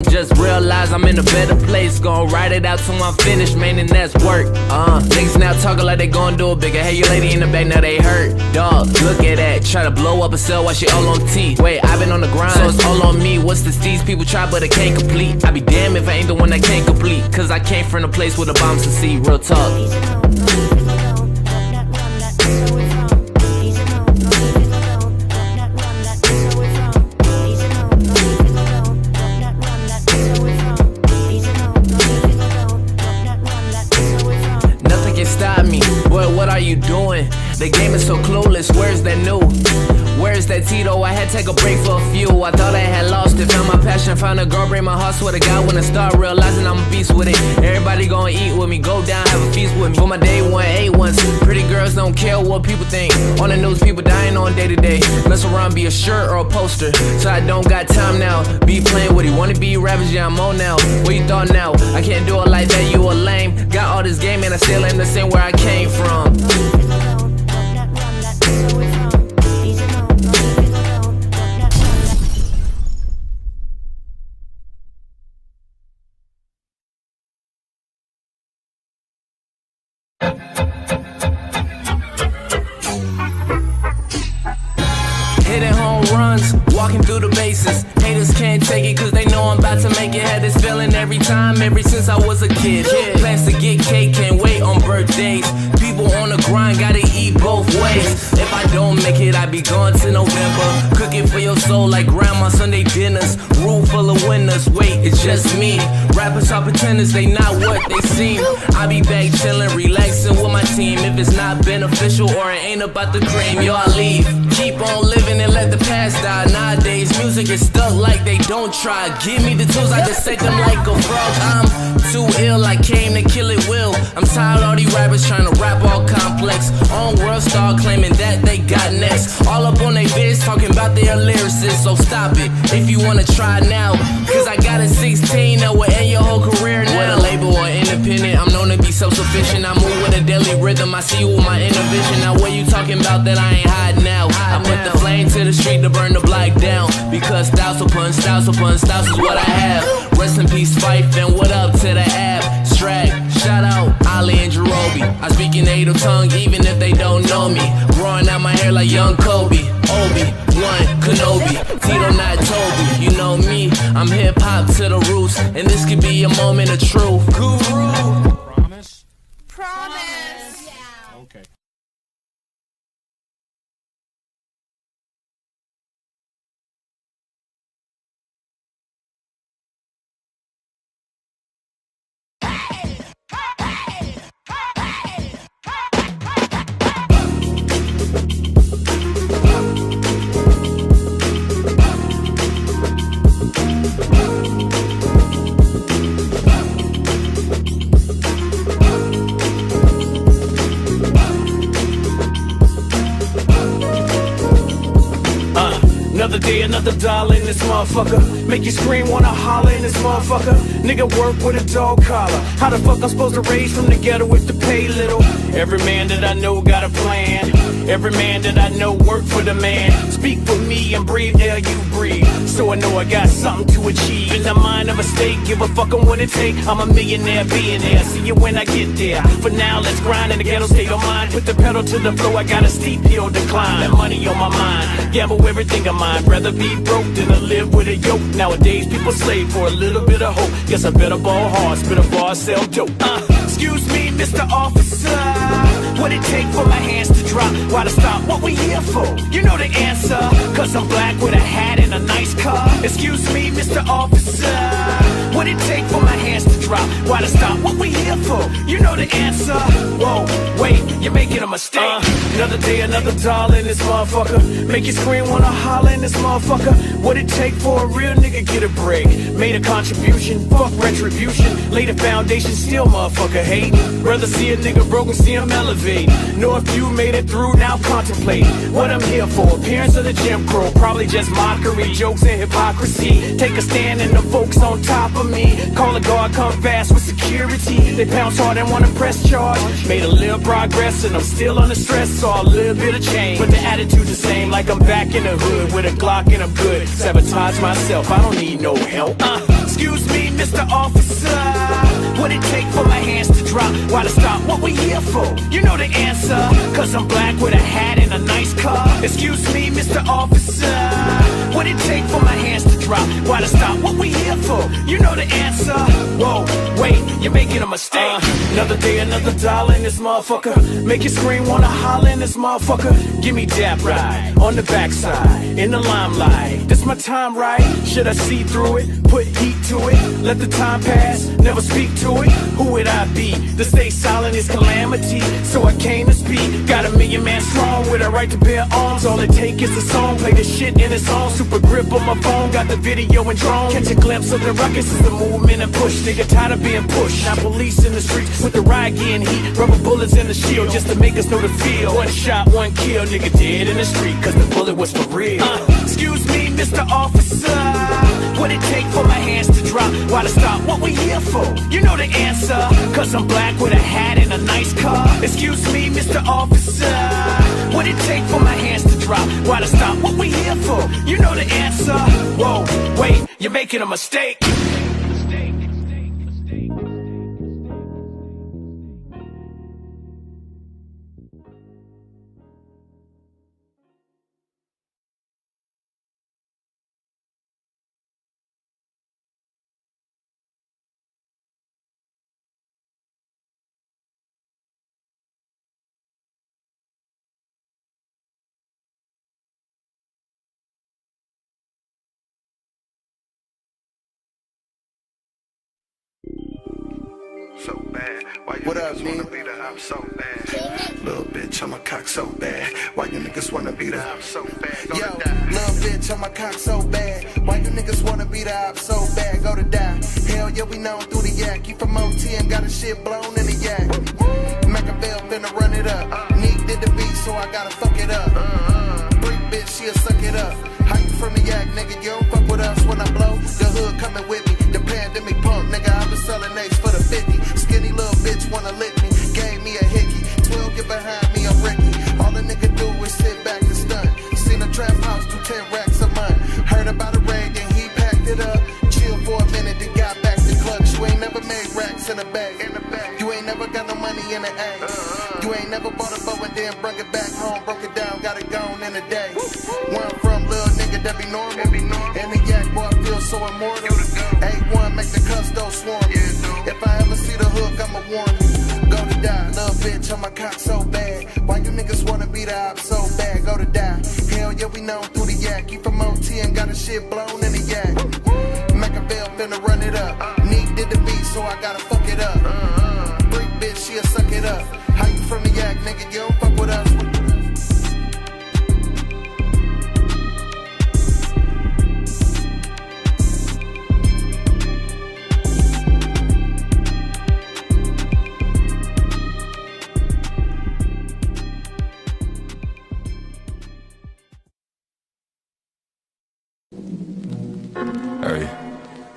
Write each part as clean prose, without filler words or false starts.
Just realize I'm in a better place. Gonna ride it out till I'm finished, man, and that's work. Niggas now talking like they gon' do it bigger. Hey, your lady in the back, now they hurt. Dog, look at that. Try to blow up a cell while she all on T. Wait, I been on the grind, so it's all on me. What's the steez? People try, but they can't complete. I be damned if I ain't the one that can't complete. Cause I came from a place where the bombs to see. Real talk. Stop me, boy, what are you doing? The game is so clueless, where's that new? Where's that Tito? I had to take a break for a few. I thought I had lost it, found my passion, found a girl, break my heart. Swear to God, when I start realizing I'm a beast with it. Everybody gonna eat with me, go down, have a feast with me. For my day one, 8-1. Pretty girls don't care what people think. On the news, people dying on day to day. Mess around, be a shirt or a poster. So I don't got time now. Be playing with it, wanna be rappers, yeah, I'm on now. What you thought now? I can't do it like that, you a lame. Got all this game and I still ain't the same where I came from. Hitting home runs, walking through the bases. Haters can't take it cause they know I'm about to make it. Had this feeling every time, ever since I was a kid. Plans to get cake, can't wait on birthdays. People on the grind, gotta eat both ways. If I don't make it, I be gone to November. Cooking for your soul like grandma Sunday dinners. Room full of winners, wait, it's just me. Rappers are pretenders, they not what they seem. I be back chillin', relaxing with my team. If it's not beneficial or it ain't about the cream, yo, I leave. Keep on living and let the past die. Nowadays, music is stuck like they don't try. Give me the tools, I dissect them like a frog. I'm too ill, I came to kill it will. I'm tired of all these rappers trying to rap all complex. On world star claiming that they got next. All up on they vids talking about their lyricists. So stop it if you wanna try now. Cause I got a 16 that will end your whole career now. Whether label or independent, I'm known to be self-sufficient. I move with a daily rhythm, I see you with my inner vision. Now what you talking about that I ain't hiding now? I put the flame to the street to burn the block down. Because styles upon styles upon styles is what I have. Rest in peace, Fife, and what up to the abstract. Shout out Ali and Jerobi. I speak in native tongue even if they don't know me. Growing out my hair like young Kobe. Obi-Wan Kenobi, Tito not Toby. You know me, I'm hip-hop to the roots. And this could be a moment of truth. Guru. Promise? Promise. Yeah. Okay. Another day, another dollar in this motherfucker. Make you scream, wanna holler in this motherfucker. Nigga work with a dog collar. How the fuck I'm supposed to raise from the ghetto if the pay little? Every man that I know got a plan. Every man that I know work for the man. Speak for me and breathe air you breathe. So I know I got something to achieve. In the mind of a state, give a fuck on what it take. I'm a millionaire, billionaire. See you when I get there. For now, let's grind in the ghetto state of mind. Put the pedal to the floor, I got a steep hill to climb. That money on my mind, gamble everything of mine. Rather be broke than to live with a yoke. Nowadays, people slave for a little bit of hope. Guess I better ball hard, spit a bar, sell dope. Excuse me, Mr. Officer. What it take for my hands to drop? Why to stop? What we here for? You know the answer. Cause I'm black with a hat and a nice car. Excuse me, Mr. Officer. What it take for my hands to drop? Why to stop? What we here for? You know the answer. Whoa, wait, you're making a mistake. Another day, another dollar in this motherfucker. Make you scream, wanna holler in this motherfucker. What it take for a real nigga get a break? Made a contribution, fuck retribution. Laid a foundation, still motherfucker hate. Rather see a nigga broken, see him elevate. Know if you made it through, now contemplate what I'm here for. Appearance of the Jim Crow, probably just mockery, jokes and hypocrisy. Take a stand and the folks on top of me. Call a guard, come fast with security. They pounce hard and wanna press charge. Made a little progress and I'm still under stress, so a little bit of change, but the attitude's the same. Like I'm back in the hood with a Glock and I'm good. Sabotage myself, I don't need no help. Excuse me, Mr. Officer, what it take for my hands to drop? Why to stop? What we here for? You know the answer. Cause I'm black with a hat and a nice car. Excuse me, Mr. Officer, what it take for my hands to drop? Why to stop? What we here for? You know the answer. Whoa, wait, you're making a mistake. Another day, another dollar in this motherfucker. Make you scream, wanna holler in this motherfucker. Give me dap right on the backside, in the limelight. This my time, right? Should I see through it? Put heat to it. Let the time pass, never speak to it. Who would I be? To stay silent is calamity, so I came to speak. Got a million man strong with a right to bear arms. All it take is a song, play the shit in its own. Super grip on my phone, got the video and drone. Catch a glimpse of the ruckus is the movement and push. Nigga tired of being pushed. Now police in the streets with the riot getting heat. Rubber bullets in the shield just to make us know the feel. One shot, one kill, nigga dead in the street cause the bullet was for real. Excuse me, Mr. Officer, what it take for my hands to drop? Why to stop? What we here for? You know the answer. Cause I'm black with a hat and a nice car. Excuse me, Mr. Officer, what it take for my hands to drop? Why to stop? What we here for? You know the answer. Whoa, wait, you're making a mistake. So bad. Why you niggas wanna be the I'm so bad. Little bitch, I'm a cock so bad. Why you niggas wanna be the I'm so bad. Yo, little bitch, I'm a cock so bad. Why you niggas wanna be the I'm so bad. Go to die. Hell yeah, we known through the yak. You from OT and got a shit blown in the yak. Machiavelli finna run it up. Nick did the beat, so I gotta fuck it up. Freak bitch, she'll suck it up. How you from the yak, nigga? You don't fuck with us when I blow. The hood coming with me. The pandemic punk, nigga, I been selling eggs for the 50. Skinny little bitch wanna lick me, gave me a hickey. 12 get behind me, I'm Ricky. All the nigga do is sit back and stun. Seen a trap house do 10 racks a month. Heard about a raid, then he packed it up. Chill for a minute, then got back to clutch. You ain't never made racks in the bag. You ain't never got no money in the A. You ain't never bought a bow and then brought it back home. Broke it down, got it gone in a day. Where I'm from, little nigga, that be normal. And the yak boy feels so immortal. A1 make the custo swarm. If I ever see the hook, I'ma warn you. Go to die, little bitch, I'm a cock so bad. Why you niggas wanna be the op so bad? Go to die. Hell yeah, we known through the yak. You from OT and got a shit blown in the yak. Machiavelli finna run it up. Nick did the beat, so I gotta fuck it up. Freak bitch, she'll suck it up. How you from the yak, nigga? You don't fuck with us.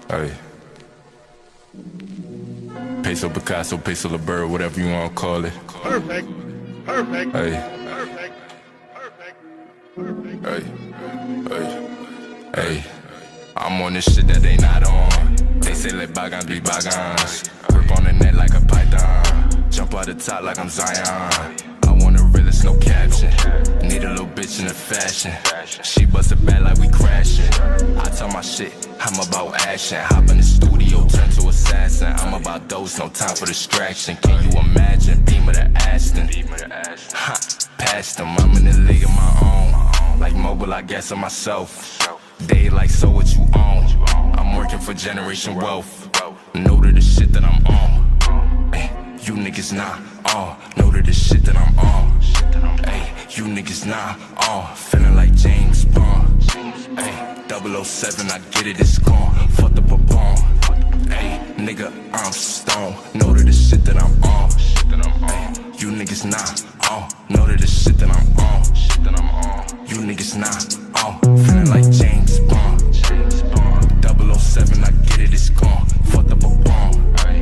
Hey. Peso Picasso, Peso La Bird, whatever you want to call it. Perfect. Hey. Hey. I'm on this shit that they not on. They say let bygones be bygones. Grip on the net like a python. Jump out the top like I'm Zion. I want a realist, no caption. Need a little bitch in the fashion. She bust it back like we crashing. I tell my shit, I'm about action. Hop in the studio, turn to assassin. I'm about those, no time for distraction. Can you imagine? Beamer to Aston. Ha, past them, I'm in the league of my own. Like mobile, I guess on myself. They like, so what you own? I'm working for generation wealth. Know to the shit that I'm on. Ay, you niggas not on. Know to the shit that I'm on. Ay, you niggas not on. Feeling like James Bond. Ay, 007, I get it, it's gone. Fuck the bomb. Ay, nigga, I'm stone. Know to the shit that I'm on. Ay, you niggas not on. Know to the shit that I'm on. You niggas not on. Feeling like James Bond. 007, I get it, it's gone. Fuck the bomb. Ay,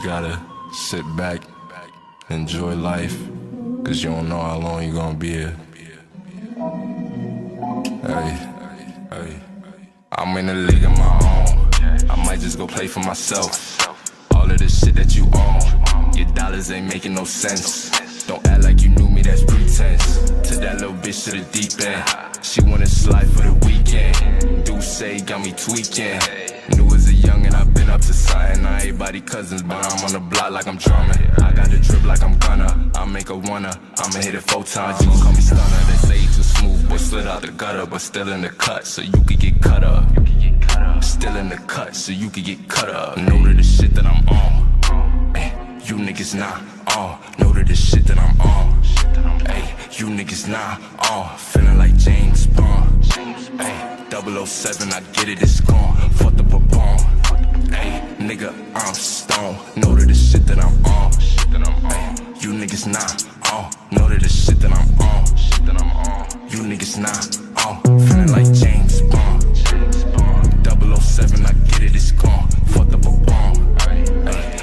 gotta sit back, enjoy life, cause you don't know how long you're gonna be here. Hey, I'm in a league of my own. I might just go play for myself. All of this shit that you own, your dollars ain't making no sense. Don't act like you knew me, that's pretense. Took that little bitch to the deep end. She wanna slide for the weekend. Do say got me tweaking. New as a young and I've been up to something. Not everybody cousins, but I'm on the block like I'm drumming. I got the drip like I'm gonna. I'll make a winner. I'ma hit it 4 times. You gon' call me stunner. They say you too smooth, boy, slid out the gutter, but still in the cut, so you could get cut up. Still in the cut, so you could get cut up. Know to the shit that I'm on. Ay, you niggas not on. Know to the shit that I'm on. Ay, you niggas not on. Feeling like James Bond. Ay, 007, I get it, it's gone. Fuck the pop-on. Ay, nigga, I'm stoned. Know to the shit that I'm on. Ay, you niggas not on. Know to the shit that I'm on. You niggas not on. Feeling like James Bond. 007, I get it, it's gone. Fuck the pop-on. Ay,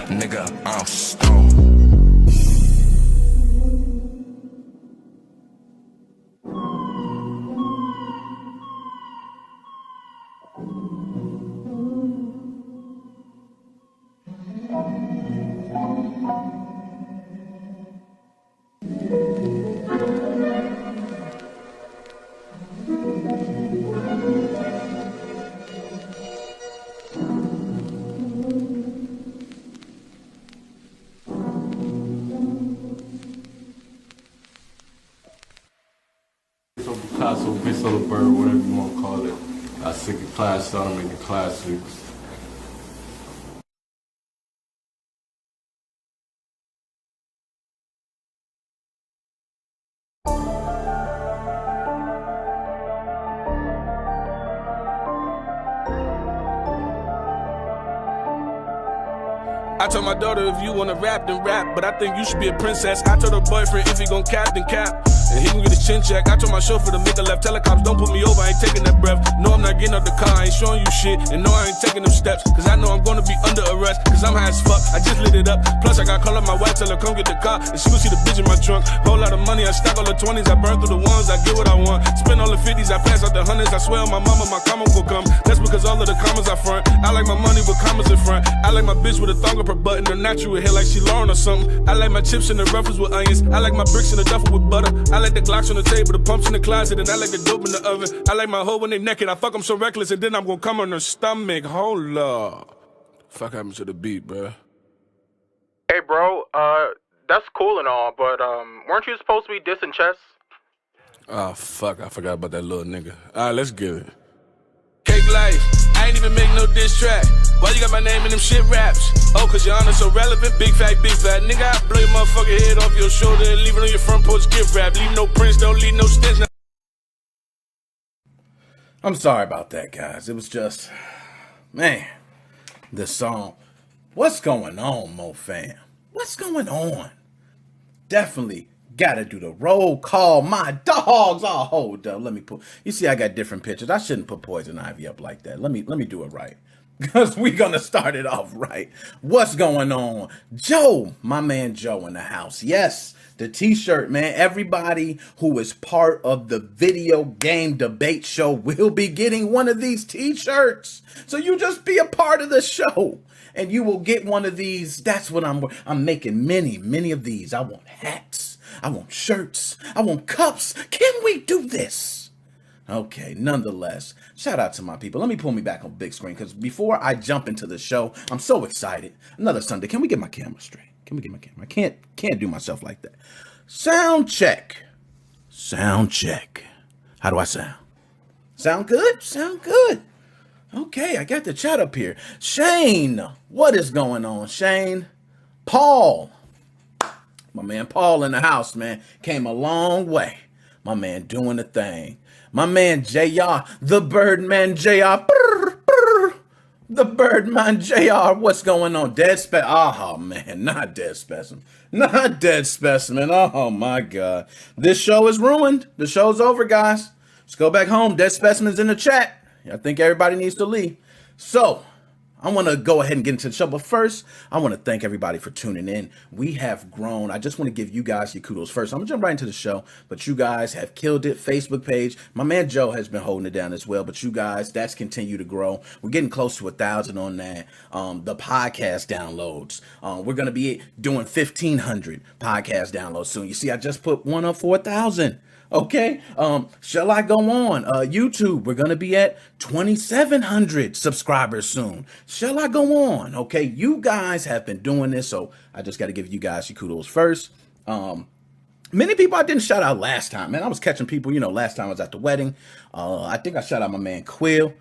nigga, I'm stoned. Picasso, Piss of the Bird, whatever you want to call it. I sick of class, started making classics. I told my daughter if you wanna rap, then rap. But I think you should be a princess. I told her boyfriend if he gon' cap, then cap. And he gon' get his chin check. I told my chauffeur to make a left. Telecoms don't put me over, I ain't taking that breath. No, I'm not getting out the car, I ain't showing you shit. And no, I ain't taking them steps. Cause I know I'm gonna be under arrest. Cause I'm high as fuck, I just lit it up. Plus I got call up my wife, tell her come get the car. And she gon' see the bitch in my trunk. Whole lot of money, I stack all the 20s. I burn through the ones, I get what I want. Spend all the 50s, I pass out the hundreds. I swear on my mama, my comma will come. That's because all of the commas I front. I like my money with commas in front. I like my bitch with a thong up her button. The natural hair like she Lauren or something. I like my chips in the ruffles with onions. I like my bricks in the duffel with butter. I like the Glocks on the table, the pumps in the closet, and I like the dope in the oven. I like my hoe when they naked. I fuck them so reckless, and then I'm gonna come on her stomach. Hold up. Fuck happened to the beat, bro? Hey, bro, that's cool and all, but, weren't you supposed to be dissing Chess? Oh, fuck, I forgot about that little nigga. Alright, let's get it. Cake life, I ain't even make no diss track. Why you got my name in them shit raps? Oh, cause your honor so relevant, big fat, nigga, I blow your motherfucking head off your shoulder and leave it on your front porch gift wrap. Leave no prints, don't leave no stench. I'm sorry about that, guys. It was just, man, this song. What's going on, Mo fam? What's going on? Definitely gotta do the roll call. My dogs. Oh, hold up. Let me put. You see, I got different pictures. I shouldn't put Poison Ivy up like that. Let me do it right, because we gonna start it off right. What's going on, Joe? My man Joe in the house. Yes, the T-shirt, man. Everybody who is part of the video game debate show will be getting one of these T-shirts. So you just be a part of the show, and you will get one of these. That's what I'm making many of these. I want hats. I want shirts. I want cups. Can we do this? Okay, nonetheless, shout out to my people. Let me pull me back on big screen, because before I jump into the show, I'm so excited. Another Sunday. Can we get my camera straight? Can we get my camera? I can't do myself like that. Sound check. Sound check. How do I sound? Sound good? Sound good. Okay, I got the chat up here. Shane, what is going on, Shane? Paul. My man Paul in the house, man. Came a long way. My man doing the thing. My man JR, the Birdman JR. The Birdman JR. What's going on? Dead Specimen. Oh, man. Not Dead Specimen. Not Dead Specimen. Oh, my God. This show is ruined. The show's over, guys. Let's go back home. Dead Specimen's in the chat. I think everybody needs to leave. So, I want to go ahead and get into the show. But first, I want to thank everybody for tuning in. We have grown. I just want to give you guys your kudos first. I'm going to jump right into the show. But you guys have killed it. Facebook page. My man Joe has been holding it down as well. But you guys, that's continued to grow. We're getting close to 1,000 on that. The podcast downloads. We're going to be doing 1,500 podcast downloads soon. You see, I just put one up for 1,000. Okay, shall I go on? YouTube, we're going to be at 2,700 subscribers soon. Shall I go on? Okay, you guys have been doing this, so I just got to give you guys your kudos first. Many people I didn't shout out last time, man. I was catching people, last time I was at the wedding. I think I shout out my man Quill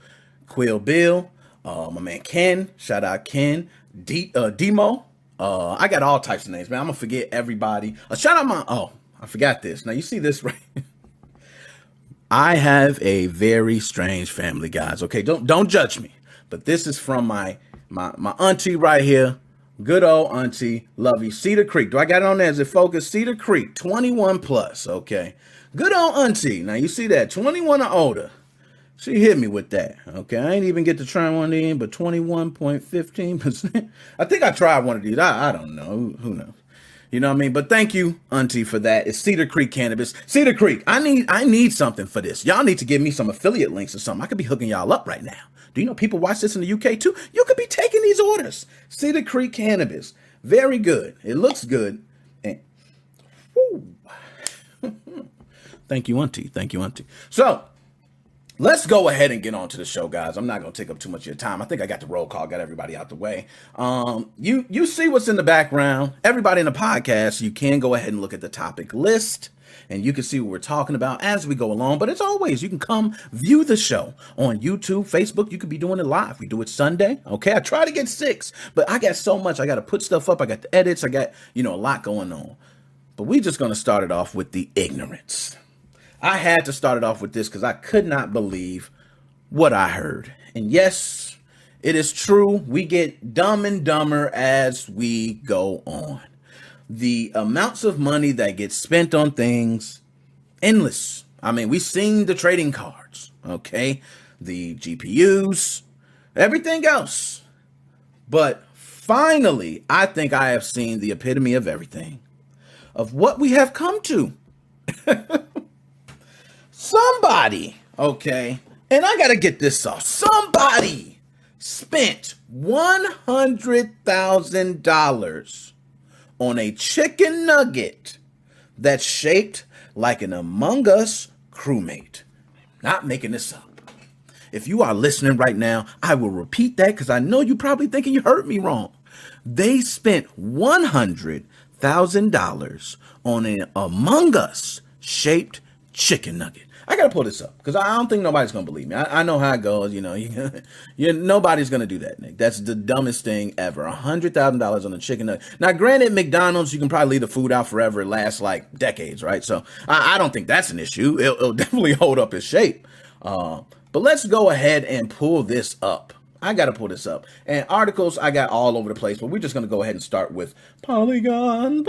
Bill, my man Ken, shout out Ken, Demo. I got all types of names, man. I'm going to forget everybody. Shout out I forgot this. Now you see this, right? I have a very strange family, guys. Okay, don't judge me. But this is from my auntie right here. Good old auntie, Lovey, Cedar Creek. Do I got it on there? Is it focused? Cedar Creek, 21 plus. Okay. Good old auntie. Now you see that, 21 or older. She hit me with that. Okay, I ain't even get to try one in, but 21.15%. I think I tried one of these. I don't know. Who knows? You know what I mean? But thank you, auntie, for that. It's Cedar Creek Cannabis. Cedar Creek, I need something for this. Y'all need to give me some affiliate links or something. I could be hooking y'all up right now. Do you know people watch this in the UK too? You could be taking these orders. Cedar Creek Cannabis. Very good. It looks good. And thank you, auntie. Thank you, auntie. So let's go ahead and get on to the show, guys. I'm not going to take up too much of your time. I think I got the roll call, got everybody out the way. You see what's in the background. Everybody in the podcast, you can go ahead and look at the topic list, and you can see what we're talking about as we go along. But as always, you can come view the show on YouTube, Facebook. You could be doing it live. We do it Sunday. Okay, I try to get 6, but I got so much. I got to put stuff up. I got the edits. I got, a lot going on. But we're just going to start it off with the ignorance. I had to start it off with this because I could not believe what I heard. And yes, it is true. We get dumb and dumber as we go on. The amounts of money that gets spent on things, endless. I mean, we've seen the trading cards, okay? The GPUs, everything else. But finally, I think I have seen the epitome of everything, of what we have come to. Somebody, okay, and I got to get this off. Somebody spent $100,000 on a chicken nugget that's shaped like an Among Us crewmate. Not making this up. If you are listening right now, I will repeat that because I know you're probably thinking you heard me wrong. They spent $100,000 on an Among Us shaped chicken nugget. I gotta pull this up because I don't think nobody's gonna believe me. I know how it goes. Nobody's gonna do that, Nick. That's the dumbest thing ever. $100,000 on a chicken nugget. Now, granted, McDonald's, you can probably leave the food out forever. It lasts like decades, right? So I don't think that's an issue. It'll definitely hold up its shape. But let's go ahead and pull this up. I gotta pull this up. And articles I got all over the place, but we're just gonna go ahead and start with Polygon.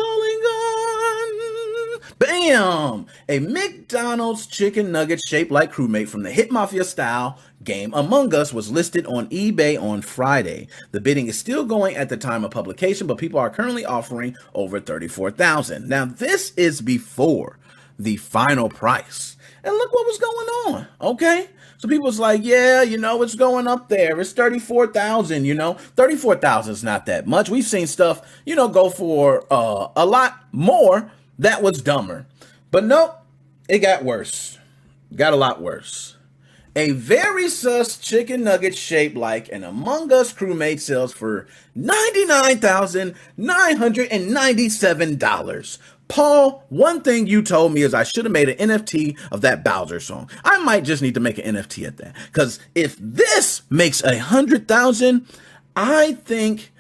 Bam! A McDonald's chicken nugget shaped like crewmate from the hit Mafia style game Among Us was listed on eBay on Friday. The bidding is still going at the time of publication, but people are currently offering over $34,000. Now, this is before the final price. And look what was going on, okay? So people was like, yeah, it's going up there. It's $34,000, $34,000 is not that much. We've seen stuff, go for a lot more. That was dumber. But nope, it got worse. Got a lot worse. A very sus chicken nugget shaped like an Among Us crewmate sells for $99,997. Paul, one thing you told me is I should have made an NFT of that Bowser song. I might just need to make an NFT at that. Because if this makes $100,000, I think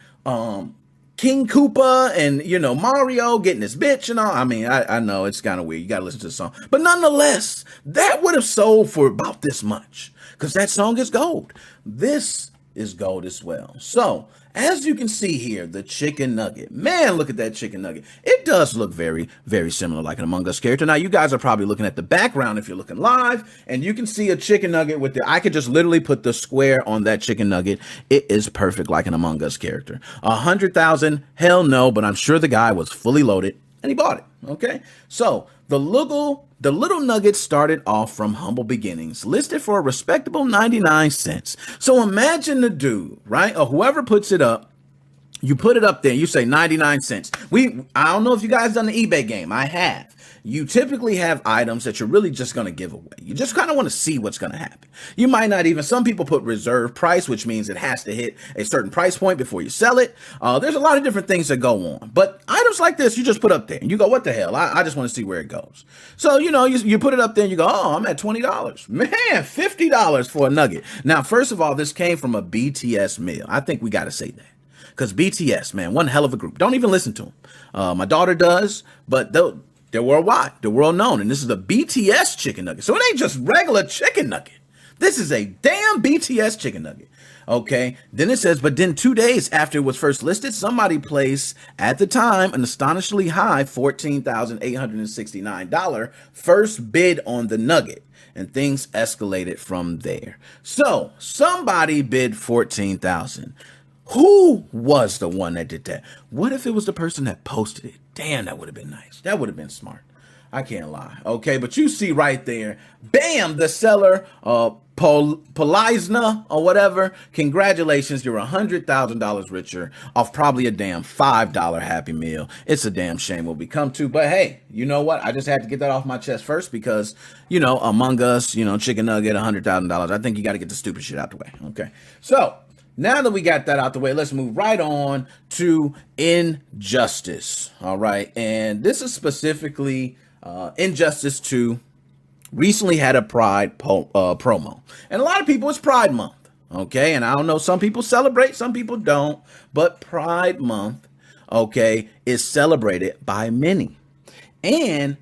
King Koopa and, Mario getting his bitch and all. I mean, I know it's kind of weird. You got to listen to the song. But nonetheless, that would have sold for about this much because that song is gold. This is gold as well. So as you can see here, the chicken nugget. Man, look at that chicken nugget. It does look very, very similar like an Among Us character. Now, you guys are probably looking at the background if you're looking live, and you can see a chicken nugget with I could just literally put the square on that chicken nugget. It is perfect like an Among Us character. 100,000, hell no, but I'm sure the guy was fully loaded and he bought it. Okay, so the little nugget started off from humble beginnings, listed for a respectable 99 cents. So imagine the dude, right, or whoever puts it up. You put it up there, you say 99 cents. I don't know if you guys done the eBay game. I have. You typically have items that you're really just going to give away. You just kind of want to see what's going to happen. You might not even, some people put reserve price, which means it has to hit a certain price point before you sell it. There's a lot of different things that go on. But items like this, you just put up there. And you go, what the hell? I just want to see where it goes. So, you put it up there and you go, oh, I'm at $20. Man, $50 for a nugget. Now, first of all, this came from a BTS meal. I think we got to say that. Because BTS, man, one hell of a group. Don't even listen to them. My daughter does, but they're worldwide. They're world known. And this is a BTS chicken nugget. So it ain't just regular chicken nugget. This is a damn BTS chicken nugget. Okay. Then it says, but then 2 days after it was first listed, somebody placed at the time an astonishingly high $14,869 first bid on the nugget. And things escalated from there. So somebody bid $14,000. Who was the one that did that? What if it was the person that posted it? Damn, that would have been nice. That would have been smart. I can't lie. Okay, but you see right there, bam, the seller, Polizna or whatever. Congratulations, you're $100,000 richer off probably a damn $5 Happy Meal. It's a damn shame what we come to, but hey, you know what? I just had to get that off my chest first because, Among Us, chicken nugget, $100,000. I think you got to get the stupid shit out the way. Okay, so now that we got that out the way, let's move right on to Injustice. All right. And this is specifically Injustice 2 recently had a Pride promo. And a lot of people, it's Pride Month. Okay. And I don't know, some people celebrate, some people don't. But Pride Month, okay, is celebrated by many. And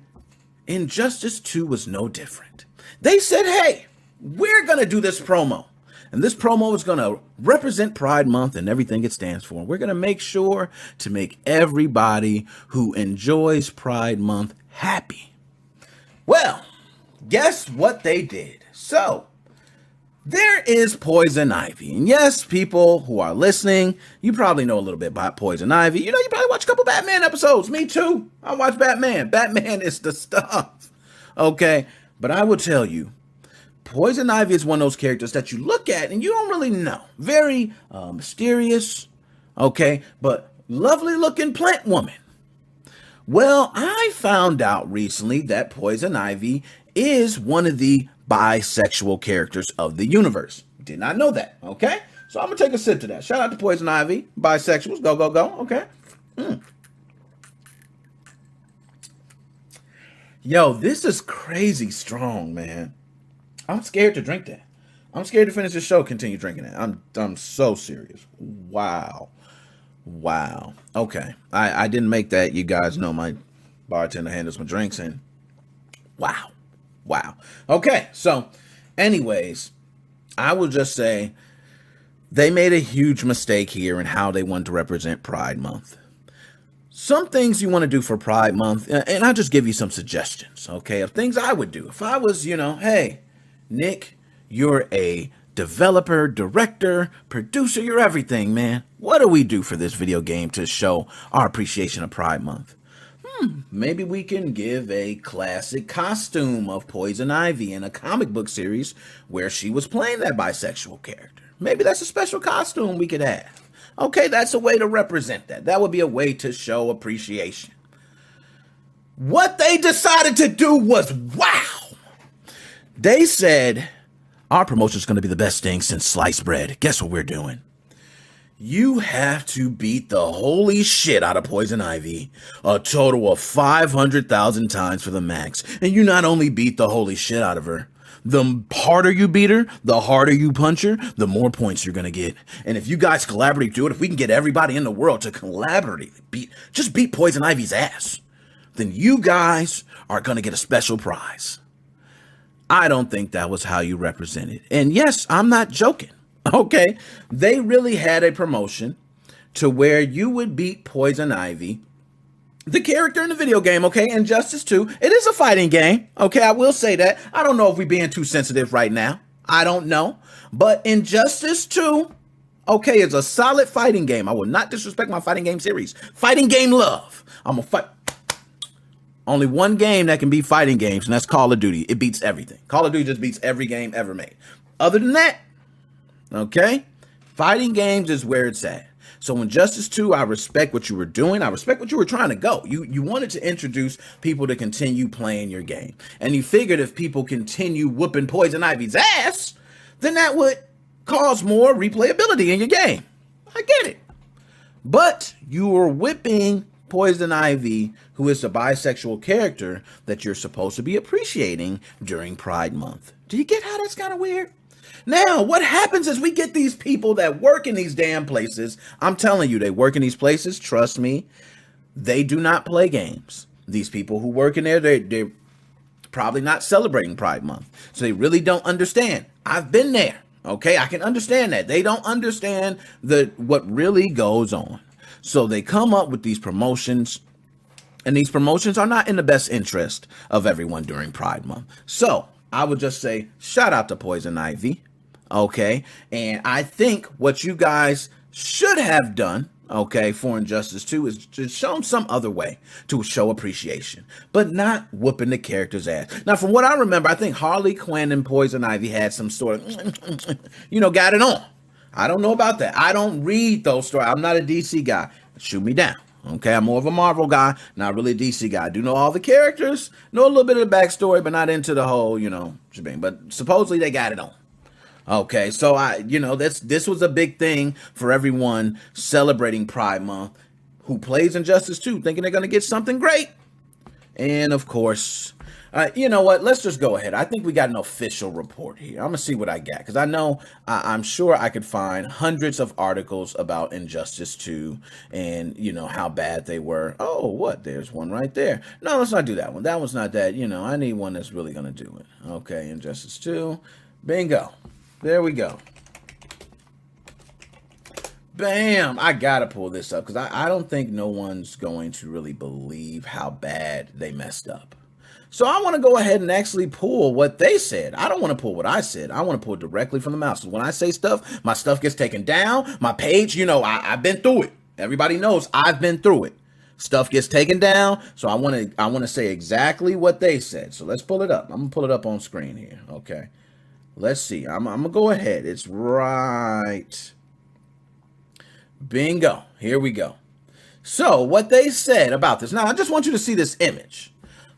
Injustice 2 was no different. They said, hey, we're going to do this promo. And this promo is going to represent Pride Month and everything it stands for. We're going to make sure to make everybody who enjoys Pride Month happy. Well, guess what they did? So, there is Poison Ivy. And yes, people who are listening, you probably know a little bit about Poison Ivy. You probably watch a couple Batman episodes. Me too. I watch Batman. Batman is the stuff. Okay, but I will tell you, Poison Ivy is one of those characters that you look at and you don't really know. Very mysterious, okay, but lovely looking plant woman. Well, I found out recently that Poison Ivy is one of the bisexual characters of the universe. Did not know that, okay? So I'm going to take a sip to that. Shout out to Poison Ivy, bisexuals, go, go, go, okay? Yo, this is crazy strong, man. I'm scared to drink that. I'm scared to finish the show, continue drinking it. I'm so serious. Wow. Okay. I didn't make that. You guys know my bartender handles my drinks and wow. Okay. So anyways, I will just say they made a huge mistake here in how they want to represent Pride Month. Some things you want to do for Pride Month, and I'll just give you some suggestions, okay, of things I would do. If I was, hey, Nick, you're a developer, director, producer, you're everything, man. What do we do for this video game to show our appreciation of Pride Month? Maybe we can give a classic costume of Poison Ivy in a comic book series where she was playing that bisexual character. Maybe that's a special costume we could have. Okay, that's a way to represent that. That would be a way to show appreciation. What they decided to do was, wow. They said, our promotion is going to be the best thing since sliced bread. Guess what we're doing? You have to beat the holy shit out of Poison Ivy a total of 500,000 times for the max. And you not only beat the holy shit out of her, the harder you beat her, the harder you punch her, the more points you're going to get. And if you guys collaborate, do it. If we can get everybody in the world to collaborate, just beat Poison Ivy's ass, then you guys are going to get a special prize. I don't think that was how you represented. And yes, I'm not joking. Okay. They really had a promotion to where you would beat Poison Ivy, the character in the video game, okay? Injustice 2, it is a fighting game, okay? I will say that. I don't know if we're being too sensitive right now. I don't know. But Injustice 2, okay, is a solid fighting game. I will not disrespect my fighting game series. Fighting game love. I'm a fight. Only one game that can beat fighting games, and that's Call of Duty. It beats everything. Call of Duty just beats every game ever made. Other than that, okay, fighting games is where it's at. So Injustice 2, I respect what you were doing. I respect what you were trying to go. You wanted to introduce people to continue playing your game. And you figured if people continue whooping Poison Ivy's ass, then that would cause more replayability in your game. I get it. But you were whipping Poison Ivy, who is a bisexual character that you're supposed to be appreciating during Pride Month. Do you get how that's kind of weird? Now, what happens is we get these people that work in these damn places. I'm telling you, they work in these places. Trust me, they do not play games. These people who work in there, they're probably not celebrating Pride Month. So they really don't understand. I've been there. Okay, I can understand that. They don't understand what really goes on. So they come up with these promotions, and these promotions are not in the best interest of everyone during Pride Month. So I would just say, shout out to Poison Ivy. Okay, and I think what you guys should have done, okay, for Injustice 2 is to show them some other way to show appreciation, but not whooping the character's ass. Now, from what I remember, I think Harley Quinn and Poison Ivy had some sort of, got it on. I don't know about that. I don't read those stories. I'm not a DC guy. Shoot me down. Okay, I'm more of a Marvel guy, not really a DC guy. I do know all the characters, know a little bit of the backstory, but not into the whole, shebang. But supposedly they got it on. Okay, so this was a big thing for everyone celebrating Pride Month who plays Injustice 2, thinking they're going to get something great. And of course, you know what? Let's just go ahead. I think we got an official report here. I'm going to see what I got, because I know I'm sure I could find hundreds of articles about Injustice 2 and, how bad they were. Oh, what? There's one right there. No, let's not do that one. That one's not that. I need one that's really going to do it. Okay, Injustice 2. Bingo. There we go. Bam! I gotta pull this up because I don't think no one's going to really believe how bad they messed up. So I want to go ahead and actually pull what they said. I don't want to pull what I said. I want to pull directly from the mouth. So when I say stuff, my stuff gets taken down. My page, I've been through it. Everybody knows I've been through it. Stuff gets taken down. So I want to say exactly what they said. So let's pull it up. I'm gonna pull it up on screen here. Okay. Let's see. I'm going to go ahead. It's right. Bingo. Here we go. So what they said about this. Now, I just want you to see this image.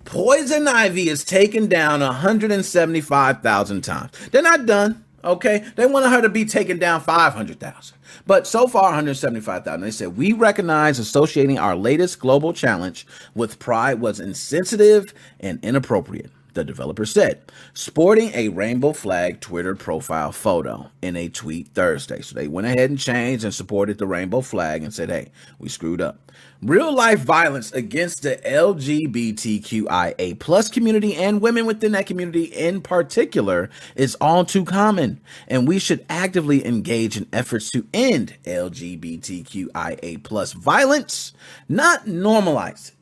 Poison Ivy is taken down 175,000 times. They're not done. Okay. They wanted her to be taken down 500,000. But so far, 175,000. They said, we recognize associating our latest global challenge with Pride was insensitive and inappropriate. The developer said, sporting a rainbow flag Twitter profile photo in a tweet Thursday. So they went ahead and changed and supported the rainbow flag and said, hey, we screwed up. Real life violence against the LGBTQIA plus community and women within that community in particular is all too common. And we should actively engage in efforts to end LGBTQIA plus violence, not normalize it.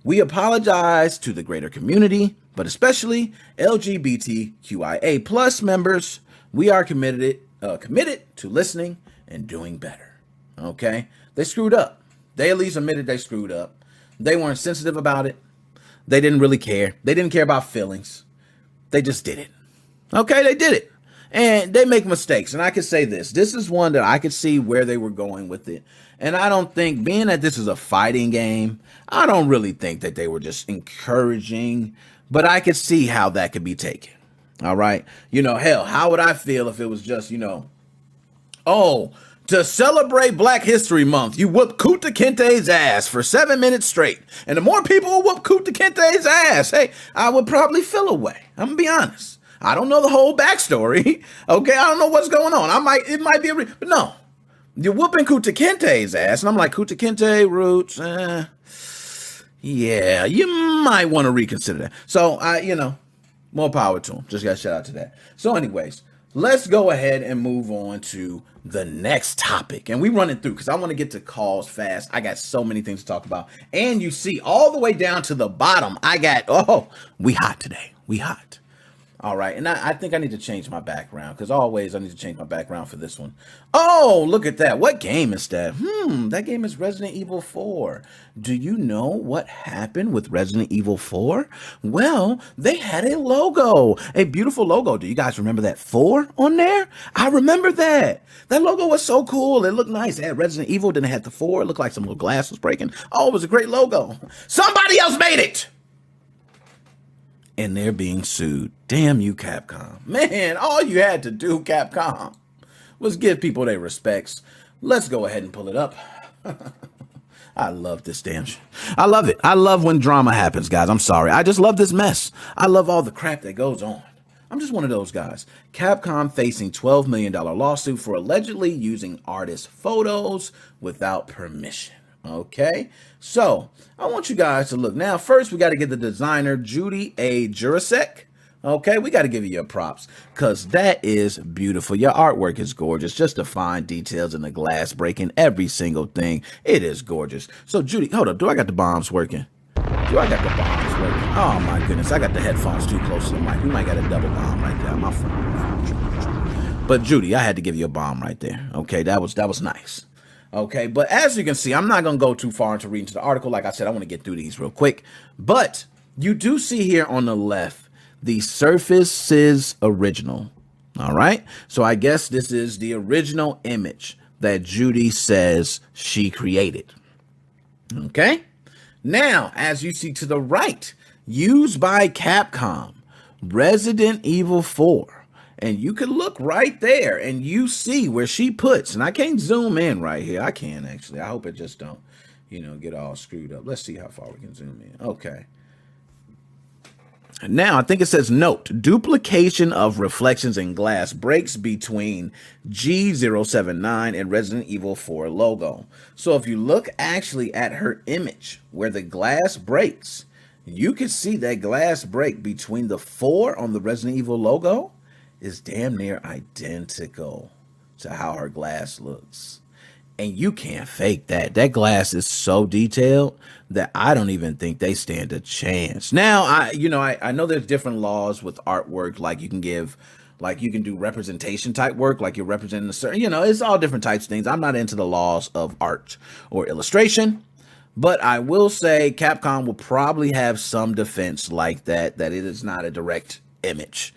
We apologize to the greater community, but especially LGBTQIA plus members. We are committed to listening and doing better. Okay? They screwed up. They at least admitted they screwed up. They weren't sensitive about it. They didn't really care. They didn't care about feelings. They just did it. Okay? They did it. And they make mistakes. And I could say this. This is one that I could see where they were going with it. And I don't think, being that this is a fighting game, I don't really think that they were just encouraging. But I could see how that could be taken. All right. Hell, how would I feel if it was just, to celebrate Black History Month, you whoop Kunta Kinte's ass for 7 minutes straight. And the more people who whoop Kunta Kinte's ass, hey, I would probably feel away. I'm going to be honest. I don't know the whole backstory. Okay. I don't know what's going on. It might be but no, you're whooping Kunta Kinte's ass. And I'm like, Kunta Kinte, Roots, yeah, you might want to reconsider that. So, more power to him. Just got to shout out to that. So anyways, let's go ahead and move on to the next topic. And we run it through because I want to get to calls fast. I got so many things to talk about. And you see all the way down to the bottom, we hot today. We hot. All right, and I think I need to change my background because always I need to change my background for this one. Oh, look at that. What game is that? That game is Resident Evil 4. Do you know what happened with Resident Evil 4? Well, they had a logo, a beautiful logo. Do you guys remember that 4 on there? I remember that. That logo was so cool. It looked nice. It had Resident Evil, then it had the 4. It looked like some little glass was breaking. Oh, it was a great logo. Somebody else made it. And they're being sued. Damn you, Capcom. Man, all you had to do, Capcom, was give people their respects. Let's go ahead and pull it up. I love this damn shit. I love it. I love when drama happens, guys. I'm sorry. I just love this mess. I love all the crap that goes on. I'm just one of those guys. Capcom facing $12 million lawsuit for allegedly using artist photos without permission. Okay, so I want you guys to look. Now, first, we got to get the designer, Judy A. Jurasek. Okay, we got to give you your props because that is beautiful. Your artwork is gorgeous. Just the fine details in the glass breaking, every single thing. It is gorgeous. So, Judy, hold up. Do I got the bombs working? Oh, my goodness. I got the headphones too close to the mic. We might got a double bomb right there. My phone. But, Judy, I had to give you a bomb right there. Okay, that was nice. Okay, but as you can see, I'm not going to go too far into reading to the article. Like I said, I want to get through these real quick. But you do see here on the left, the Surface's original. All right, so I guess this is the original image that Judy says she created. Okay, now, as you see to the right, used by Capcom, Resident Evil 4. And you can look right there and you see where she puts, and I can't zoom in right here. I can actually. I hope it just don't, get all screwed up. Let's see how far we can zoom in. Okay. Now, I think it says note, duplication of reflections in glass breaks between G079 and Resident Evil 4 logo. So if you look actually at her image where the glass breaks, you can see that glass break between the 4 on the Resident Evil logo is damn near identical to how her glass looks. And you can't fake that. That glass is so detailed that I don't even think they stand a chance. Now, I know there's different laws with artwork, like you can do representation type work, like you're representing a certain, it's all different types of things. I'm not into the laws of art or illustration, but I will say Capcom will probably have some defense like that it is not a direct image.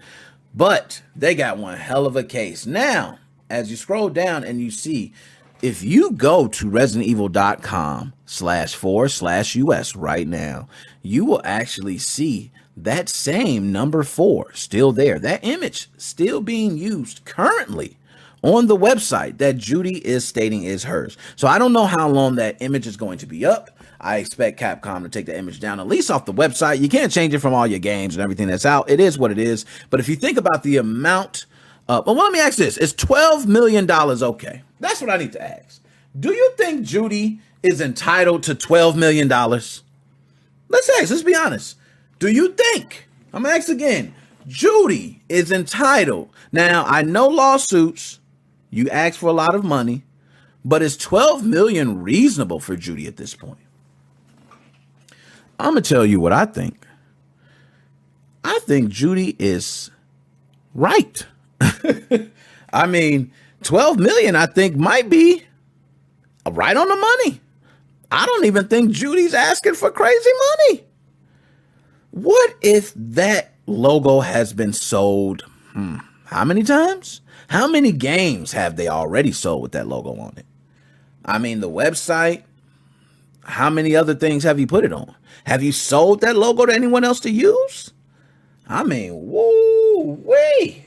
But they got one hell of a case. Now, as you scroll down and you see, if you go to residentevil.com/4/US right now, you will actually see that same number 4 still there. That image still being used currently on the website that Judy is stating is hers. So I don't know how long that image is going to be up. I expect Capcom to take the image down, at least off the website. You can't change it from all your games and everything that's out. It is what it is. But if you think about the amount, let me ask this. Is $12 million okay? That's what I need to ask. Do you think Judy is entitled to $12 million? Let's be honest. Do you think, I'm going to ask again, Judy is entitled? Now, I know lawsuits, you ask for a lot of money, but is $12 million reasonable for Judy at this point? I'm going to tell you what I think. I think Judy is right. I mean, 12 million, I think, might be right on the money. I don't even think Judy's asking for crazy money. What if that logo has been sold? How many times? How many games have they already sold with that logo on it? I mean, the website. How many other things have you put it on? Have you sold that logo to anyone else to use? I mean, woo-wee.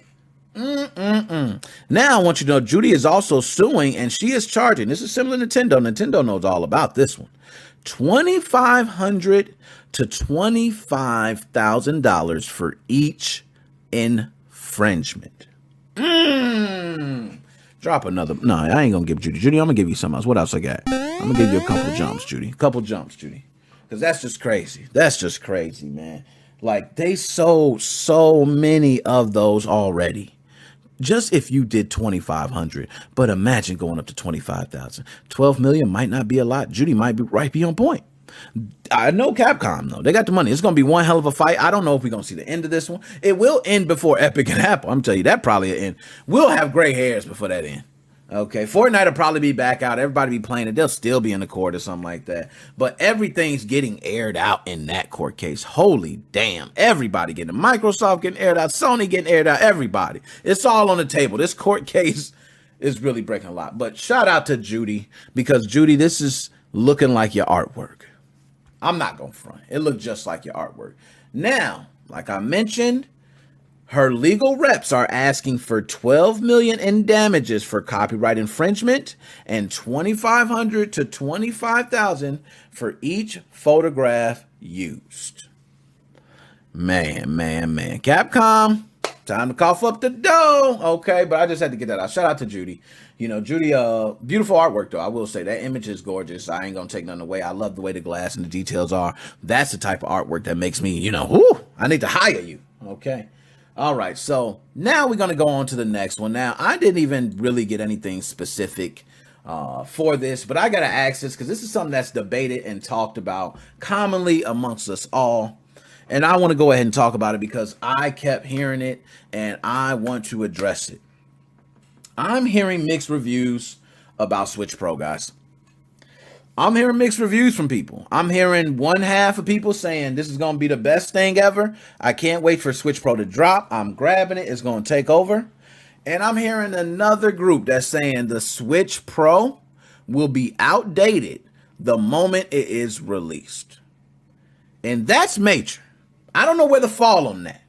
Now, I want you to know Judy is also suing, and she is charging. This is similar to Nintendo. Nintendo knows all about this one. $2,500 to $25,000 for each infringement. Drop another. No, I ain't gonna give Judy. Judy, I'm gonna give you something else. What else I got? I'm gonna give you a couple jumps, Judy. Because that's just crazy. That's just crazy, man. Like, they sold so many of those already. just if you did 2,500, but imagine going up to 25,000. 12 million might not be a lot. Judy might be on point. I know Capcom though. They got the money. It's going to be one hell of a fight. I don't know if we're going to see the end of this one. It will end before Epic and Apple. I'm telling you, that probably will end. We'll have gray hairs before that end. Okay, Fortnite will probably be back out. Everybody be playing it. They'll still be in the court or something like that. But everything's getting aired out in that court case. Holy damn. Everybody getting Microsoft getting aired out. Sony getting aired out. Everybody. It's all on the table. This court case is really breaking a lot. But shout out to Judy, because Judy, this is looking like your artwork. I'm not going to front. It looked just like your artwork. Now, like I mentioned, her legal reps are asking for $12 million in damages for copyright infringement and $2,500 to $25,000 for each photograph used. Man. Capcom, time to cough up the dough. Okay, but I just had to get that out. Shout out to Judy. You know, Judy, beautiful artwork, though. I will say that image is gorgeous. I ain't going to take nothing away. I love the way the glass and the details are. That's the type of artwork that makes me, I need to hire you. Okay. All right, so now we're going to go on to the next one. Now, I didn't even really get anything specific for this, but I got to ask this because this is something that's debated and talked about commonly amongst us all. And I want to go ahead and talk about it because I kept hearing it and I want to address it. I'm hearing mixed reviews about Switch Pro, guys. I'm hearing mixed reviews from people. I'm hearing one half of people saying this is going to be the best thing ever. I can't wait for Switch Pro to drop. I'm grabbing it. It's going to take over. And I'm hearing another group that's saying the Switch Pro will be outdated the moment it is released. And that's major. I don't know where to fall on that.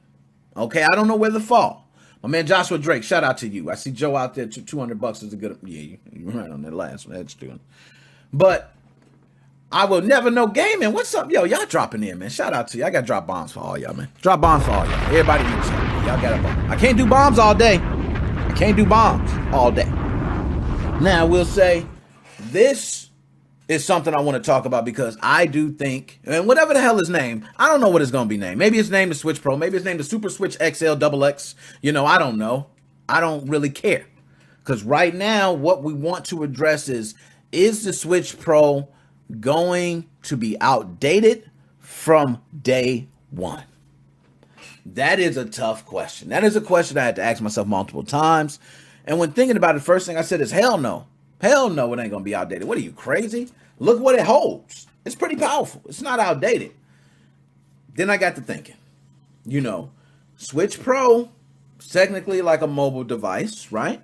Okay, I don't know where to fall. My man Joshua Drake, shout out to you. I see Joe out there. $200 is a good. Yeah, you're right on that last one. That's true. But I will never know gaming. What's up, yo? Y'all dropping in, man. Shout out to you. I got to drop bombs for all y'all, man. Drop bombs for all y'all. Everybody needs something. Y'all got a bomb. I can't do bombs all day. I can't do bombs all day. Now, I will say this is something I want to talk about because I do think, and whatever the hell is named, I don't know what it's going to be named. Maybe it's named the Switch Pro. Maybe it's named the Super Switch XL XX. I don't know. I don't really care. Because right now, what we want to address is the Switch Pro going to be outdated from day one? That is a tough question. That is a question I had to ask myself multiple times. And when thinking about it, first thing I said is hell no. Hell no, it ain't going to be outdated. What are you, crazy? Look what it holds. It's pretty powerful. It's not outdated. Then I got to thinking, Switch Pro is technically like a mobile device, right?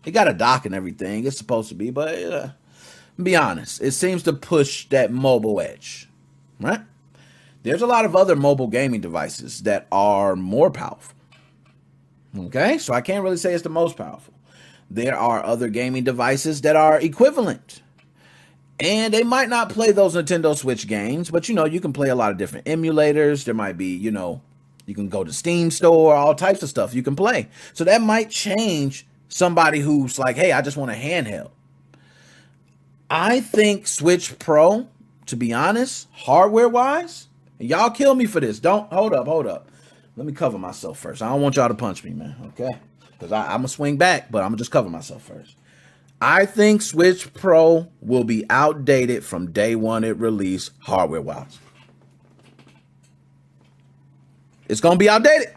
It got a dock and everything. It's supposed to be, but be honest, it seems to push that mobile edge, right? There's a lot of other mobile gaming devices that are more powerful. Okay, so I can't really say it's the most powerful. There are other gaming devices that are equivalent. And they might not play those Nintendo Switch games, but you can play a lot of different emulators. There might be, you can go to Steam store, all types of stuff you can play. So that might change somebody who's like, hey, I just want a handheld. I think Switch Pro, to be honest, hardware-wise, and y'all kill me for this. Hold up. Let me cover myself first. I don't want y'all to punch me, man, okay? Because I'm going to swing back, but I'm going to just cover myself first. I think Switch Pro will be outdated from day one it released, hardware-wise. It's going to be outdated.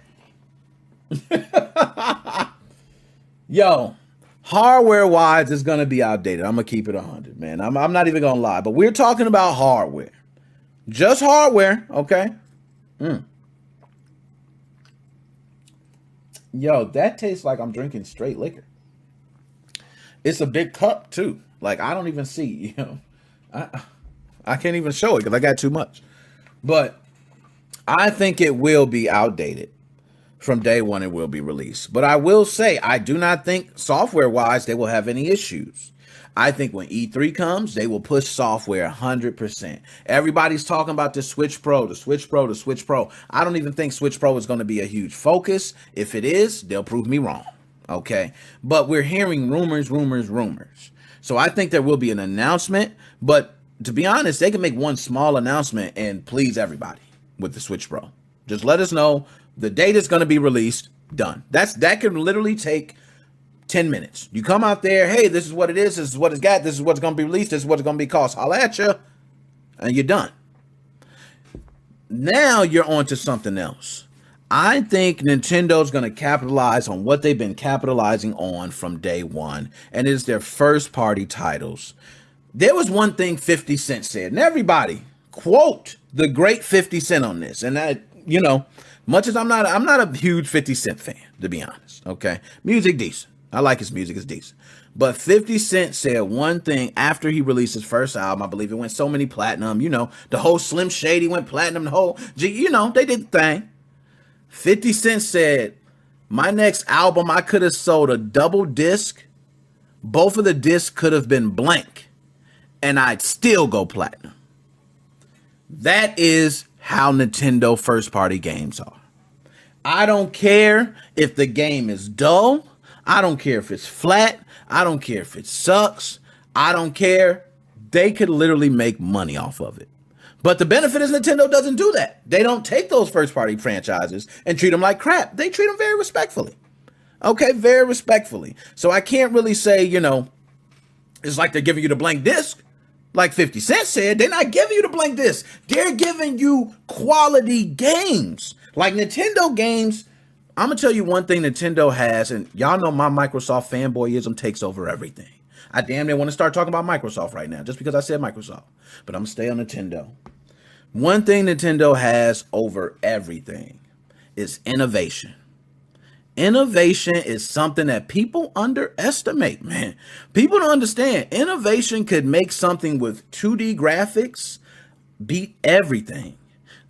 Yo, hardware-wise, it's going to be outdated. I'm going to keep it 100, man. I'm not even going to lie. But we're talking about hardware. Just hardware, okay? Yo, that tastes like I'm drinking straight liquor. It's a big cup, too. Like, I don't even see, I can't even show it because I got too much. But I think it will be outdated. From day one, it will be released. But I will say, I do not think software-wise they will have any issues. I think when E3 comes, they will push software 100%. Everybody's talking about the Switch Pro, the Switch Pro, the Switch Pro. I don't even think Switch Pro is going to be a huge focus. If it is, they'll prove me wrong. Okay? But we're hearing rumors. So I think there will be an announcement. But to be honest, they can make one small announcement and please everybody with the Switch Pro. Just let us know the date is going to be released. Done. That can literally take 10 minutes. You come out there, hey, this is what it is, this is what it's got, this is what's going to be released, this is what's going to be cost. Holla at you, and you're done. Now you're on to something else. I think Nintendo's going to capitalize on what they've been capitalizing on from day one, and it is their first party titles. There was one thing 50 Cent said, and everybody quote the great 50 Cent on this. And that, much as I'm not a huge 50 Cent fan, to be honest. Okay. Music decent. I like his music, it's decent. But 50 Cent said one thing after he released his first album. I believe it went so many platinum, the whole Slim Shady went platinum, the whole, they did the thing. 50 Cent said, my next album, I could have sold a double disc. Both of the discs could have been blank, and I'd still go platinum. That is how Nintendo first-party games are. I don't care if the game is dull. I don't care if it's flat. I don't care if it sucks. I don't care. They could literally make money off of it. But the benefit is Nintendo doesn't do that. They don't take those first-party franchises and treat them like crap. They treat them very respectfully. Okay, very respectfully. So I can't really say, it's like they're giving you the blank disc. Like 50 Cent said, they're not giving you the blank disc. They're giving you quality games. Like Nintendo games, I'm going to tell you one thing Nintendo has, and y'all know my Microsoft fanboyism takes over everything. I damn near want to start talking about Microsoft right now, just because I said Microsoft. But I'm going to stay on Nintendo. One thing Nintendo has over everything is innovation. Innovation is something that people underestimate, man. People don't understand. Innovation could make something with 2D graphics beat everything.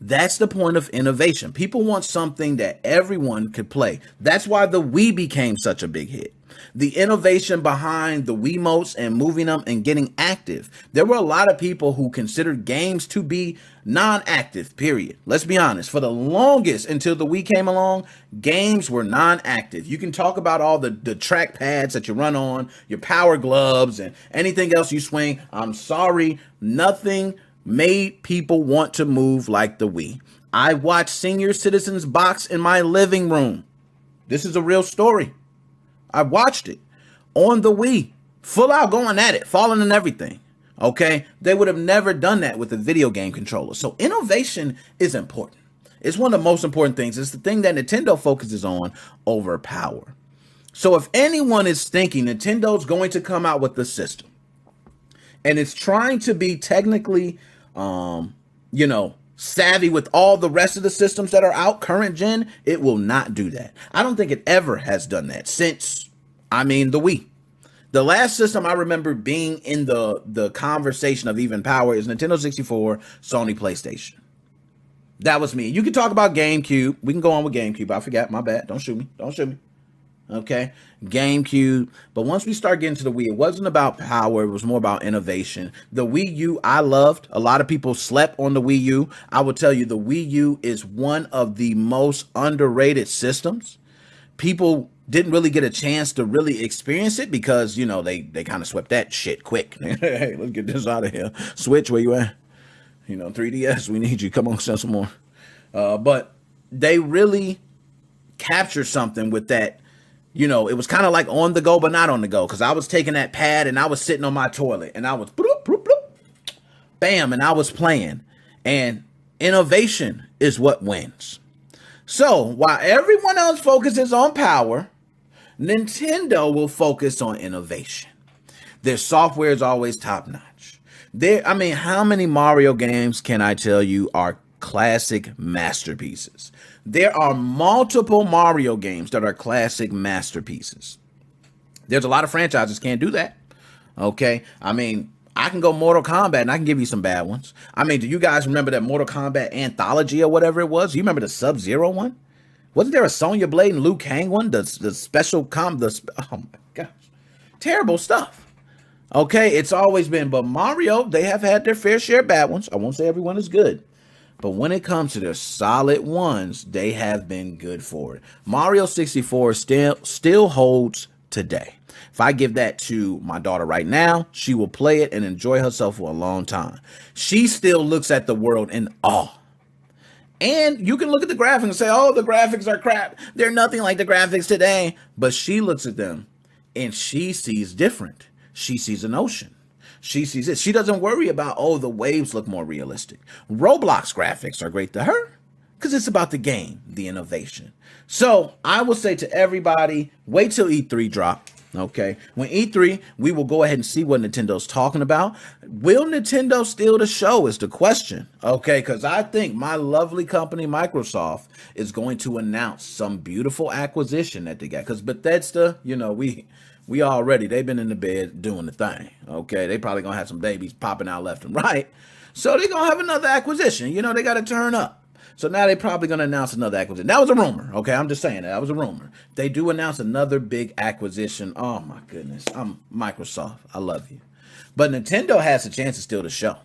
That's the point of innovation. People want something that everyone could play. That's why the Wii became such a big hit. The innovation behind the Wiimotes and moving them and getting active. There were a lot of people who considered games to be non-active, period. Let's be honest. For the longest, until the Wii came along, games were non-active. You can talk about all the track pads that you run on, your power gloves, and anything else you swing. I'm sorry, nothing made people want to move like the Wii. I watched senior citizens box in my living room. This is a real story. I watched it on the Wii, full out going at it, falling and everything. Okay, they would have never done that with a video game controller. So innovation is important. It's one of the most important things. It's the thing that Nintendo focuses on over power. So if anyone is thinking Nintendo's going to come out with the system and it's trying to be technically, savvy with all the rest of the systems that are out current gen, it will not do that. I don't think it ever has done that since, the Wii. The last system I remember being in the conversation of even power is Nintendo 64, Sony PlayStation. That was me. You can talk about GameCube. We can go on with GameCube. I forgot. My bad. Don't shoot me. Okay. GameCube. But once we start getting to the Wii, it wasn't about power. It was more about innovation. The Wii U, I loved. A lot of people slept on the Wii U. I will tell you, the Wii U is one of the most underrated systems. People didn't really get a chance to really experience it because, they kind of swept that shit quick. Hey, let's get this out of here. Switch, where you at? 3DS, we need you. Come on, send some more. But they really captured something with that. It was kind of like on the go, but not on the go. Because I was taking that pad and I was sitting on my toilet and I was bloop, bloop, bloop, bam, and I was playing. And innovation is what wins. So while everyone else focuses on power, Nintendo will focus on innovation. Their software is always top notch. How many Mario games can I tell you are classic masterpieces? There are multiple Mario games that are classic masterpieces. There's a lot of franchises can't do that. Okay. I can go Mortal Kombat and I can give you some bad ones. Do you guys remember that Mortal Kombat anthology or whatever it was? You remember the Sub-Zero one? Wasn't there a Sonya Blade and Liu Kang one? The special oh my gosh. Terrible stuff. Okay, it's always been, but Mario, they have had their fair share of bad ones. I won't say everyone is good. But when it comes to their solid ones, they have been good for it. Mario 64 still holds today. If I give that to my daughter right now, she will play it and enjoy herself for a long time. She still looks at the world in awe. And you can look at the graphics and say, oh, the graphics are crap. They're nothing like the graphics today. But she looks at them and she sees different. She sees an ocean. She sees it. She doesn't worry about, oh, the waves look more realistic. Roblox graphics are great to her because it's about the game, the innovation. So I will say to everybody, wait till E3 drop. Okay, when E3, we will go ahead and see what Nintendo's talking about. Will Nintendo steal the show is the question. Okay, because I think my lovely company, Microsoft, is going to announce some beautiful acquisition that they got. Because Bethesda, you know, we already, they've been in the bed doing the thing. Okay, they probably going to have some babies popping out left and right. So they're going to have another acquisition. You know, they got to turn up. So now they're probably going to announce another acquisition. That was a rumor, okay? I'm just saying that was a rumor. They do announce another big acquisition. Oh, my goodness. I'm Microsoft. I love you. But Nintendo has a chance to steal the show.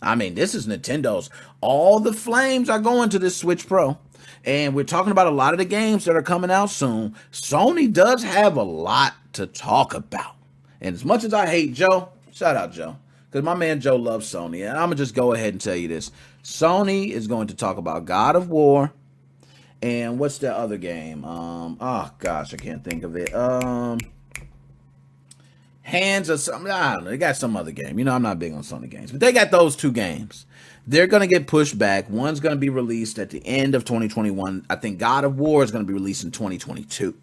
I mean, this is Nintendo's. All the flames are going to this Switch Pro. And we're talking about a lot of the games that are coming out soon. Sony does have a lot to talk about. And as much as I hate Joe, shout out Joe, because my man Joe loves Sony. And I'm going to just go ahead and tell you this. Sony is going to talk about God of War. And what's the other game? Oh, gosh, I can't think of it. Hands or something. I don't know. They got some other game. You know, I'm not big on Sony games. But they got those two games. They're going to get pushed back. One's going to be released at the end of 2021. I think God of War is going to be released in 2022.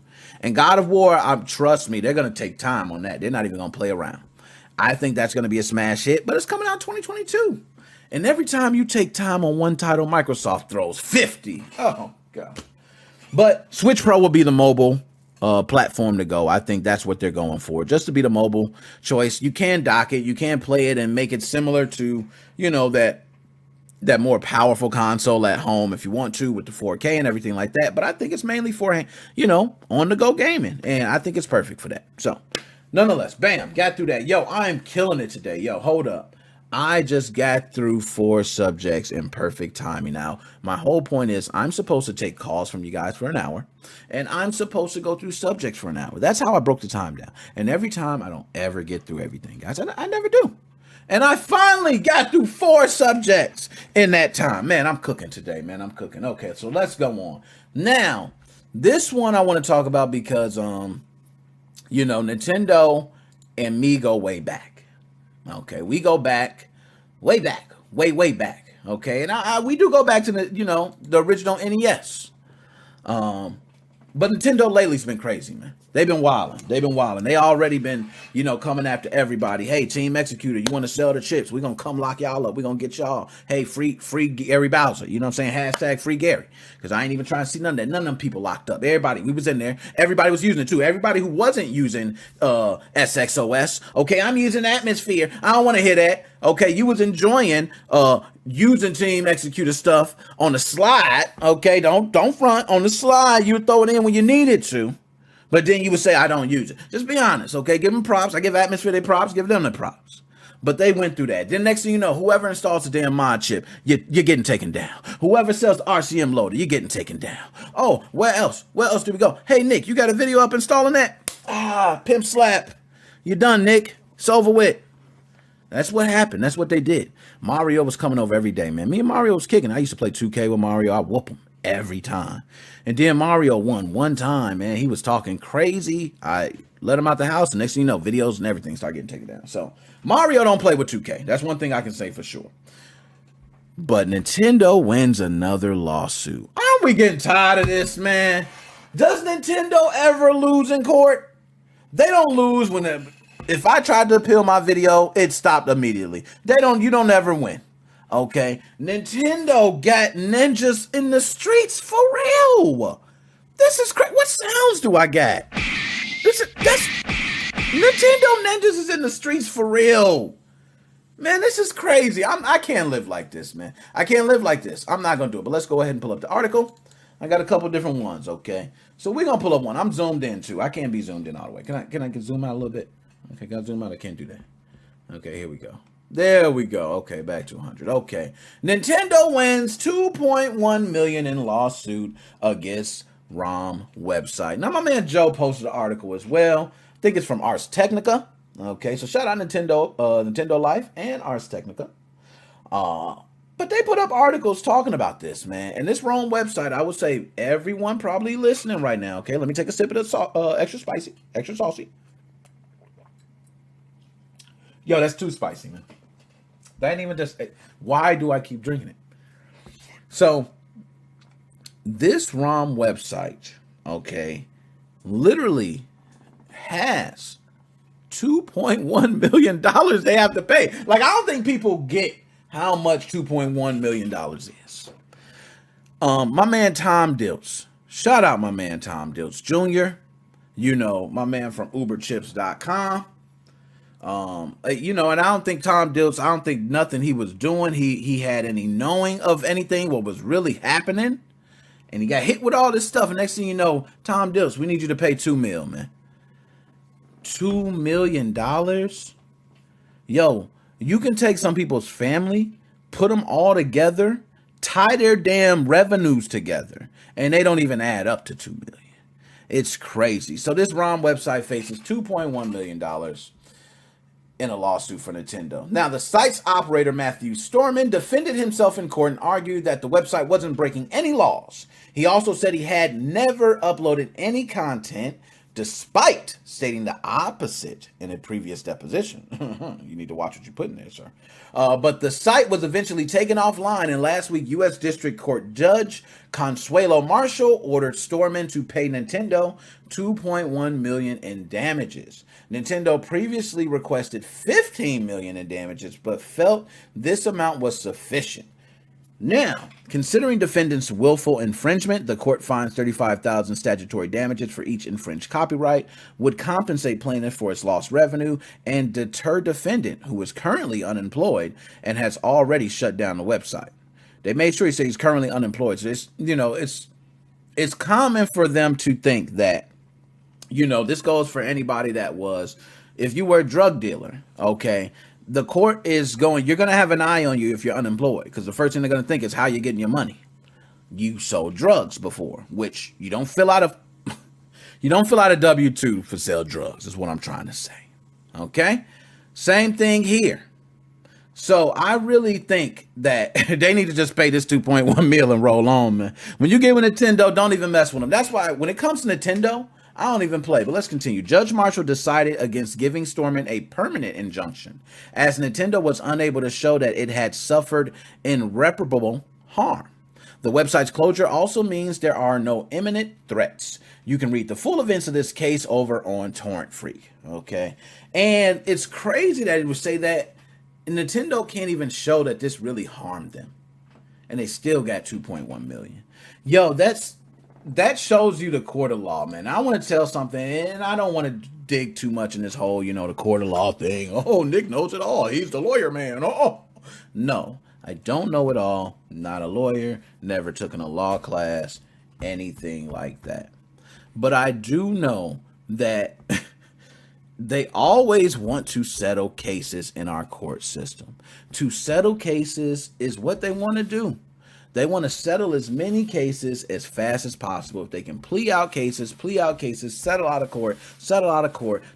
And God of War, trust me, they're going to take time on that. They're not even going to play around. I think that's going to be a smash hit. But it's coming out 2022. And every time you take time on one title, Microsoft throws 50. Oh, God. But Switch Pro will be the mobile platform to go. I think that's what they're going for. Just to be the mobile choice. You can dock it. You can play it and make it similar to, you know, that more powerful console at home if you want to with the 4K and everything like that. But I think it's mainly for, you know, on-the-go gaming. And I think it's perfect for that. So, nonetheless, bam, got through that. Yo, I am killing it today. Yo, hold up. I just got through 4 subjects in perfect timing. Now, my whole point is I'm supposed to take calls from you guys for an hour, and I'm supposed to go through subjects for an hour. That's how I broke the time down. And every time, I don't ever get through everything, guys. I never do. And I finally got through 4 subjects in that time. Man, I'm cooking today, man. I'm cooking. Okay, so let's go on. Now, this one I want to talk about because, you know, Nintendo and me go way back. Okay, we go back, way back, way back. Okay, and we do go back to the, you know, the original NES. But Nintendo lately's been crazy, man. They've been wilding. They already been, you know, coming after everybody. Hey, Team Executor, you want to sell the chips? We're going to come lock y'all up. We're going to get y'all. Hey, free Gary Bowser. You know what I'm saying? Hashtag free Gary. Because I ain't even trying to see none of that. None of them people locked up. Everybody, we was in there. Everybody was using it too. Everybody who wasn't using SXOS. Okay, I'm using Atmosphere. I don't want to hear that. Okay, you was enjoying using Team Executor stuff on the slide. Okay, don't front on the slide. You would throw it in when you needed to. But then you would say, I don't use it. Just be honest, okay? Give them props. I give Atmosphere their props. Give them the props. But they went through that. Then next thing you know, whoever installs the damn mod chip, you're getting taken down. Whoever sells the RCM loader, you're getting taken down. Oh, where else? Where else do we go? Hey, Nick, you got a video up installing that? Pimp slap. You're done, Nick. It's over with. That's what happened. That's what they did. Mario was coming over every day, man. Me and Mario was kicking. I used to play 2K with Mario. I whoop him every time. And then Mario won one time, man. He was talking crazy. I let him out the house. The next thing you know, videos and everything start getting taken down. So Mario don't play with 2K. That's one thing I can say for sure. But Nintendo wins another lawsuit. Aren't we getting tired of this, man? Does Nintendo ever lose in court? They don't lose when if I tried to appeal my video, it stopped immediately. You don't ever win. Okay, Nintendo got ninjas in the streets for real. This is crazy. What sounds do I got? That's Nintendo ninjas is in the streets for real. Man, this is crazy. I can't live like this, man. I can't live like this. I'm not gonna do it. But let's go ahead and pull up the article. I got a couple different ones. Okay, so we're gonna pull up one. I'm zoomed in too. I can't be zoomed in all the way. Can I zoom out a little bit? Okay, got to zoom out. I can't do that. Okay, here we go. There we go. Okay, back to 100. Okay. Nintendo wins $2.1 million in lawsuit against ROM website. Now, my man Joe posted an article as well. I think it's from Ars Technica. Okay, so shout out Nintendo Life and Ars Technica. But they put up articles talking about this, man. And this Rome website, I would say everyone probably listening right now, okay? Let me take a sip of the extra spicy, extra saucy. Yo, that's too spicy, man. That ain't even just... Why do I keep drinking it? So, this ROM website, okay, literally has $2.1 million they have to pay. Like, I don't think people get how much $2.1 million is. My man Tom Dilts. Shout out my man Tom Dilts Jr. You know, my man from uberchips.com. You know, and I don't think Tom Dilts, I don't think nothing he was doing, he had any knowing of anything, what was really happening. And he got hit with all this stuff. And next thing you know, Tom Dilts, we need you to pay $2 million, man. $2 million? Yo, you can take some people's family, put them all together, tie their damn revenues together, and they don't even add up to $2 million. It's crazy. So this ROM website faces $2.1 million in a lawsuit for Nintendo. Now, the site's operator, Matthew Storman, defended himself in court and argued that the website wasn't breaking any laws. He also said he had never uploaded any content, despite stating the opposite in a previous deposition. You need to watch what you put in there, sir. But the site was eventually taken offline, and last week, U.S. District Court Judge Consuelo Marshall ordered Storman to pay Nintendo $2.1 million in damages. Nintendo previously requested $15 million in damages, but felt this amount was sufficient. Now, considering defendant's willful infringement, the court finds $35,000 statutory damages for each infringed copyright, would compensate plaintiff for its lost revenue, and deter defendant, who is currently unemployed and has already shut down the website. They made sure he said he's currently unemployed. So it's, you know, it's common for them to think that, you know, this goes for anybody that was, if you were a drug dealer, okay, the court is going, you're going to have an eye on you if you're unemployed, because the first thing they're going to think is how you're getting your money. You sold drugs before, which you don't fill out a W-2 for sell drugs, is what I'm trying to say. Okay? Same thing here. So I really think that they need to just pay this $2.1 million and roll on, man. When you get with Nintendo, don't even mess with them. That's why when it comes to Nintendo, I don't even play, but let's continue. Judge Marshall decided against giving Storman a permanent injunction, as Nintendo was unable to show that it had suffered irreparable harm. The website's closure also means there are no imminent threats. You can read the full events of this case over on Torrent Free, okay? And it's crazy that it would say that Nintendo can't even show that this really harmed them, and they still got $2.1 million. Yo, that shows you the court of law, man. I want to tell something, and I don't want to dig too much in this whole, you know, the court of law thing. Oh, Nick knows it all. He's the lawyer, man. Oh, no, I don't know it all. Not a lawyer. Never took in a law class, anything like that. But I do know that they always want to settle cases in our court system. To settle cases is what they want to do. They want to settle as many cases as fast as possible. If they can plea out cases, settle out of court.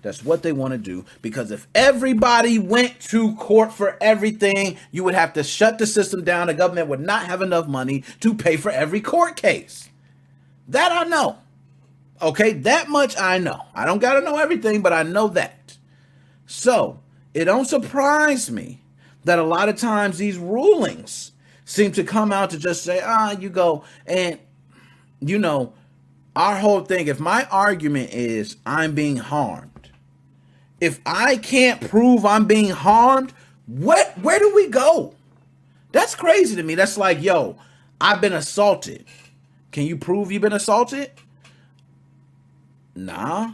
That's what they want to do. Because if everybody went to court for everything, you would have to shut the system down. The government would not have enough money to pay for every court case. That I know. Okay, that much I know. I don't got to know everything, but I know that. So, it don't surprise me that a lot of times these rulings seem to come out to just say, you go. And, you know, our whole thing, if my argument is I'm being harmed, if I can't prove I'm being harmed, where do we go? That's crazy to me. That's like, yo, I've been assaulted. Can you prove you've been assaulted? Nah.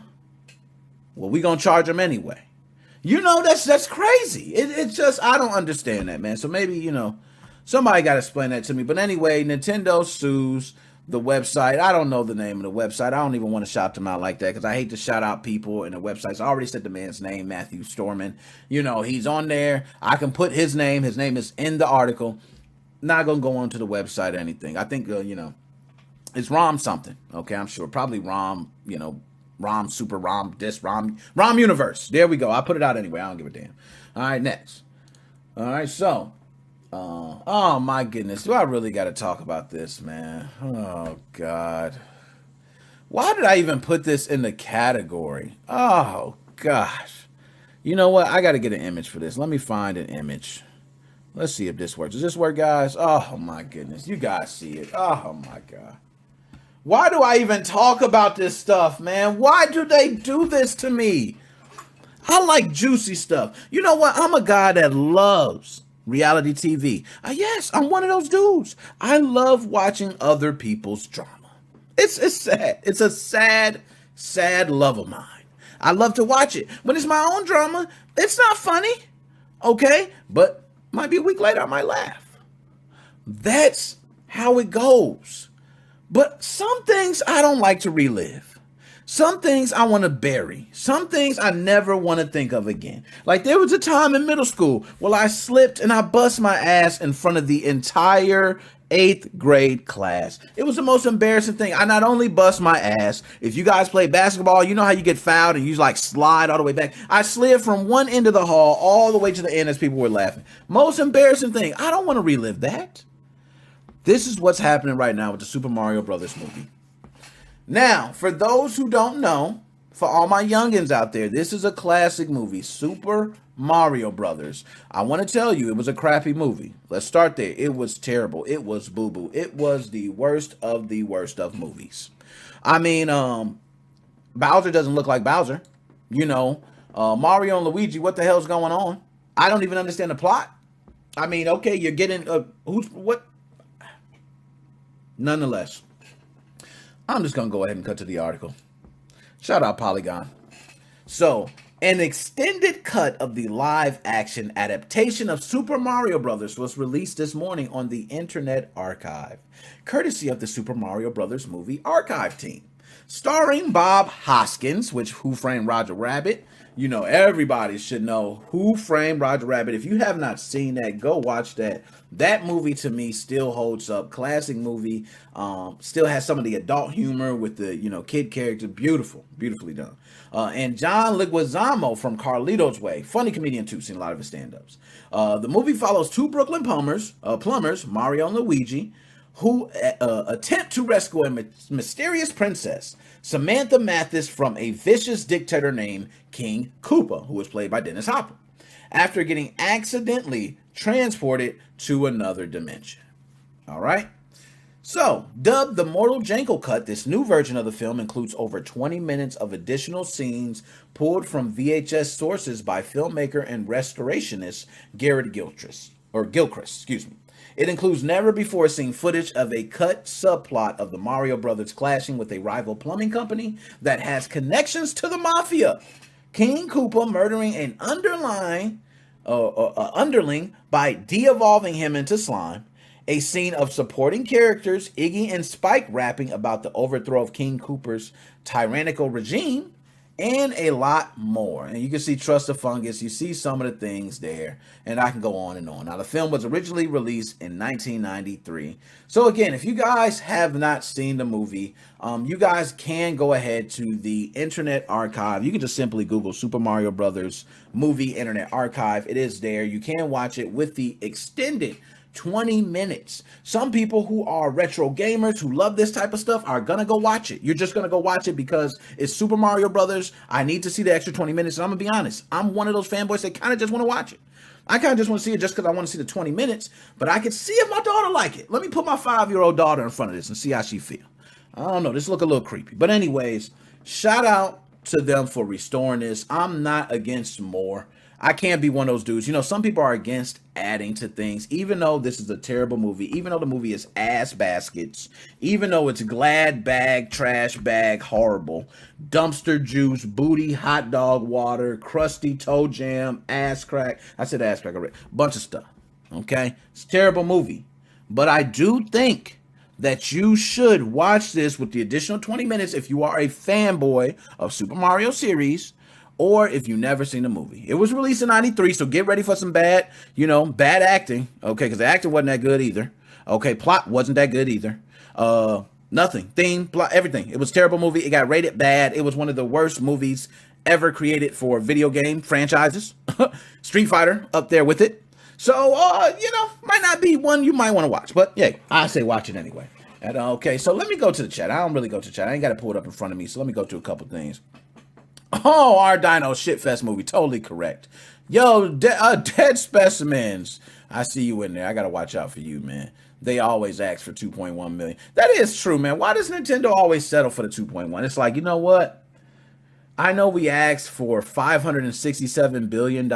Well, we gonna charge them anyway. You know, that's crazy. It's just, I don't understand that, man. So maybe, you know, somebody got to explain that to me. But anyway, Nintendo sues the website. I don't know the name of the website. I don't even want to shout them out like that because I hate to shout out people in the websites. I already said the man's name, Matthew Storman. You know, he's on there. I can put his name. His name is in the article. Not going to go on to the website or anything. I think, you know, it's ROM something. Okay, I'm sure. Probably ROM, you know, ROM Super, ROM Disc, ROM Universe. There we go. I put it out anyway. I don't give a damn. All right, next. All right, so Oh my goodness. Do I really got to talk about this, man? Oh God. Why did I even put this in the category? Oh gosh. You know what? I got to get an image for this. Let me find an image. Let's see if this works. Does this work, guys? Oh my goodness. You guys see it. Oh my God. Why do I even talk about this stuff, man? Why do they do this to me? I like juicy stuff. You know what? I'm a guy that loves reality TV. Yes, I'm one of those dudes. I love watching other people's drama. It's sad. It's a sad love of mine. I love to watch it. When it's my own drama, it's not funny. Okay? But might be a week later, I might laugh. That's how it goes. But some things I don't like to relive. Some things I want to bury. Some things I never want to think of again. Like there was a time in middle school where I slipped and I bust my ass in front of the entire 8th grade class. It was the most embarrassing thing. I not only bust my ass, if you guys play basketball, you know how you get fouled and you like slide all the way back. I slid from one end of the hall all the way to the end as people were laughing. Most embarrassing thing. I don't want to relive that. This is what's happening right now with the Super Mario Brothers movie. Now, for those who don't know, for all my youngins out there, this is a classic movie, Super Mario Brothers. I want to tell you, it was a crappy movie. Let's start there. It was terrible. It was boo-boo. It was the worst of movies. I mean, Bowser doesn't look like Bowser. You know, Mario and Luigi, what the hell's going on? I don't even understand the plot. I mean, okay, you're getting, what? Nonetheless, I'm just going to go ahead and cut to the article. Shout out Polygon. So, an extended cut of the live-action adaptation of Super Mario Bros. Was released this morning on the Internet Archive, courtesy of the Super Mario Bros. Movie Archive team. Starring Bob Hoskins, which Who Framed Roger Rabbit. You know, everybody should know Who Framed Roger Rabbit. If you have not seen that, go watch that. That movie to me still holds up. Classic movie. Still has some of the adult humor with the, you know, kid character. Beautiful. Beautifully done. And John Leguizamo from Carlito's Way. Funny comedian too. Seen a lot of his stand-ups. The movie follows two Brooklyn plumbers, Mario and Luigi, who attempt to rescue a mysterious princess, Samantha Mathis, from a vicious dictator named King Koopa, who was played by Dennis Hopper, after getting accidentally transported to another dimension. All right? So, dubbed the Mortal Janko Cut, this new version of the film includes over 20 minutes of additional scenes pulled from VHS sources by filmmaker and restorationist Garrett Gilchrist. It includes never-before-seen footage of a cut subplot of the Mario Brothers clashing with a rival plumbing company that has connections to the Mafia. King Koopa murdering an underling by de-evolving him into slime. A scene of supporting characters, Iggy and Spike rapping about the overthrow of King Koopa's tyrannical regime, and a lot more. And you can see Trust the Fungus. You see some of the things there. And I can go on and on. Now, the film was originally released in 1993. So, again, if you guys have not seen the movie, you guys can go ahead to the Internet Archive. You can just simply Google Super Mario Brothers Movie Internet Archive. It is there. You can watch it with the extended 20 minutes. Some people who are retro gamers who love this type of stuff are gonna go watch it. You're just gonna go watch it because it's Super Mario Brothers. I need to see the extra 20 minutes. And I'm gonna be honest, I'm one of those fanboys that kind of just want to watch it. I kind of just want to see it just because I want to see the 20 minutes, but I can see if my daughter like it. Let me put my 5-year-old daughter in front of this and see how she feel. I don't know, this look a little creepy. But anyways, shout out to them for restoring this. I'm not against more. I can't be one of those dudes. You know, some people are against adding to things, even though this is a terrible movie, even though the movie is ass baskets, even though it's glad bag, trash bag, horrible, dumpster juice, booty, hot dog water, crusty toe jam, ass crack. I said ass crack already. Bunch of stuff. Okay? It's a terrible movie. But I do think that you should watch this with the additional 20 minutes if you are a fanboy of Super Mario series, or if you've never seen the movie. It was released in 93, so get ready for some bad acting, okay, because the acting wasn't that good either. Okay, plot wasn't that good either. Nothing, theme, plot, everything. It was a terrible movie. It got rated bad. It was one of the worst movies ever created for video game franchises. Street Fighter up there with it. So, might not be one you might want to watch. But, yeah, I say watch it anyway. And, okay, so let me go to the chat. I don't really go to the chat. I ain't got to pull it up in front of me. So let me go to a couple things. Oh, our Dino Shitfest movie. Totally correct. Yo, Dead Specimens. I see you in there. I got to watch out for you, man. They always ask for 2.1 million. That is true, man. Why does Nintendo always settle for the 2.1? It's like, you know what? I know we asked for $567 billion.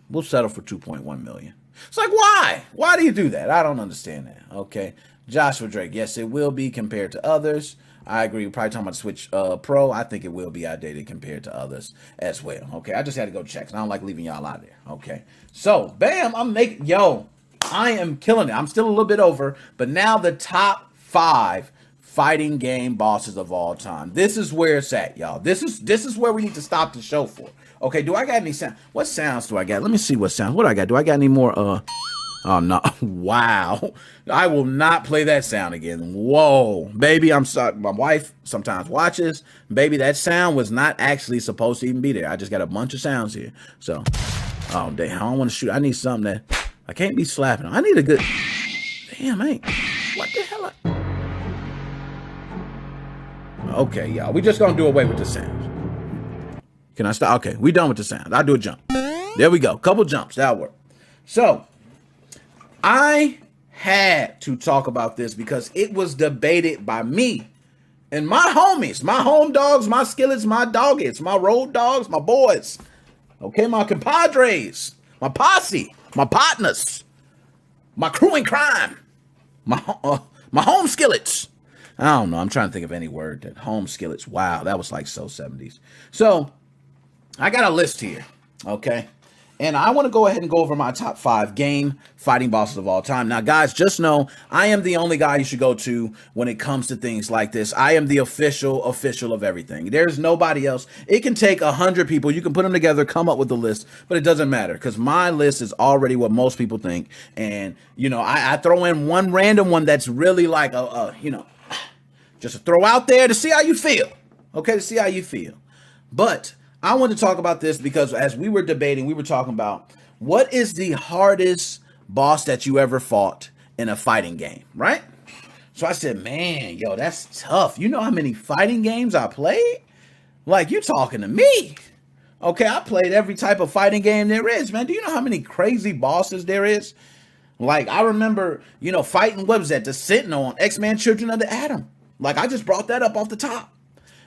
We'll settle for 2.1 million. It's like, why? Why do you do that? I don't understand that. Okay. Joshua Drake. Yes, it will be compared to others. I agree. We're probably talking about the Switch Pro. I think it will be outdated compared to others as well. Okay. I just had to go check. I don't like leaving y'all out there. Okay. So, bam. I am killing it. I'm still a little bit over, but now the top 5 fighting game bosses of all time. This is where it's at, y'all. This is where we need to stop the show for. Okay, do I got any sound? What sounds do I got? Let me see what sounds. What do I got? Do I got any more? Oh no! Wow, I will not play that sound again. Whoa, baby, I'm sorry. My wife sometimes watches. Baby, that sound was not actually supposed to even be there. I just got a bunch of sounds here. So, oh damn, I don't want to shoot. I need something that I can't be slapping. I need a good. Damn, man. What the hell? Okay, y'all. We just gonna do away with the sounds. Can I stop? Okay, we done with the sound. I'll do a jump. There we go. Couple jumps. That'll work. So, I had to talk about this because it was debated by me and my homies, my home dogs, my skillets, my doggies, my road dogs, my boys. Okay, my compadres, my posse, my partners, my crew in crime, my home skillets. I don't know. I'm trying to think of any word. That home skillets. Wow, that was like so 70s. So, I got a list here, okay? And I want to go ahead and go over my top 5 game fighting bosses of all time. Now, guys, just know I am the only guy you should go to when it comes to things like this. I am the official of everything. There's nobody else. It can take 100 people. You can put them together, come up with a list, but it doesn't matter because my list is already what most people think. And, I throw in one random one that's really like just to throw out there to see how you feel. Okay, to see how you feel. But I want to talk about this because as we were debating, we were talking about what is the hardest boss that you ever fought in a fighting game, right? So I said, man, yo, that's tough. You know how many fighting games I played? Like, you talking to me. Okay, I played every type of fighting game there is, man. Do you know how many crazy bosses there is? Like, I remember, fighting, what was that? The Sentinel on X-Men Children of the Atom. Like, I just brought that up off the top.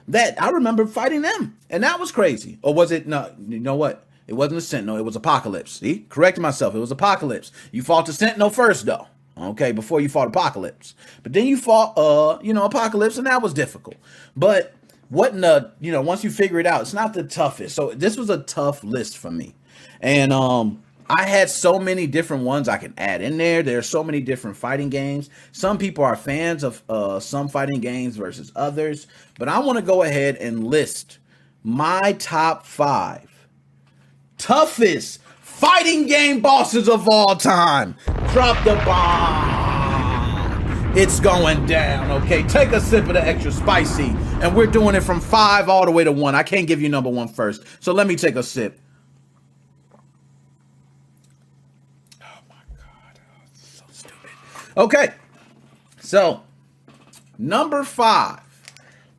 That I remember fighting them, and that was crazy. Or was it? No, you know what? It wasn't a Sentinel. It was Apocalypse. See, correcting myself. It was Apocalypse. You fought the Sentinel first, though. Okay, before you fought Apocalypse. But then you fought, Apocalypse, and that was difficult. But what in the, once you figure it out, it's not the toughest. So this was a tough list for me, and I had so many different ones I can add in there. There are so many different fighting games. Some people are fans of some fighting games versus others. But I want to go ahead and list my top 5 toughest fighting game bosses of all time. Drop the bomb. It's going down, okay? Take a sip of the extra spicy. And we're doing it from 5 all the way to 1. I can't give you number 1 first. So let me take a sip. Okay, so number 5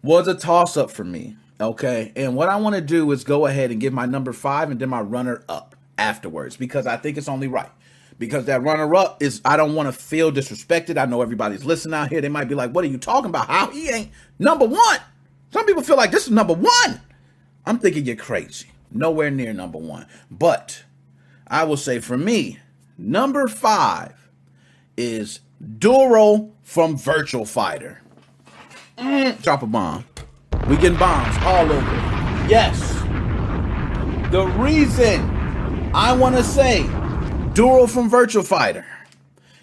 was a toss-up for me, okay? And what I want to do is go ahead and give my number 5 and then my runner-up afterwards because I think it's only right. Because that runner-up is, I don't want to feel disrespected. I know everybody's listening out here. They might be like, what are you talking about? How he ain't number 1? Some people feel like this is number 1. I'm thinking you're crazy. Nowhere near number 1. But I will say for me, number 5 is Duro from Virtual Fighter. Drop a bomb. We getting bombs all over. Yes. The reason I want to say Duro from Virtual Fighter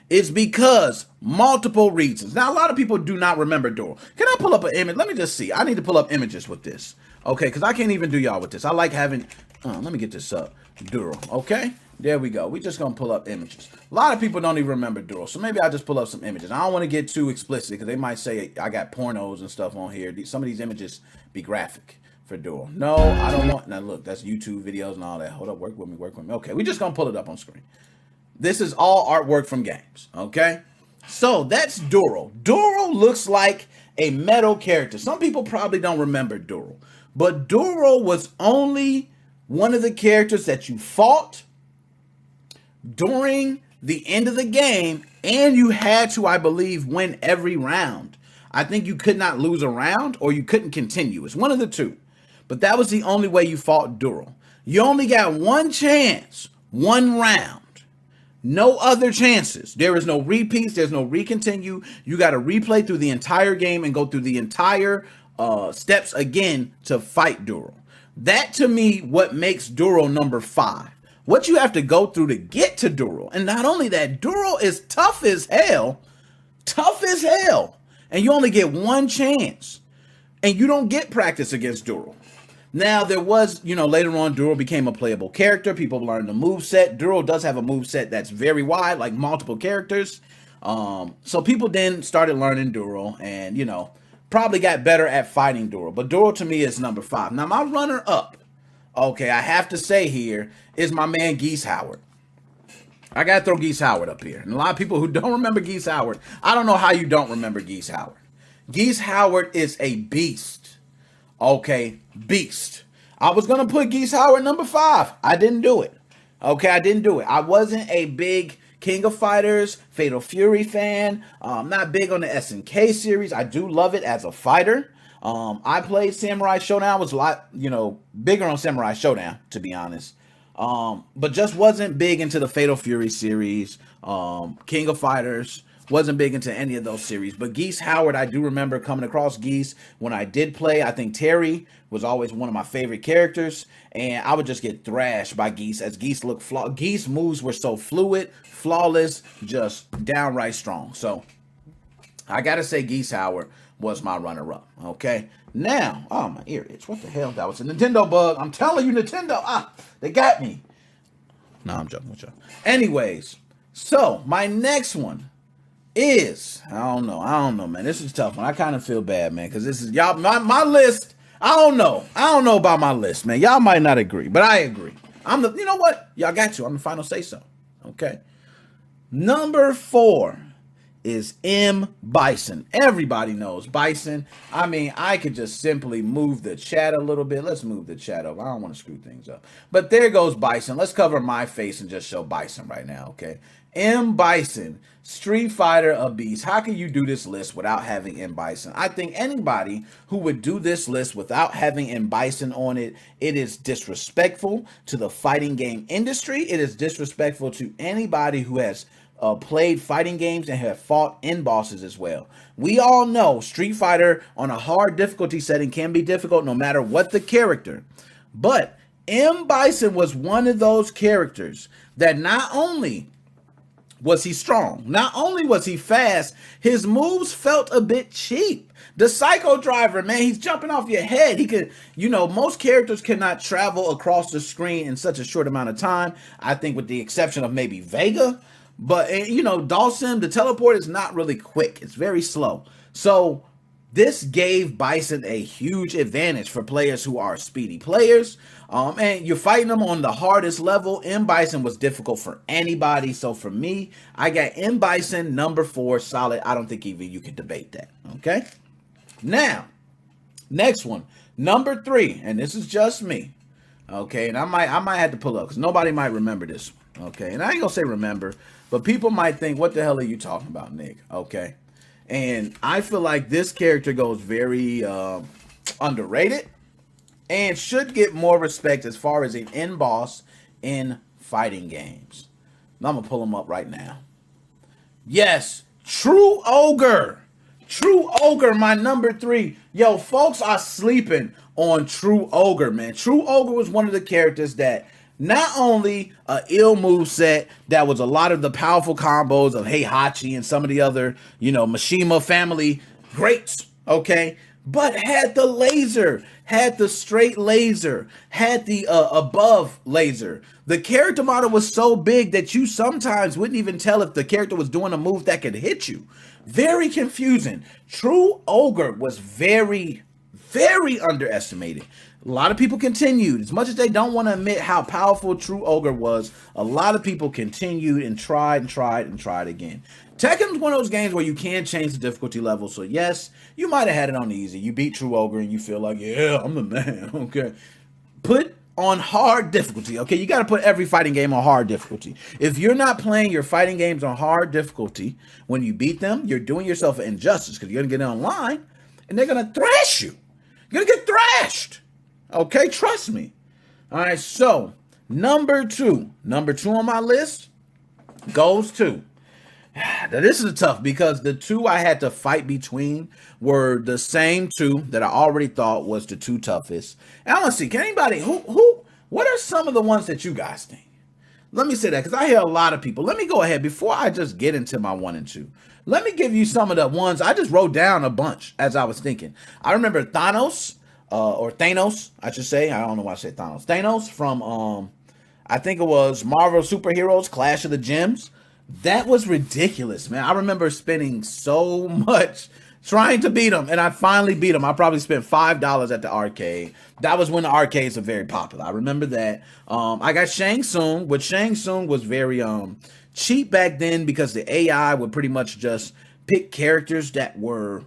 is because multiple reasons. Now, a lot of people do not remember Duro. Can I pull up an image? Let me just see. I need to pull up images with this. Okay, because I can't even do y'all with this. I like having... let me get this up. Duro. Okay? There we go. We just gonna pull up images. A lot of people don't even remember Duro, so maybe I'll just pull up some images. I don't want to get too explicit because they might say I got pornos and stuff on here. Some of these images be graphic for Duro. No, I don't want. Now look, that's YouTube videos and all that. Hold up, work with me. Okay, we just gonna pull it up on screen. This is all artwork from games, okay? So that's Duro. Duro looks like a metal character. Some people probably don't remember Duro, but Duro was only one of the characters that you fought during the end of the game, and you had to, I believe, win every round. I think you could not lose a round or you couldn't continue. It's one of the two. But that was the only way you fought Duro. You only got one chance, one round. No other chances. There is no repeats. There's no recontinue. You got to replay through the entire game and go through the entire steps again to fight Duro. That, to me, what makes Duro number 5. What you have to go through to get to Duro. And not only that, Duro is tough as hell. Tough as hell. And you only get one chance. And you don't get practice against Duro. Now, there was, later on, Duro became a playable character. People learned the moveset. Duro does have a moveset that's very wide, like multiple characters. So people then started learning Duro and, probably got better at fighting Duro. But Duro, to me, is number 5. Now, my runner-up, okay, I have to say here, is my man Geese Howard. I got to throw Geese Howard up here. And a lot of people who don't remember Geese Howard, I don't know how you don't remember Geese Howard. Geese Howard is a beast. Okay, beast. I was going to put Geese Howard number 5. I didn't do it. Okay, I didn't do it. I wasn't a big King of Fighters, Fatal Fury fan. I'm not big on the SNK series. I do love it as a fighter. I played Samurai Showdown. Was a lot, bigger on Samurai Showdown, to be honest. But just wasn't big into the Fatal Fury series. King of Fighters. Wasn't big into any of those series. But Geese Howard, I do remember coming across Geese when I did play. I think Terry was always one of my favorite characters. And I would just get thrashed by Geese as Geese looked flawed. Geese moves were so fluid, flawless, just downright strong. So I got to say Geese Howard was my runner-up. Okay. Now, oh, my ear itch. What the hell? That was a Nintendo bug. I'm telling you, Nintendo. They got me. No, I'm joking with y'all. Anyways, so my next one is, I don't know, man. This is a tough one. I kind of feel bad, man, because this is y'all. My list. I don't know about my list, man. Y'all might not agree, but I agree. You know what? Y'all got to. I'm the final say so. Okay. Number 4 is M. Bison. Everybody knows Bison. I mean, I could just simply move the chat a little bit. Let's move the chat up. I don't want to screw things up. But there goes Bison. Let's cover my face and just show Bison right now, okay? M. Bison, Street Fighter, a beast. How can you do this list without having M. Bison? I think anybody who would do this list without having M. Bison on it, it is disrespectful to the fighting game industry. It is disrespectful to anybody who has played fighting games and have fought end bosses as well. We all know Street Fighter on a hard difficulty setting can be difficult no matter what the character. But M. Bison was one of those characters that not only was he strong, not only was he fast, his moves felt a bit cheap. The Psycho Driver, man, he's jumping off your head. He could, most characters cannot travel across the screen in such a short amount of time. I think with the exception of maybe Vega. But, Dhalsim, the teleport is not really quick. It's very slow. So this gave Bison a huge advantage for players who are speedy players. And you're fighting them on the hardest level. M. Bison was difficult for anybody. So for me, I got M. Bison number 4 solid. I don't think even you can debate that. Okay. Now, next one, number 3. And this is just me. Okay. And I might have to pull up because nobody might remember this one. Okay. And I ain't gonna say remember, but people might think, what the hell are you talking about, Nick? Okay. And I feel like this character goes very underrated and should get more respect as far as an end boss in fighting games. I'm going to pull him up right now. Yes, True Ogre. True Ogre, my number 3. Yo, folks are sleeping on True Ogre, man. True Ogre was one of the characters that not only a ill move set that was a lot of the powerful combos of Heihachi and some of the other, Mishima family greats, okay, but had the laser, had the straight laser, had the above laser. The character model was so big that you sometimes wouldn't even tell if the character was doing a move that could hit you. Very confusing. True Ogre was very, very underestimated. A lot of people continued. As much as they don't want to admit how powerful True Ogre was, a lot of people continued and tried again. Tekken's one of those games where you can change the difficulty level. So yes, you might have had it on easy. You beat True Ogre and you feel like, yeah, I'm the man. Okay. Put on hard difficulty. Okay, you got to put every fighting game on hard difficulty. If you're not playing your fighting games on hard difficulty, when you beat them, you're doing yourself an injustice because you're going to get online and they're going to thrash you. You're going to get thrashed. Okay, trust me. All right, so number two on my list goes to, now this is tough because the two I had to fight between were the same two that I already thought was the two toughest. And I want to see, can anybody, what are some of the ones that you guys think? Let me say that because I hear a lot of people. Let me go ahead before I just get into my 1 and 2. Let me give you some of the ones. I just wrote down a bunch as I was thinking. I remember Thanos, I should say. I don't know why I said Thanos. Thanos from, I think it was Marvel Superheroes Clash of the Gems. That was ridiculous, man. I remember spending so much trying to beat him, and I finally beat him. I probably spent $5 at the arcade. That was when the arcades were very popular. I remember that. I got Shang Tsung, but Shang Tsung was very cheap back then because the AI would pretty much just pick characters that were,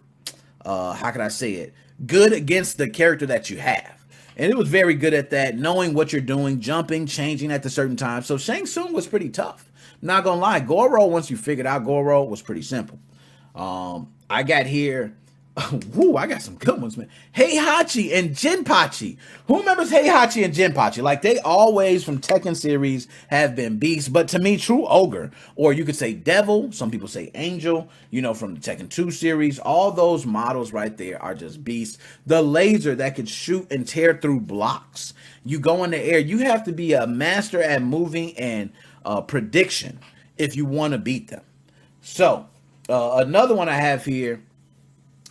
how can I say it, good against the character that you have. And it was very good at that, knowing what you're doing, jumping, changing at the certain time. So Shang Tsung was pretty tough. Not gonna lie, Goro, once you figured out Goro, was pretty simple. I got here, woo, I got some good ones, man. Heihachi and Jinpachi. Who remembers Heihachi and Jinpachi? Like, they always, from Tekken series, have been beasts. But to me, True Ogre, or you could say Devil, some people say Angel, you know, from the Tekken 2 series, all those models right there are just beasts. The laser that could shoot and tear through blocks. You go in the air, you have to be a master at moving and prediction if you want to beat them. So another one I have here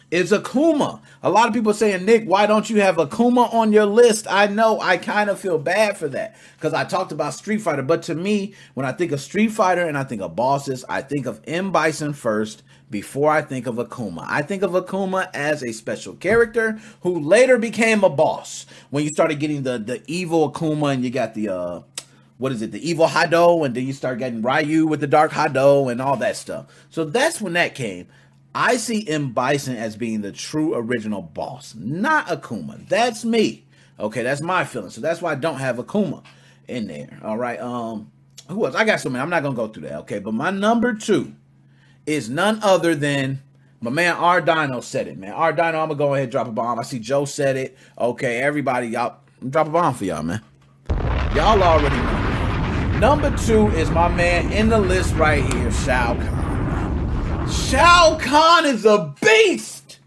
is Akuma. A lot of people saying, Nick, why don't you have Akuma on your list? I know, I kind of feel bad for that because I talked about Street Fighter, but to me, when I think of Street Fighter and I think of bosses, I think of M. Bison first before I think of Akuma. I think of Akuma as a special character who later became a boss. When you started getting the evil Akuma and you got the what is it, the evil Hado, and then you start getting Ryu with the dark Hado and all that stuff. So that's when that came. I see M. Bison as being the true original boss, not Akuma. That's me. Okay, that's my feeling. So that's why I don't have Akuma in there. All right. Who else? I got so many. I'm not gonna go through that. Okay, but my number 2 is none other than my man R Dino said it, man. R Dino, I'm gonna go ahead and drop a bomb. I see Joe said it. Okay, everybody, y'all, drop a bomb for y'all, man. Y'all already know. Number 2 is my man in the list right here, Shao Kahn. Shao Kahn is a beast.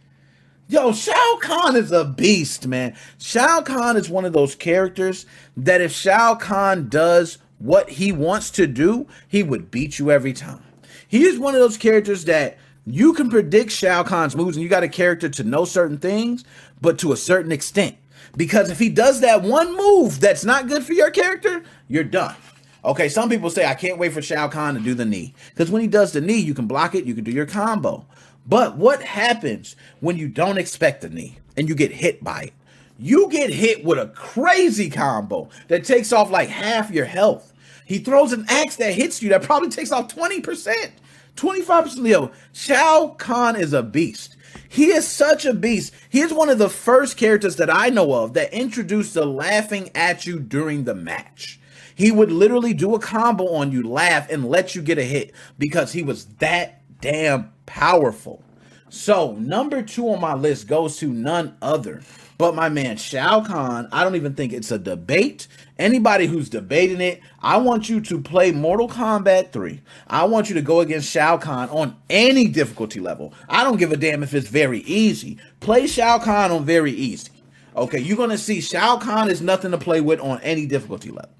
Yo, Shao Kahn is a beast, man. Shao Kahn is one of those characters that if Shao Kahn does what he wants to do, he would beat you every time. He is one of those characters that you can predict Shao Kahn's moves, and you got a character to know certain things, but to a certain extent. Because if he does that one move that's not good for your character, you're done. Okay, some people say, I can't wait for Shao Kahn to do the knee. Because when he does the knee, you can block it, you can do your combo. But what happens when you don't expect the knee and you get hit by it? You get hit with a crazy combo that takes off like half your health. He throws an axe that hits you that probably takes off 20%, 25%. Yo, Shao Kahn is a beast. He is such a beast. He is one of the first characters that I know of that introduced the laughing at you during the match. He would literally do a combo on you, laugh, and let you get a hit because he was that damn powerful. So, number 2 on my list goes to none other but my man Shao Kahn. I don't even think it's a debate. Anybody who's debating it, I want you to play Mortal Kombat 3. I want you to go against Shao Kahn on any difficulty level. I don't give a damn if it's very easy. Play Shao Kahn on very easy. Okay, you're going to see Shao Kahn is nothing to play with on any difficulty level.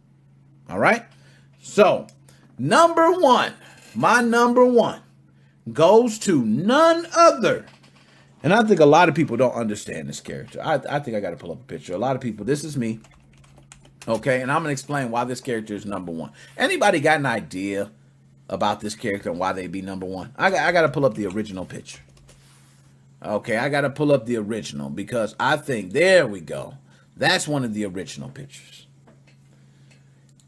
All right? So, number 1, my number 1 goes to none other. And I think a lot of people don't understand this character. I think I got to pull up a picture. A lot of people, this is me. Okay, and I'm going to explain why this character is number 1. Anybody got an idea about this character and why they'd be number 1? I got to pull up the original picture. Okay, I got to pull up the original because I think, there we go. That's one of the original pictures.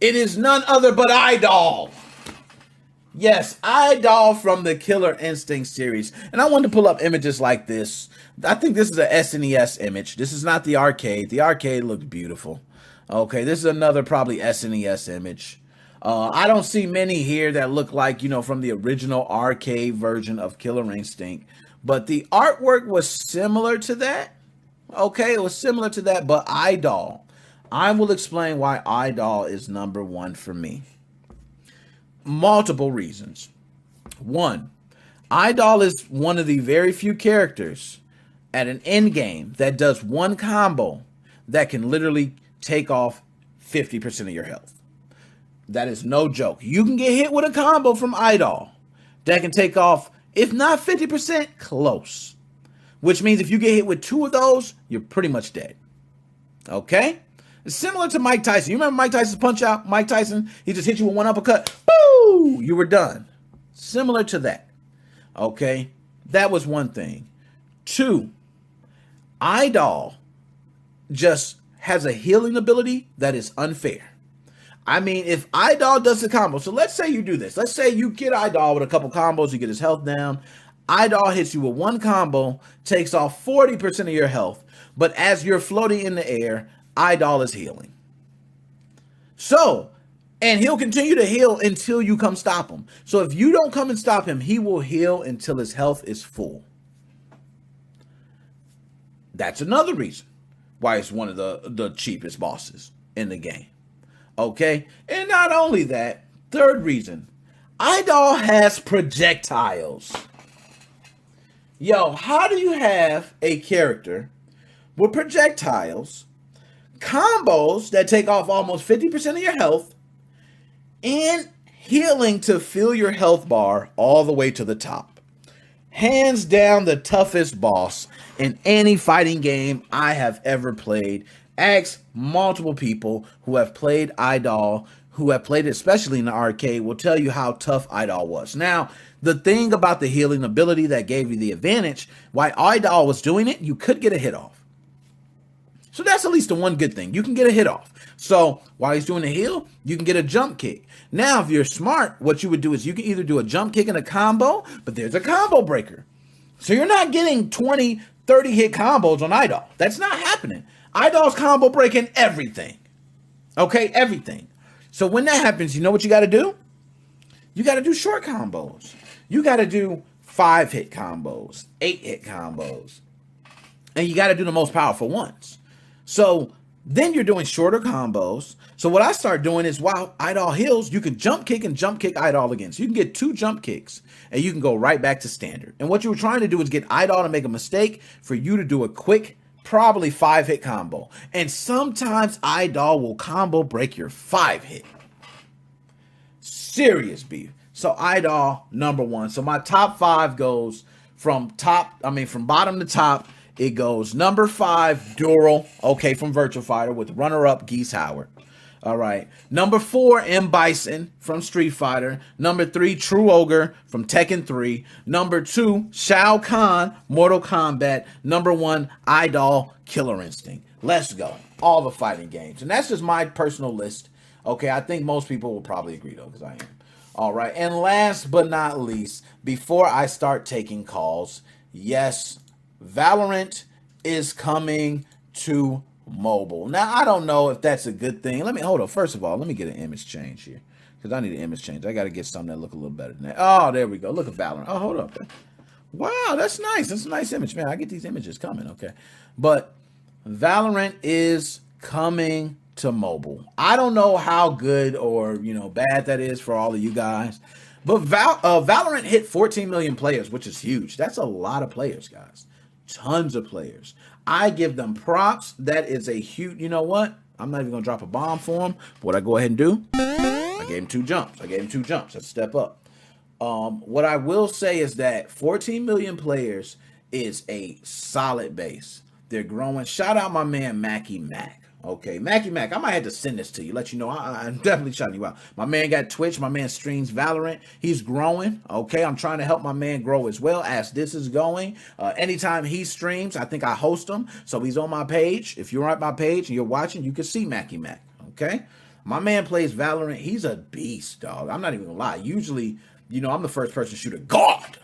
It is none other but Idol. Yes, Idol from the Killer Instinct series. And I wanted to pull up images like this. I think this is a SNES image. This is not the arcade. The arcade looked beautiful. Okay, this is another probably SNES image. I don't see many here that look like, from the original arcade version of Killer Instinct. But the artwork was similar to that. Okay, it was similar to that, but Idol. I will explain why Idol is number one for me. Multiple reasons. One, Idol is one of the very few characters at an end game that does one combo that can literally take off 50% of your health. That is no joke. You can get hit with a combo from Idol that can take off, if not 50%, close. Which means if you get hit with two of those, you're pretty much dead. Okay? It's similar to Mike Tyson. You remember Mike Tyson's punch out? Mike Tyson, he just hit you with one uppercut. Boo! You were done. Similar to that. Okay? That was one thing. Two, Idol just has a healing ability that is unfair. I mean, if Idol does the combo, so let's say you do this. Let's say you get Idol with a couple combos, you get his health down. Idol hits you with one combo, takes off 40% of your health, but as you're floating in the air, Idol is healing. So, and he'll continue to heal until you come stop him. So if you don't come and stop him, he will heal until his health is full. That's another reason why it's one of the cheapest bosses in the game. Okay? And not only that, third reason, Idol has projectiles. Yo, how do you have a character with projectiles, combos that take off almost 50% of your health, and healing to fill your health bar all the way to the top? Hands down the toughest boss in any fighting game I have ever played. Ask multiple people who have played Idol, who have played it especially in the arcade, will tell you how tough Idol was. Now, the thing about the healing ability that gave you the advantage, why Idol was doing it, you could get a hit off. So that's at least the one good thing. You can get a hit off. So while he's doing the heal, you can get a jump kick. Now, if you're smart, what you would do is you can either do a jump kick and a combo, but there's a combo breaker. So you're not getting 20, 30 hit combos on Idol. That's not happening. Idol's combo breaking everything. Okay, everything. So when that happens, you know what you got to do? You got to do short combos. You got to do 5-hit combos, 8-hit combos. And you got to do the most powerful ones. So then you're doing shorter combos. So what I start doing is while Idol heals, you can jump kick and jump kick Idol again. So you can get 2 jump kicks and you can go right back to standard. And what you were trying to do is get Idol to make a mistake for you to do a quick, probably 5-hit combo. And sometimes Idol will combo break your 5-hit. Serious beef. So Idol, number one. So my top 5 goes from bottom to top. It goes number 5, Dural, okay, from Virtua Fighter, with runner-up Geese Howard. All right. Number 4, M. Bison from Street Fighter. Number 3, True Ogre from Tekken 3. Number 2, Shao Kahn, Mortal Kombat. Number 1, Idol, Killer Instinct. Let's go. All the fighting games. And that's just my personal list. Okay, I think most people will probably agree, though, because I am. All right. And last but not least, before I start taking calls, yes, Valorant is coming to mobile. Now, I don't know if that's a good thing. Hold on. First of all, let me get an image change here, because I need an image change. I got to get something that look a little better than that. Oh, there we go. Look at Valorant. Oh, hold up. Wow, that's nice. That's a nice image, man. I get these images coming. Okay. But Valorant is coming to mobile. I don't know how good or, bad that is for all of you guys. But Valorant hit 14 million players, which is huge. That's a lot of players, guys. Tons of players. I give them props. That is a huge, you know what? I'm not even going to drop a bomb for them. But what I go ahead and do, I gave him 2 jumps. That's a step up. What I will say is that 14 million players is a solid base. They're growing. Shout out my man, Mackie Mac. Okay, Mackie Mac, I might have to send this to you, let you know I'm definitely shouting you out. My man got Twitch. My man streams Valorant. He's growing. Okay, I'm trying to help my man grow as well as this is going. Anytime he streams, I think I host him. So he's on my page. If you're on my page and you're watching, you can see Mackie Mac. Okay, my man plays Valorant. He's a beast, dog. I'm not even gonna lie. Usually, I'm the first person shooter. God,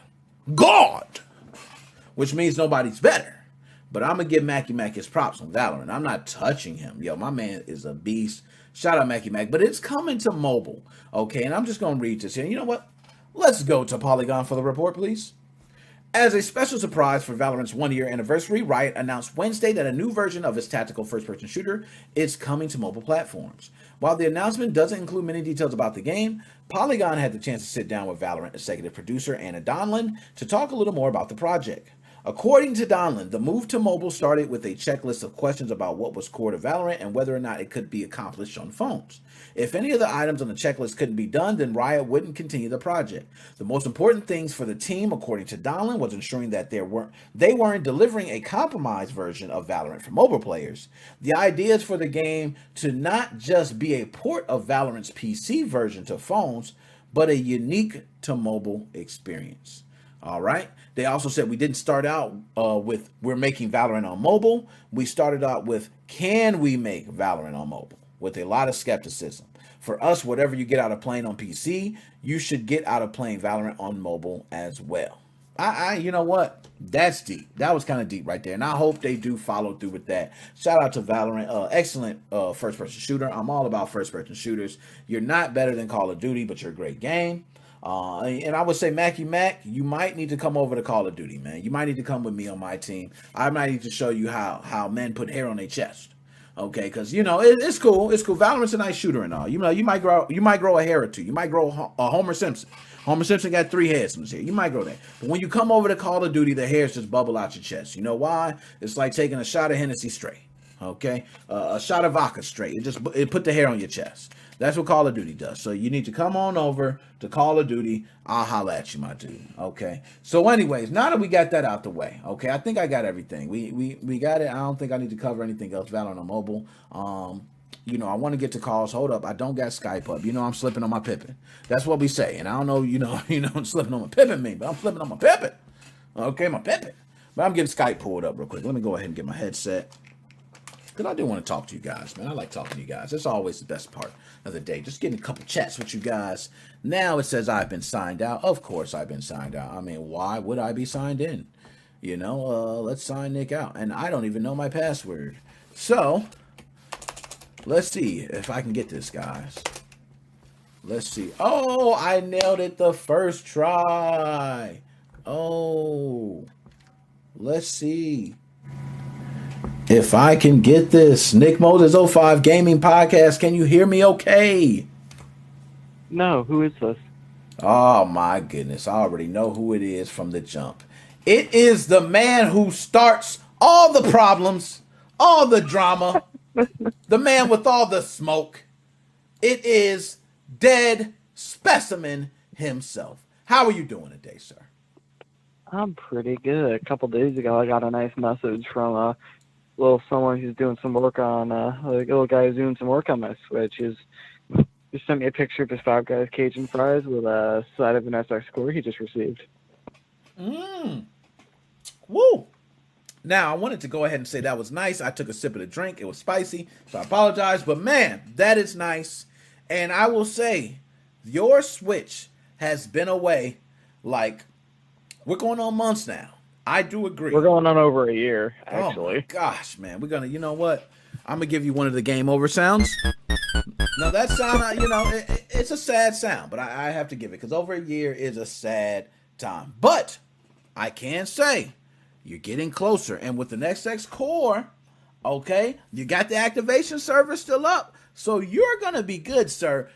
which means nobody's better. But I'm going to give Mackie Mac his props on Valorant. I'm not touching him. Yo, my man is a beast. Shout out Mackie Mac. But it's coming to mobile. Okay, and I'm just going to read this here. You know what? Let's go to Polygon for the report, please. As a special surprise for Valorant's 1-year anniversary, Riot announced Wednesday that a new version of its tactical first-person shooter is coming to mobile platforms. While the announcement doesn't include many details about the game, Polygon had the chance to sit down with Valorant executive producer Anna Donlin to talk a little more about the project. According to Donlin, the move to mobile started with a checklist of questions about what was core to Valorant and whether or not it could be accomplished on phones. If any of the items on the checklist couldn't be done, then Riot wouldn't continue the project. The most important things for the team, according to Donlin, was ensuring that they weren't delivering a compromised version of Valorant for mobile players. The idea is for the game to not just be a port of Valorant's PC version to phones, but a unique to mobile experience. All right. They also said we didn't start out with we're making Valorant on mobile. We started out with can we make Valorant on mobile, with a lot of skepticism. For us, whatever you get out of playing on PC, you should get out of playing Valorant on mobile as well. You know what? That's deep. That was kind of deep right there. And I hope they do follow through with that. Shout out to Valorant. Excellent first-person shooter. I'm all about first-person shooters. You're not better than Call of Duty, but you're a great game. And I would say, Mackie Mac, you might need to come over to Call of Duty, man. You might need to come with me on my team. I might need to show you how men put hair on their chest. Okay, because it's cool. It's cool. Valorant's a nice shooter and all. You might grow a hair or two. You might grow a Homer Simpson. Homer Simpson got 3 heads from his hair. You might grow that. But when you come over to Call of Duty, the hairs just bubble out your chest. You know why? It's like taking a shot of Hennessy straight. Okay, a shot of vodka straight. It put the hair on your chest. That's what Call of Duty does. So you need to come on over to Call of Duty. I'll holla at you, my dude. Okay. So anyways, now that we got that out the way, okay, I think I got everything. We got it. I don't think I need to cover anything else. Valorant on mobile. I want to get to calls. Hold up. I don't got Skype up. I'm slipping on my Pippin. That's what we say. And I don't know, I'm slipping on my Pippin but I'm slipping on my Pippin. Okay, my Pippin. But I'm getting Skype pulled up real quick. Let me go ahead and get my headset. Because I do want to talk to you guys, man. I like talking to you guys. That's always the best part of the day. Just getting a couple chats with you guys. Now it says I've been signed out. Of course I've been signed out. I mean, why would I be signed in? Let's sign Nick out. And I don't even know my password. So, let's see if I can get this, guys. Let's see. Oh, I nailed it the first try. Oh, let's see if I can get this. Nickmoses05 Gaming Podcast. Can you hear me okay? No, who is this? Oh my goodness. I already know who it is from the jump. It is the man who starts all the problems, all the drama, the man with all the smoke. It is Dead Specimen himself. How are you doing today, sir? I'm pretty good. A couple days ago, I got a nice message from someone who's doing some work on a little guy who's doing some work on my Switch. He just sent me a picture of his Five Guys Cajun fries with a side of an SX core he just received. Woo! Now, I wanted to go ahead and say that was nice. I took a sip of the drink. It was spicy, so I apologize. But, man, that is nice. And I will say, your Switch has been away, we're going on months now. I do agree. We're going on over a year, actually. Oh, my gosh, man. We're going to, you know what? I'm going to give you one of the game over sounds. Now, that sound, it's a sad sound, but I have to give it because over a year is a sad time. But I can say you're getting closer. And with the NextX core, okay, you got the activation server still up. So you're going to be good, sir.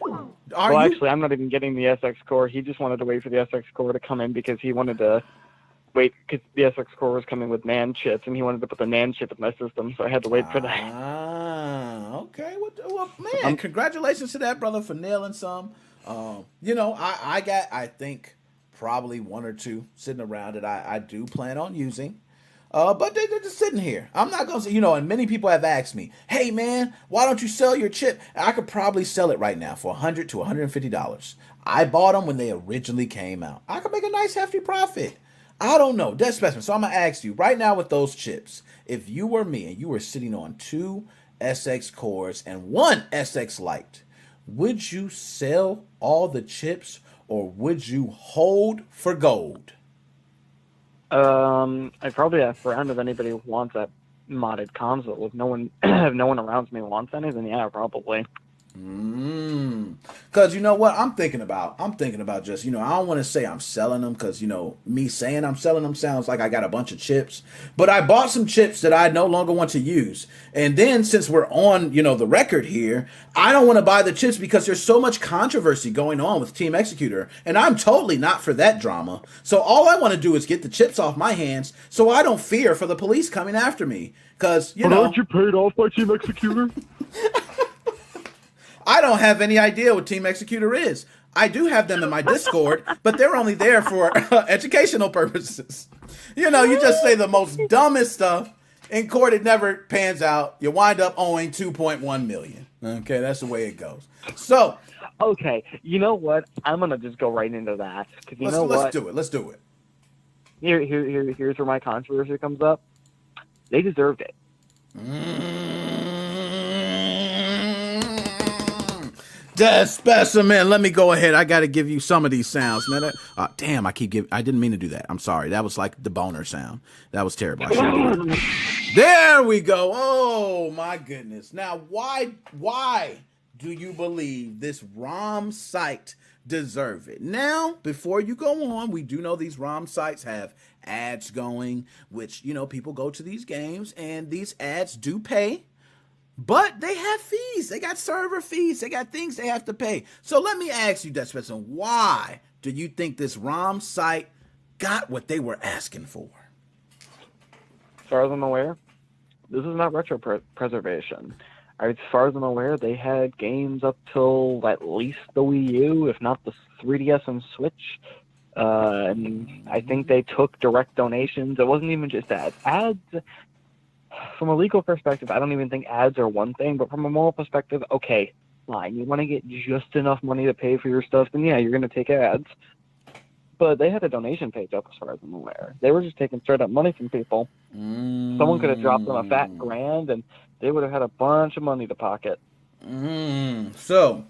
Actually, I'm not even getting the SX core. He just wanted to wait for the SX core to come in because he wanted to wait because the SX core was coming with NAND chips, and he wanted to put the NAND chip in my system, so I had to wait for that. Okay. Well, man, congratulations to that brother for nailing some. I got, I think, probably one or two sitting around that I do plan on using. But they're just sitting here. I'm not going to say, and many people have asked me, hey, man, why don't you sell your chip? I could probably sell it right now for $100 to $150. I bought them when they originally came out. I could make a nice hefty profit. I don't know. Dead specimen. So I'm going to ask you right now with those chips, if you were me and you were sitting on 2 SX cores and 1 SX Lite, would you sell all the chips or would you hold for gold? I probably have a friend if anybody wants that modded console. If no one around me wants any, then yeah, probably. Because you know what I'm thinking about just, I don't want to say I'm selling them because, me saying I'm selling them sounds like I got a bunch of chips, but I bought some chips that I no longer want to use. And then since we're on, the record here, I don't want to buy the chips because there's so much controversy going on with Team Executor, and I'm totally not for that drama. So all I want to do is get the chips off my hands so I don't fear for the police coming after me. Because, aren't you paid off by Team Executor? I don't have any idea what Team Executor is. I do have them in my Discord, but they're only there for educational purposes. You just say the most dumbest stuff. In court, it never pans out. You wind up owing $2.1 million. Okay, that's the way it goes. So, okay, you know what? I'm gonna just go right into that because let's do it. Let's do it. Here's where my controversy comes up. They deserved it. Dead specimen. Let me go ahead. I got to give you some of these sounds. Man, damn, I didn't mean to do that. I'm sorry. That was like the boner sound. That was terrible. There we go. Oh my goodness. Now, why do you believe this ROM site deserve it? Now, before you go on, we do know these ROM sites have ads going, which, people go to these games and these ads do pay. But they have fees. They got server fees. They got things they have to pay. So let me ask you, Dead Specimen, why do you think this ROM site got what they were asking for? As far as I'm aware, this is not retro preservation. As far as I'm aware, they had games up till at least the Wii U, if not the 3DS and Switch. And I think they took direct donations. It wasn't even just ads. Ads... From a legal perspective, I don't even think ads are one thing, but from a moral perspective, okay, fine. You want to get just enough money to pay for your stuff, then yeah, you're going to take ads. But they had a donation page up as far as I'm aware. They were just taking straight up money from people. Someone could have dropped them a fat grand, and they would have had a bunch of money to pocket. So,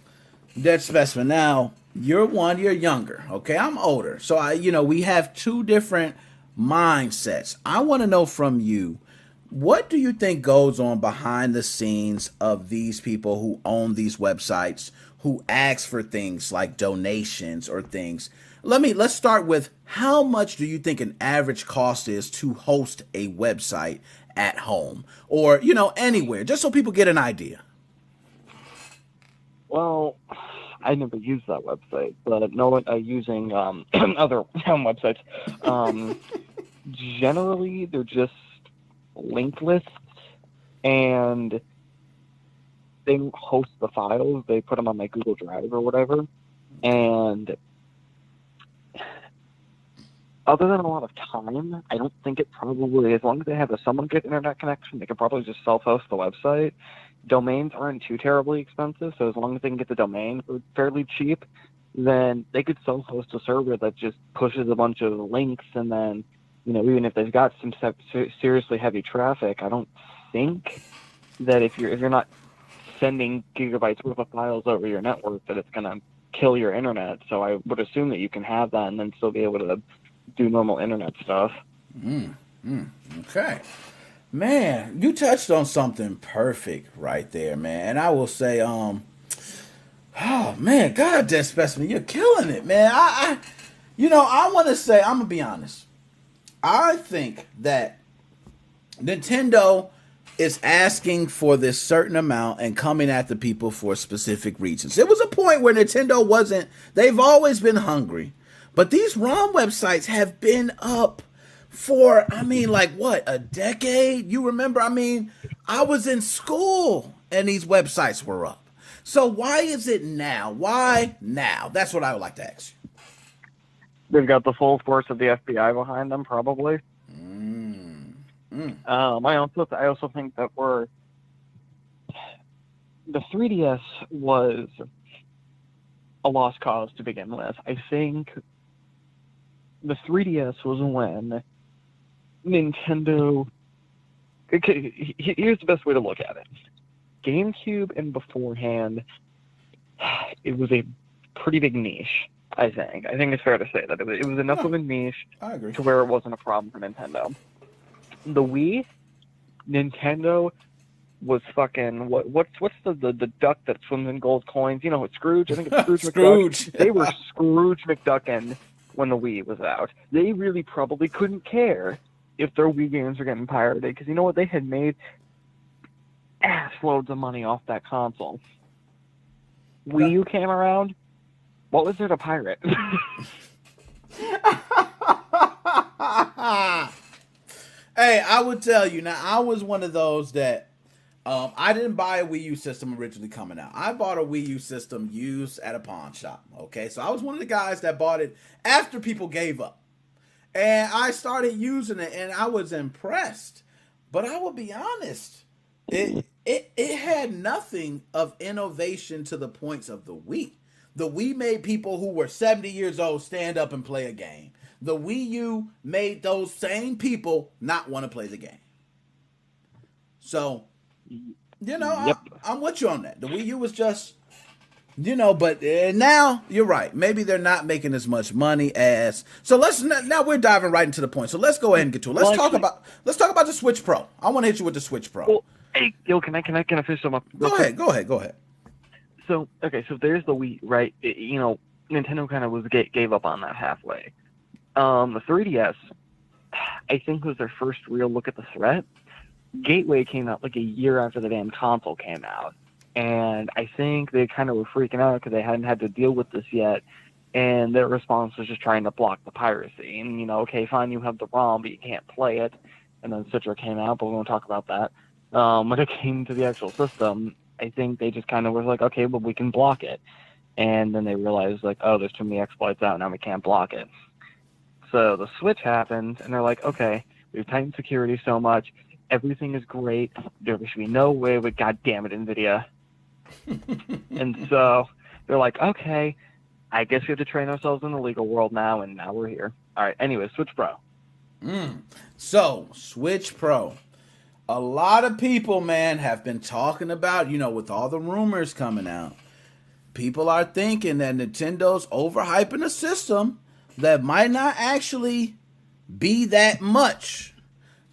Dead Specimen, now, you're younger, okay? I'm older. So, we have two different mindsets. I want to know from you, what do you think goes on behind the scenes of these people who own these websites, who ask for things like donations or things? Let's start with, how much do you think an average cost is to host a website at home or, anywhere, just so people get an idea? Well, I never used that website, but using other websites. Generally, they're just link lists, and they don't host the files. They put them on my Google Drive or whatever. And other than a lot of time, I don't think it probably, as long as they have a somewhat good internet connection, they could probably just self-host the website. Domains aren't too terribly expensive, so as long as they can get the domain for fairly cheap, then they could self-host a server that just pushes a bunch of links, and then even if they've got some seriously heavy traffic, I don't think that if you're not sending gigabytes worth of files over your network, that it's going to kill your internet. So I would assume that you can have that and then still be able to do normal internet stuff. Okay. Man, you touched on something perfect right there, man. And I will say, oh man, God, Dead Specimen, you're killing it, man. I want to say, I'm going to be honest. I think that Nintendo is asking for this certain amount and coming at the people for specific reasons. It was a point where Nintendo wasn't, they've always been hungry, but these ROM websites have been up for, a decade? You remember, I was in school and these websites were up. So why is it now? Why now? That's what I would like to ask you. They've got the full force of the FBI behind them, probably. I also think that the 3DS was a lost cause to begin with. I think the 3DS was when Nintendo. Okay, here's the best way to look at it. GameCube and beforehand, it was a pretty big niche, I think. I think it's fair to say that it was enough of a niche to where it wasn't a problem for Nintendo. The Wii, Nintendo was fucking what's the duck that swims in gold coins? You know, it's Scrooge. I think it's Scrooge Scrooge. McDuck. They were Scrooge McDuckin' when the Wii was out. They really probably couldn't care if their Wii games were getting pirated, because you know what? They had made ass loads of money off that console. Wii U came around. What was there to pirate? Hey, I would tell you now. I was one of those that I didn't buy a Wii U system originally coming out. I bought a Wii U system used at a pawn shop. Okay, so I was one of the guys that bought it after people gave up. And I started using it, and I was impressed. But I will be honest, it had nothing of innovation to the points of the Wii. The Wii made people who were 70 years old stand up and play a game. The Wii U made those same people not want to play the game. So, you know, Yep. I'm with you on that. The Wii U was just... but now you're right. Maybe they're not making as much money as. So now we're diving right into the point. So let's go ahead and get to it. Let's talk about the Switch Pro. I want to hit you with the Switch Pro. Well, hey, can I finish them up? Go ahead. So there's the Wii, right? Nintendo kind of gave up on that halfway. The 3DS, I think, was their first real look at the threat. Gateway came out like a year after the damn console came out. And I think they kind of were freaking out because they hadn't had to deal with this yet. And their response was just trying to block the piracy. And, okay, fine, you have the ROM, but you can't play it. And then Citra came out, but we won't talk about that. When it came to the actual system, I think they just kind of was like, okay, well, we can block it. And then they realized, like, oh, there's too many exploits out, now we can't block it. So the Switch happened, and they're like, okay, we've tightened security so much. Everything is great. There should be no way, but God damn it, NVIDIA. And so they're like, okay, I guess we have to train ourselves in the legal world now, and now we're here. All right, anyway, Switch Pro. So, Switch Pro. A lot of people, man, have been talking about, with all the rumors coming out, people are thinking that Nintendo's overhyping a system that might not actually be that much.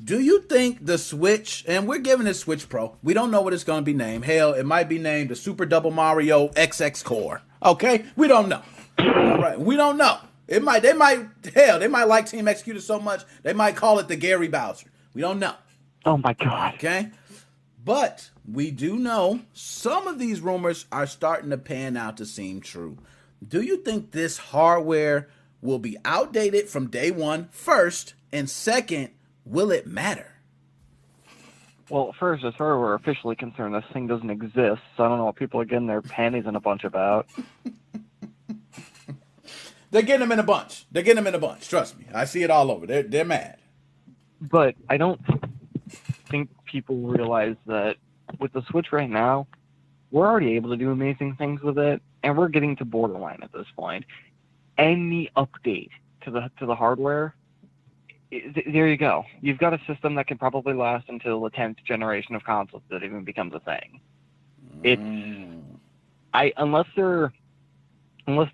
Do you think the Switch, and we're giving it Switch Pro, we don't know what it's going to be named. Hell, it might be named the Super Double Mario XX Core. Okay? We don't know. All right? We don't know. They might like Team Executed so much, they might call it the Gary Bowser. We don't know. Oh my God. Okay? But we do know some of these rumors are starting to pan out to seem true. Do you think this hardware will be outdated from day one, first, and second, will it matter? Well, first, as far as we're officially concerned, this thing doesn't exist, so I don't know what people are getting their panties in a bunch about. They're getting them in a bunch. Trust me. I see it all over. They're mad. But I don't think people realize that with the Switch right now, we're already able to do amazing things with it, and we're getting to borderline at this point. Any update to the hardware, there you go. You've got a system that can probably last until the 10th generation of consoles that even becomes a thing. Unless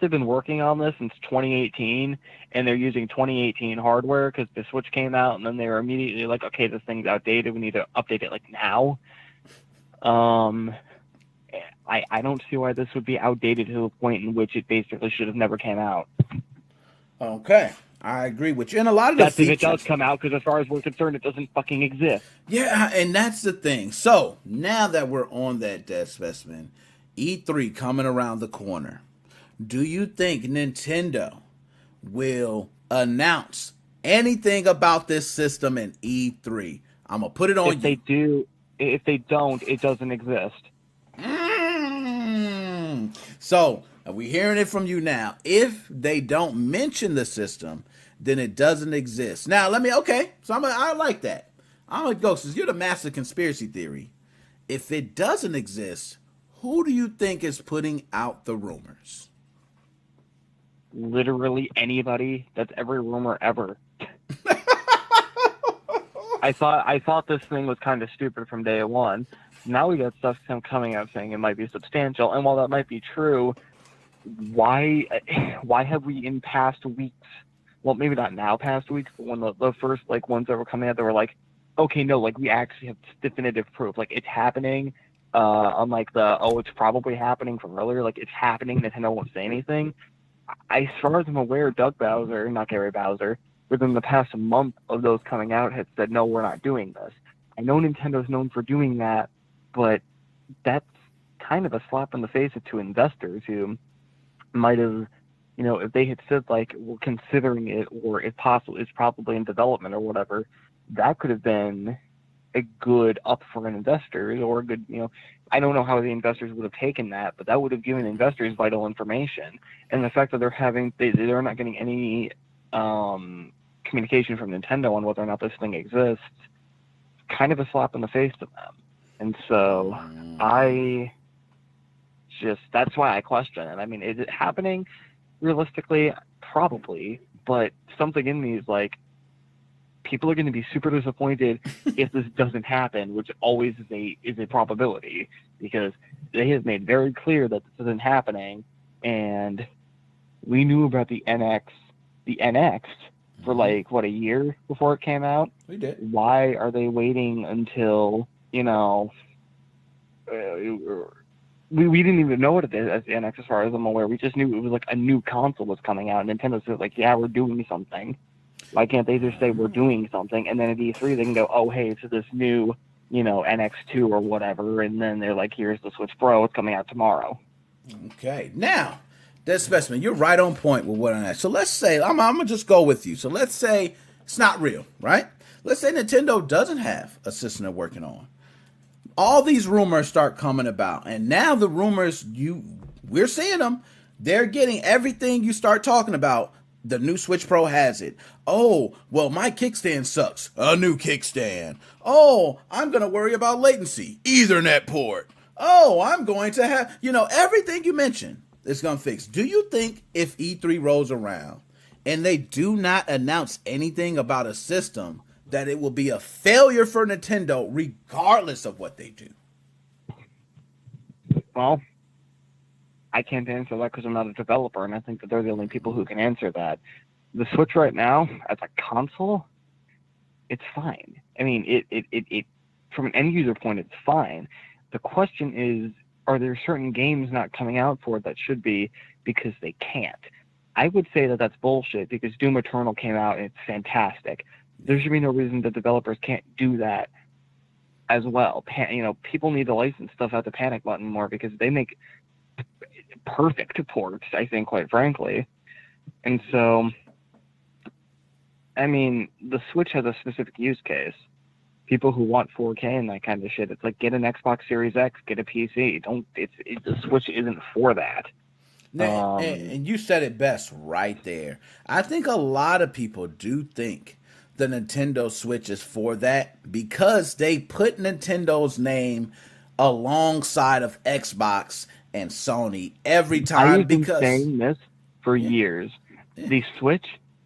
they've been working on this since 2018 and they're using 2018 hardware because the Switch came out and then they were immediately like, okay, this thing's outdated. We need to update it like now. I don't see why this would be outdated to the point in which it basically should have never came out. Okay. I agree with you. And a lot of the features... if it does come out, because as far as we're concerned, it doesn't fucking exist. Yeah, and that's the thing. So, now that we're on that dead specimen, E3 coming around the corner, do you think Nintendo will announce anything about this system in E3? I'm going to put it on you. If they don't, it doesn't exist. So, we're hearing it from you now. If they don't mention the system, then it doesn't exist. Now, so I like that. I'm gonna go, since you're the master conspiracy theory. If it doesn't exist, who do you think is putting out the rumors? Literally anybody. That's every rumor ever. I thought this thing was kind of stupid from day one. Now we got stuff coming out saying it might be substantial, and while that might be true, why have we in past weeks? Well, maybe not now, past weeks, but when the first like ones that were coming out, they were like, okay, no, like we actually have definitive proof, like it's happening. Unlike it's probably happening from earlier, like it's happening. Nintendo won't say anything. As far as I'm aware, not Gary Bowser, within the past month of those coming out, had said, no, we're not doing this. I know Nintendo's known for doing that, but that's kind of a slap in the face to investors who might have, if they had said, like, we're considering it, or if possible, it's probably in development or whatever, that could have been a good up for an investors, or a good, I don't know how the investors would have taken that, but that would have given investors vital information. And the fact that they're not getting any communication from Nintendo on whether or not this thing exists, kind of a slap in the face to them. And so that's why I question it. I mean, is it happening? Realistically, probably, but something in me is like, people are going to be super disappointed if this doesn't happen, which always is a probability, because they have made very clear that this isn't happening, and we knew about the NX for like a year before it came out. We did. Why are they waiting until we didn't even know what it is as the NX, as far as I'm aware. We just knew it was like a new console was coming out, and Nintendo said like, yeah, we're doing something. Why can't they just say we're doing something, and then at E3 they can go, oh, hey, it's this new, NX2 or whatever, and then they're like, here's the Switch Pro, it's coming out tomorrow. Okay, now, Dead Specimen, you're right on point with what I'm at. So let's say, I'm going to just go with you. So let's say it's not real, right? Let's say Nintendo doesn't have a system they're working on. All these rumors start coming about, and now the rumors, we're seeing them. They're getting everything you start talking about. The new Switch Pro has it. Oh, well, my kickstand sucks. A new kickstand. Oh, I'm going to worry about latency. Ethernet port. Oh, I'm going to have, everything you mentioned is going to fix. Do you think if E3 rolls around and they do not announce anything about a system, that it will be a failure for Nintendo regardless of what they do? Well, I can't answer that because I'm not a developer, and I think that they're the only people who can answer that. The Switch right now, as a console, it's fine. I mean, it from an end user point, it's fine. The question is, are there certain games not coming out for it that should be because they can't? I would say that that's bullshit, because Doom Eternal came out and it's fantastic. There should be no reason that developers can't do that as well. People need to license stuff out the panic button more, because they make perfect ports, I think, quite frankly. And so, I mean, the Switch has a specific use case. People who want 4K and that kind of shit, it's like, get an Xbox Series X, get a PC. The Switch isn't for that. And you said it best right there. I think a lot of people do think the Nintendo Switch is for that, because they put Nintendo's name alongside of Xbox and Sony every time. I've been saying this for years. Yeah. The Switch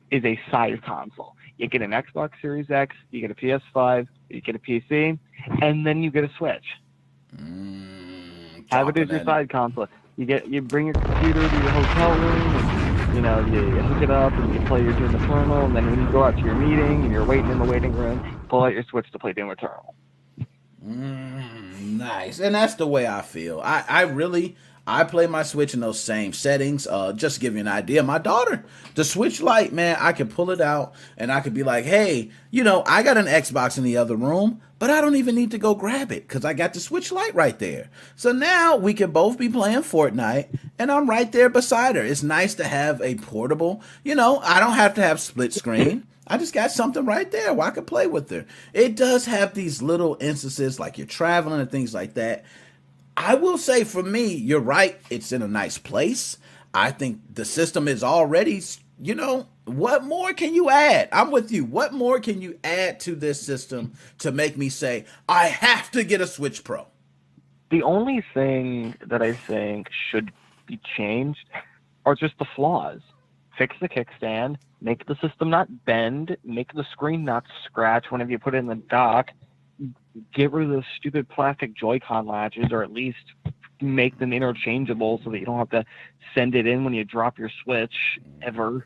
is a side console. You get an Xbox Series X, you get a PS5, you get a PC, and then you get a Switch. Have it as your side console. You bring your computer to your hotel room, and you hook it up and you play your Doom Eternal, and then when you go out to your meeting and you're waiting in the waiting room, pull out your Switch to play Doom Eternal. Nice. And that's the way I feel. I play my Switch in those same settings. Just to give you an idea, my daughter, the Switch Lite, man, I could pull it out and I could be like, hey, I got an Xbox in the other room, but I don't even need to go grab it because I got the Switch Lite right there. So now we can both be playing Fortnite and I'm right there beside her. It's nice to have a portable, I don't have to have split screen. I just got something right there where I could play with her. It does have these little instances like you're traveling and things like that. I will say, for me, you're right. It's in a nice place. I think the system is already, what more can you add? I'm with you. What more can you add to this system to make me say, I have to get a Switch Pro? The only thing that I think should be changed are just the flaws. Fix the kickstand, make the system not bend, make the screen not scratch whenever you put it in the dock, get rid of those stupid plastic Joy-Con latches, or at least make them interchangeable so that you don't have to send it in when you drop your Switch ever.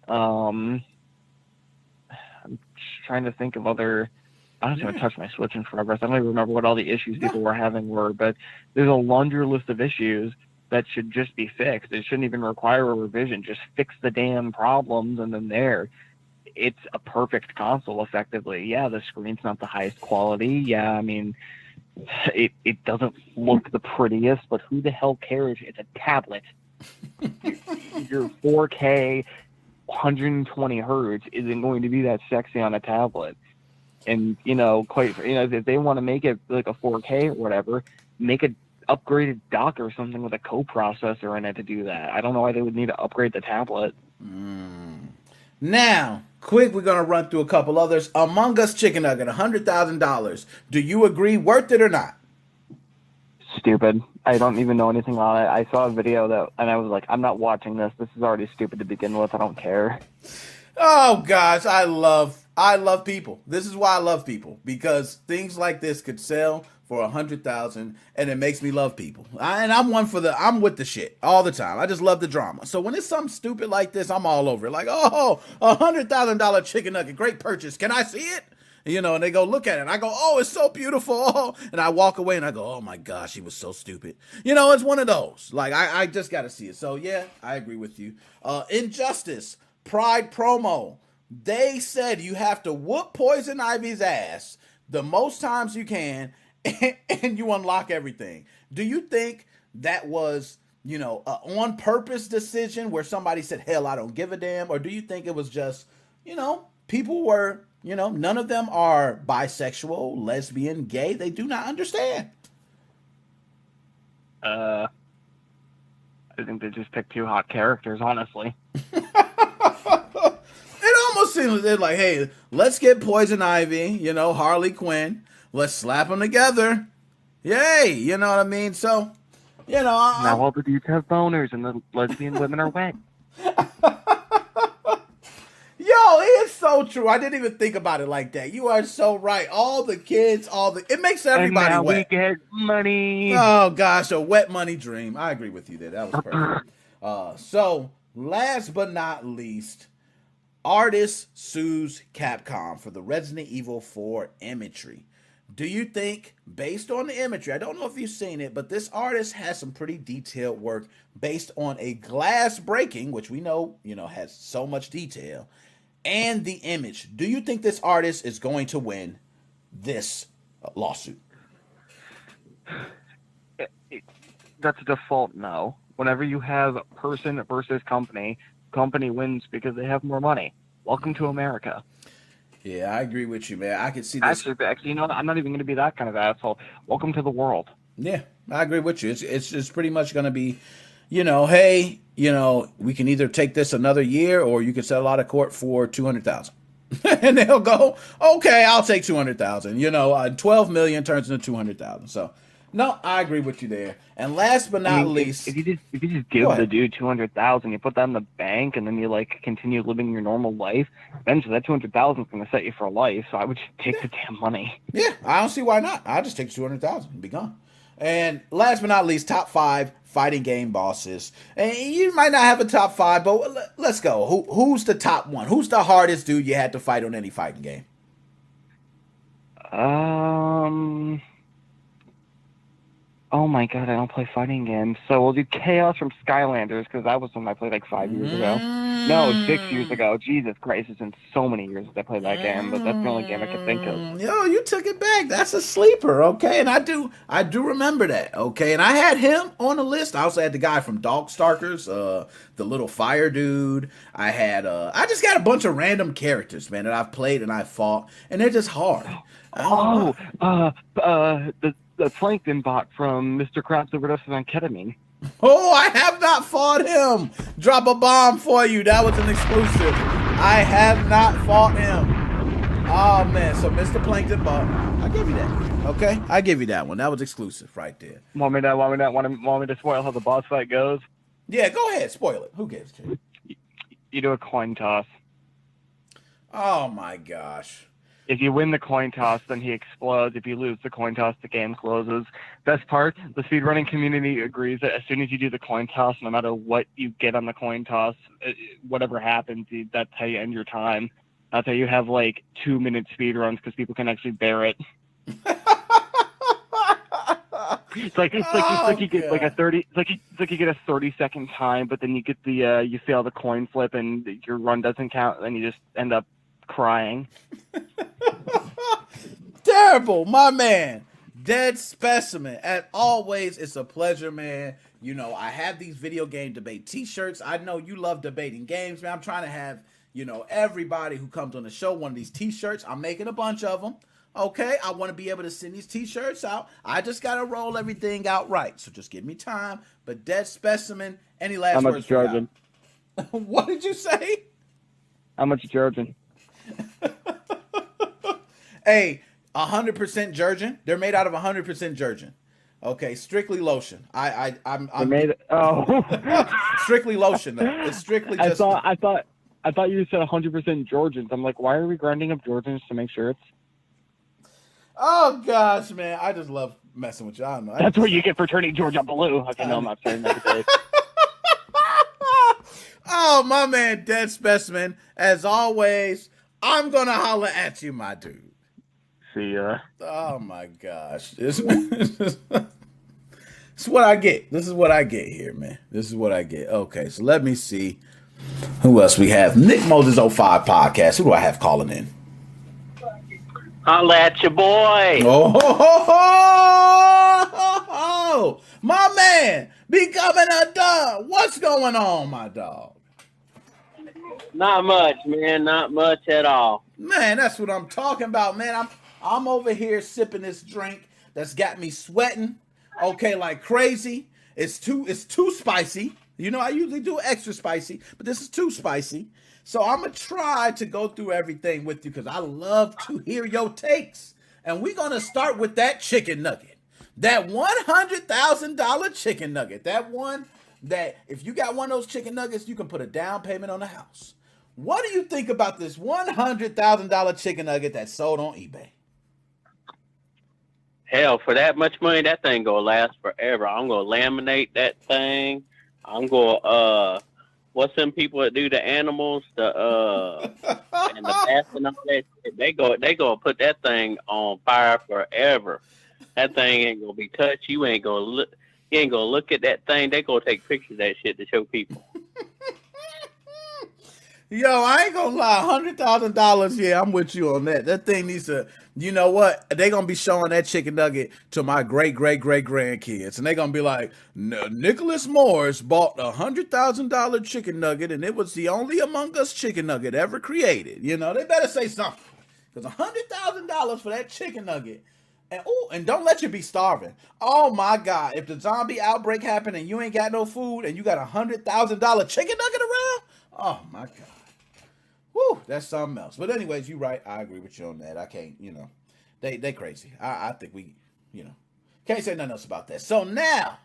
I'm trying to think of other... I don't even touch my Switch in forever. So I don't even remember what all the issues people were having were, but there's a laundry list of issues that should just be fixed. It shouldn't even require a revision. Just fix the damn problems, and then it's a perfect console, effectively. Yeah, the screen's not the highest quality. Yeah, I mean, it doesn't look the prettiest, but who the hell cares? It's a tablet. Your 4K 120 hertz isn't going to be that sexy on a tablet. And, if they want to make it like a 4K or whatever, make an upgraded dock or something with a co-processor in it to do that. I don't know why they would need to upgrade the tablet. Now, quick, we're going to run through a couple others. Among Us Chicken Nugget, $100,000. Do you agree, worth it or not? Stupid. I don't even know anything on it. I saw a video and I was like, I'm not watching this. This is already stupid to begin with. I don't care. Oh, gosh, I love people. This is why I love people, because things like this could sell for $100,000, and it makes me love people. I'm with the shit all the time. I just love the drama. So when it's something stupid like this, I'm all over it. Like, oh, $100,000 chicken nugget, great purchase. Can I see it? And they go look at it, and I go, oh, it's so beautiful. Oh, and I walk away, and I go, oh my gosh, he was so stupid. It's one of those. Like, I just got to see it. So yeah, I agree with you. Injustice, Pride promo. They said you have to whoop Poison Ivy's ass the most times you can, and you unlock everything. Do you think that was, a on purpose decision where somebody said, hell, I don't give a damn? Or do you think it was just, people were, none of them are bisexual, lesbian, gay. They do not understand. I think they just picked two hot characters, honestly. It almost seems they're like, hey, let's get Poison Ivy, Harley Quinn. Let's slap them together. Yay, you know what I mean? So, now all the dudes have boners and the lesbian women are wet. Yo, it's so true. I didn't even think about it like that. You are so right. All the kids, it makes everybody and now wet. We get money. Oh, gosh, a wet money dream. I agree with you there. That was perfect. So, last but not least, artist sues Capcom for the Resident Evil 4 imagery. Do you think, based on the imagery, I don't know if you've seen it, but this artist has some pretty detailed work based on a glass breaking, which we know, has so much detail, and the image. Do you think this artist is going to win this lawsuit? That's a default no. Whenever you have person versus company wins because they have more money. Welcome to America. Yeah, I agree with you, man. I can see this. Actually, I'm not even going to be that kind of asshole. Welcome to the world. Yeah, I agree with you. It's just pretty much going to be, hey, we can either take this another year or you can settle out of court for $200,000. And they'll go, okay, I'll take $200,000. 12 million turns into $200,000. So, no, I agree with you there. And last but not least, if you just give the dude $200,000, you put that in the bank, and then you continue living your normal life. Eventually, that $200,000 is going to set you for life. So I would just take the damn money. Yeah, I don't see why not. I'll just take $200,000 and be gone. And last but not least, top 5 fighting game bosses. And you might not have a top 5, but let's go. Who's the top one? Who's the hardest dude you had to fight on any fighting game? Oh my god, I don't play fighting games. So we'll do Chaos from Skylanders, because that was one I played 5 years ago. No, 6 years ago. Jesus Christ, it's been so many years since I played that game, but that's the only game I can think of. Yo, you took it back. That's a sleeper, okay? And I do remember that, okay? And I had him on the list. I also had the guy from Darkstalkers, the little fire dude. I just got a bunch of random characters, man, that I've played and I've fought, and they're just hard. The Plankton bot from Mr. Krabs Overdoses on Ketamine. Oh, I have not fought him. Drop a bomb for you. That was an exclusive. I have not fought him. Oh man, so Mr. Plankton bought. I give you that. Okay, I give you that one. That was exclusive right there. Want me to spoil how the boss fight goes? Yeah, go ahead, spoil it. Who gives a shit? You do a coin toss. Oh my gosh. If you win the coin toss, then he explodes. If you lose the coin toss, the game closes. Best part, the speedrunning community agrees that as soon as you do the coin toss, no matter what you get on the coin toss, whatever happens, that's how you end your time. That's how you have like 2-minute speedruns because people can actually bear it. It's like you get like a 30. It's like you get a 30-second time, but then you get the you fail the coin flip and your run doesn't count, and you just end up crying. Terrible, my man. Dead Specimen. As always, it's a pleasure, man. You know, I have these video game debate t-shirts. I know you love debating games, man. I'm trying to have, you know, everybody who comes on the show one of these t-shirts. I'm making a bunch of them. Okay, I want to be able to send these t-shirts out. I just got to roll everything out right. So just give me time. But Dead Specimen, any last words for you? What did you say? How much you charging? Hey, 100% Jergen. They're made out of 100% Jergen. Okay, strictly lotion. I'm made it. Oh, strictly lotion though. It's strictly just. I thought you said 100% Georgians. I'm like, why are we grinding up Georgians to make shirts? Oh gosh, man, I just love messing with you. I don't know. That's what you get for turning Georgia blue. Okay, no, I'm not saying that. Oh, my man, Dead Specimen. As always, I'm gonna holler at you, my dude. See ya. Oh my gosh, this is what I get. This is what I get here, man. This is what I get. Okay, so let me see who else we have. Nickmoses05 Podcast. Who do I have calling in? Holla at your boy. Oh, my man, becoming a dog. What's going on, my dog? Not much, man. Not much at all. Man, that's what I'm talking about, man. I'm over here sipping this drink that's got me sweating, okay, like crazy. It's too spicy. You know, I usually do extra spicy, but this is too spicy. So I'm going to try to go through everything with you because I love to hear your takes. And we're going to start with that chicken nugget. That $100,000 chicken nugget. That one that if you got one of those chicken nuggets, you can put a down payment on the house. What do you think about this $100,000 chicken nugget that's sold on eBay? Hell, for that much money, that thing going to last forever. I'm going to laminate that thing. I'm going to... What's them people that do the animals, and the bats and all that shit? They go put that thing on fire forever. That thing ain't gonna be touched. You ain't gonna look at that thing. They gonna take pictures of that shit to show people. Yo, I ain't gonna lie, $100,000. Yeah, I'm with you on that. That thing needs to. You know what? They gonna be showing that chicken nugget to my great grandkids, and they gonna be like, Nicholas Morris bought $100,000 chicken nugget, and it was the only Among Us chicken nugget ever created. You know, they better say something, because $100,000 for that chicken nugget, and don't let you be starving. Oh my God, if the zombie outbreak happened and you ain't got no food, and you got $100,000 chicken nugget around, oh my God. Whew, that's something else. But anyways, you're right. I agree with you on that. I can't, you know, they crazy. I think we, you know, can't say nothing else about that. So now,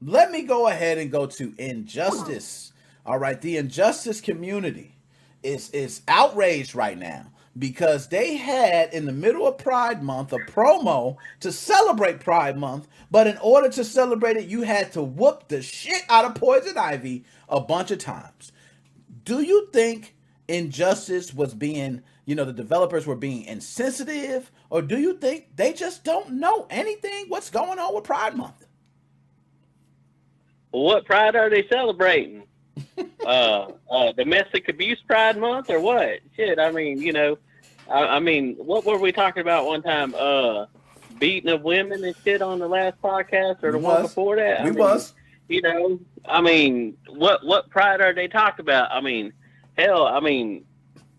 let me go ahead and go to Injustice. All right, the Injustice community is outraged right now because they had, in the middle of Pride Month, a promo to celebrate Pride Month, but in order to celebrate it, you had to whoop the shit out of Poison Ivy a bunch of times. Do you think Injustice was being, you know, the developers were being insensitive, or do you think they just don't know anything what's going on with Pride Month? What pride are they celebrating? Domestic abuse Pride Month or what? Shit, I mean, you know, I mean, what were we talking about one time? Beating of women and shit on the last podcast or the one before that? You know, I mean, what pride are they talking about? I mean, hell, I mean,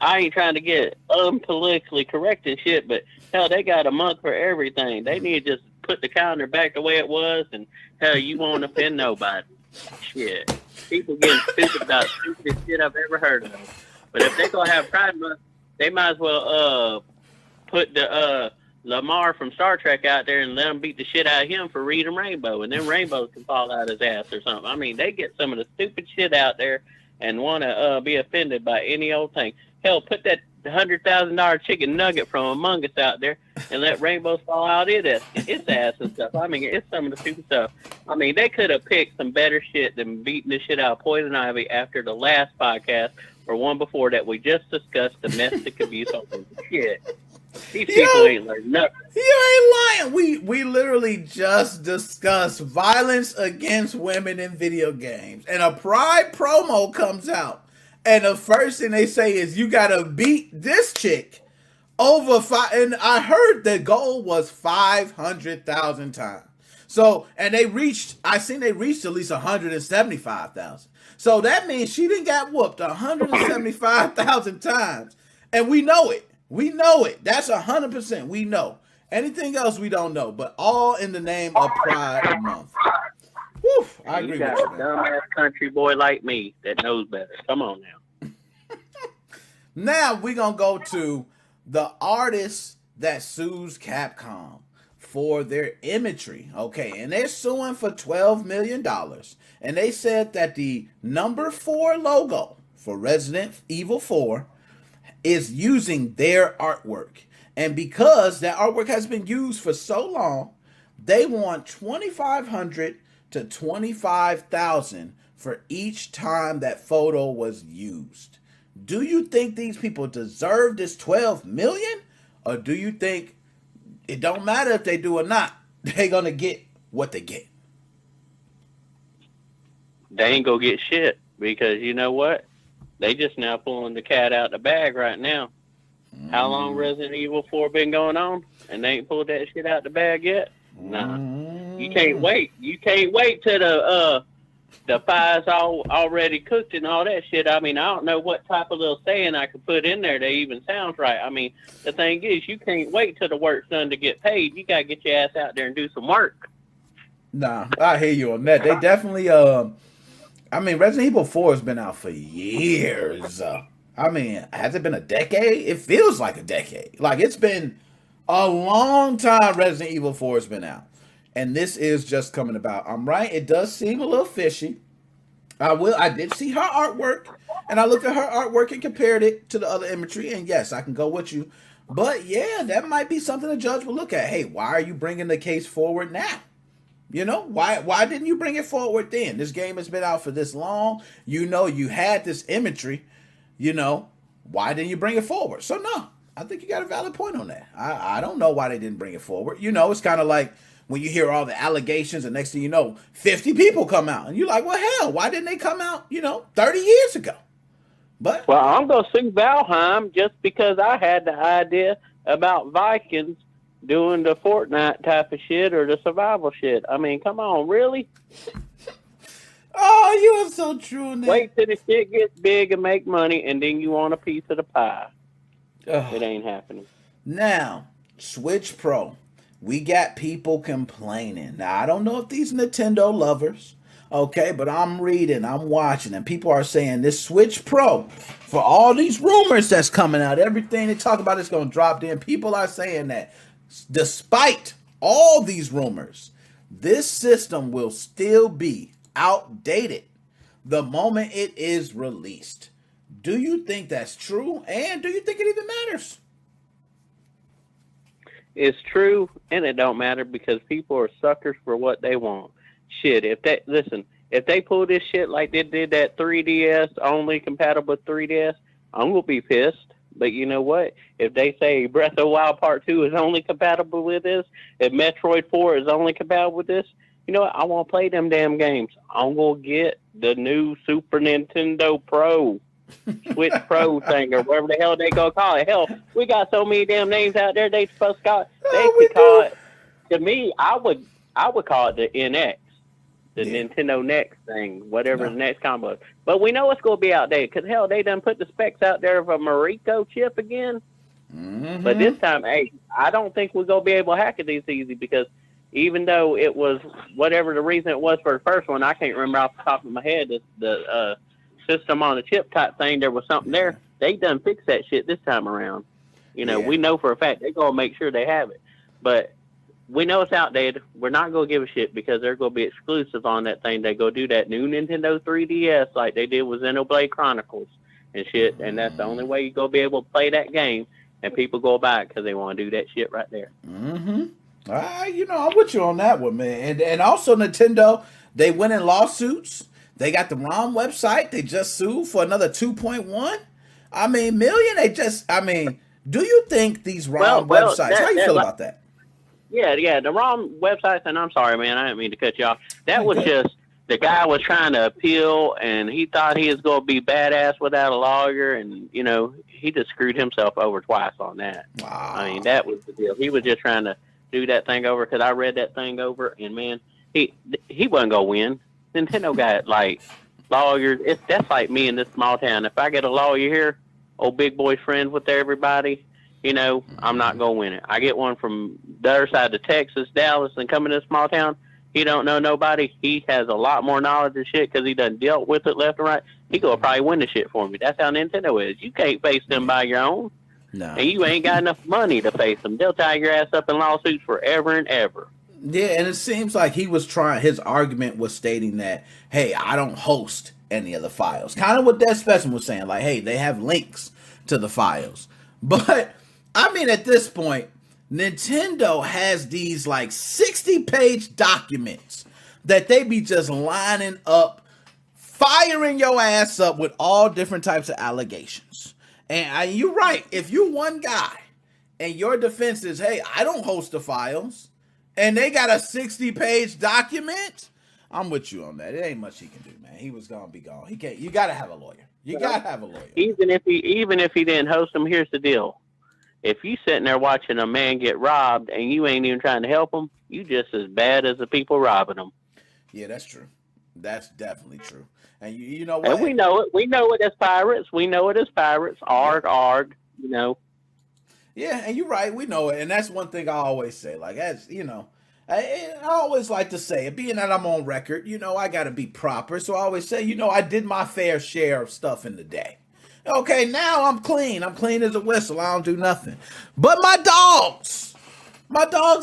I ain't trying to get unpolitically correct and shit, but hell, they got a month for everything. They need to just put the calendar back the way it was, and hell, you won't offend nobody. Shit. People getting stupid about stupidest shit I've ever heard of. But if they're gonna have Pride Month, they might as well put the Lamar from Star Trek out there and let him beat the shit out of him for reading Rainbow, and then Rainbow can fall out his ass or something. I mean, they get some of the stupid shit out there and want to be offended by any old thing. Hell, put that $100,000 chicken nugget from Among Us out there and let Rainbow fall out its ass and stuff. I mean, it's some of the stupid stuff. I mean, they could have picked some better shit than beating the shit out of Poison Ivy after the last podcast or one before that we just discussed domestic abuse on shit. These people ain't learned nothing. You ain't lying. We literally just discussed violence against women in video games. And a Pride promo comes out. And the first thing they say is, you got to beat this chick over 5. And I heard the goal was 500,000 times. So, and I seen they reached at least 175,000. So that means she done got whooped 175,000 times. And we know it. We know it. That's 100%. We know. Anything else we don't know, but all in the name of Pride Month. Woo, I agree with you. You got a dumbass country boy like me that knows better. Come on now. Now we're going to go to the artist that sues Capcom for their imagery. Okay, and they're suing for $12 million. And they said that the number 4 logo for Resident Evil 4 is using their artwork. And because that artwork has been used for so long, they want $2,500 to $25,000 for each time that photo was used. Do you think these people deserve this $12 million? Or do you think it don't matter if they do or not, they're going to get what they get? They ain't going to get shit because you know what? They just now pulling the cat out the bag right now. How long Resident Evil 4 been going on? And they ain't pulled that shit out the bag yet? Nah. You can't wait. You can't wait till the pie's already cooked and all that shit. I mean, I don't know what type of little saying I could put in there that even sounds right. I mean, the thing is, you can't wait till the work's done to get paid. You got to get your ass out there and do some work. Nah, I hear you on that. They definitely... I mean, Resident Evil 4 has been out for years. I mean, has it been a decade? It feels like a decade. Like, it's been a long time Resident Evil 4 has been out. And this is just coming about. I'm right. It does seem a little fishy. I did see her artwork. And I looked at her artwork and compared it to the other imagery. And yes, I can go with you. But yeah, that might be something a judge will look at. Hey, why are you bringing the case forward now? You know, why didn't you bring it forward then? This game has been out for this long. You know, you had this imagery. You know, why didn't you bring it forward? So, no, I think you got a valid point on that. I don't know why they didn't bring it forward. You know, it's kind of like when you hear all the allegations and next thing you know, 50 people come out. And you're like, well, hell, why didn't they come out, 30 years ago? But well, I'm going to sue Valheim just because I had the idea about Vikings doing the Fortnite type of shit or the survival shit. I mean, come on, really? Oh, you are so true. Nick. Wait till the shit gets big and make money, and then you want a piece of the pie. It ain't happening. Now, Switch Pro. We got people complaining. Now, I don't know if these Nintendo lovers, okay, but I'm reading, I'm watching, and people are saying this Switch Pro, for all these rumors that's coming out, everything they talk about is going to drop in. People are saying that despite all these rumors, this system will still be outdated the moment it is released. Do you think that's true? And do you think it even matters? It's true, and it don't matter because people are suckers for what they want. Shit, if they pull this shit like they did that 3DS, only compatible with 3DS, I'm going to be pissed. But you know what? If they say Breath of the Wild Part 2 is only compatible with this, if Metroid 4 is only compatible with this, you know what? I want to play them damn games. I'm going to get the new Super Nintendo Pro, Switch Pro thing, or whatever the hell they going to call it. Hell, we got so many damn names out there they supposed to call it. They could call it, to me, I would call it the NX. The Nintendo Next thing, whatever the next combo. But we know it's going to be outdated because, hell, they done put the specs out there of a Mariko chip again. Mm-hmm. But this time, hey, I don't think we're going to be able to hack it this easy because even though it was whatever the reason it was for the first one, I can't remember off the top of my head, the system on the chip type thing, there was something there. they done fixed that shit this time around. You know, we know for a fact they're going to make sure they have it. But we know it's outdated. We're not going to give a shit because they're going to be exclusive on that thing. They go do that new Nintendo 3DS like they did with Xenoblade Chronicles and shit. And that's the only way you're going to be able to play that game. And people go back because they want to do that shit right there. Mm-hmm. You know, I'm with you on that one, man. And also Nintendo, they went in lawsuits. They got the wrong website. They just sued for another 2.1. I mean, million. Do you think these wrong websites? How you feel about that? Yeah, the wrong websites. And I'm sorry, man, I didn't mean to cut you off. That was just the guy was trying to appeal, and he thought he was going to be badass without a lawyer, and you know he just screwed himself over twice on that. Wow. I mean, that was the deal. He was just trying to do that thing over because I read that thing over, and man, he wasn't gonna win. Nintendo got like lawyers. That's like me in this small town. If I get a lawyer here, old big boy friend with everybody, you know, I'm not gonna win it. I get one from the other side of Texas, Dallas, and coming to a small town. He don't know nobody. He has a lot more knowledge of shit because he done dealt with it left and right. He gonna probably win the shit for me. That's how Nintendo is. You can't face them by your own. No. And you ain't got enough money to face them. They'll tie your ass up in lawsuits forever and ever. Yeah, and it seems like he was his argument was stating that, hey, I don't host any of the files. Kind of what Dead Specimen was saying. Like, hey, they have links to the files. But, I mean, at this point, Nintendo has these like 60-page documents that they be just lining up, firing your ass up with all different types of allegations. And you're right. If you one guy and your defense is, hey, I don't host the files, and they got a 60-page document, I'm with you on that. It ain't much he can do, man. He was gonna be gone. He can't. You gotta have a lawyer. You gotta have a lawyer. Even if he didn't host them, here's the deal. If you sitting there watching a man get robbed and you ain't even trying to help him, you just as bad as the people robbing them. Yeah, that's true. That's definitely true. And you know what? And we know it. We know it as pirates. We know it as pirates. Arg, you know. Yeah, and you're right. We know it. And that's one thing I always say. Like, as you know, I always like to say it, being that I'm on record, you know, I got to be proper. So I always say, you know, I did my fair share of stuff in the day. Okay, now I'm clean. I'm clean as a whistle. I don't do nothing. But my dogs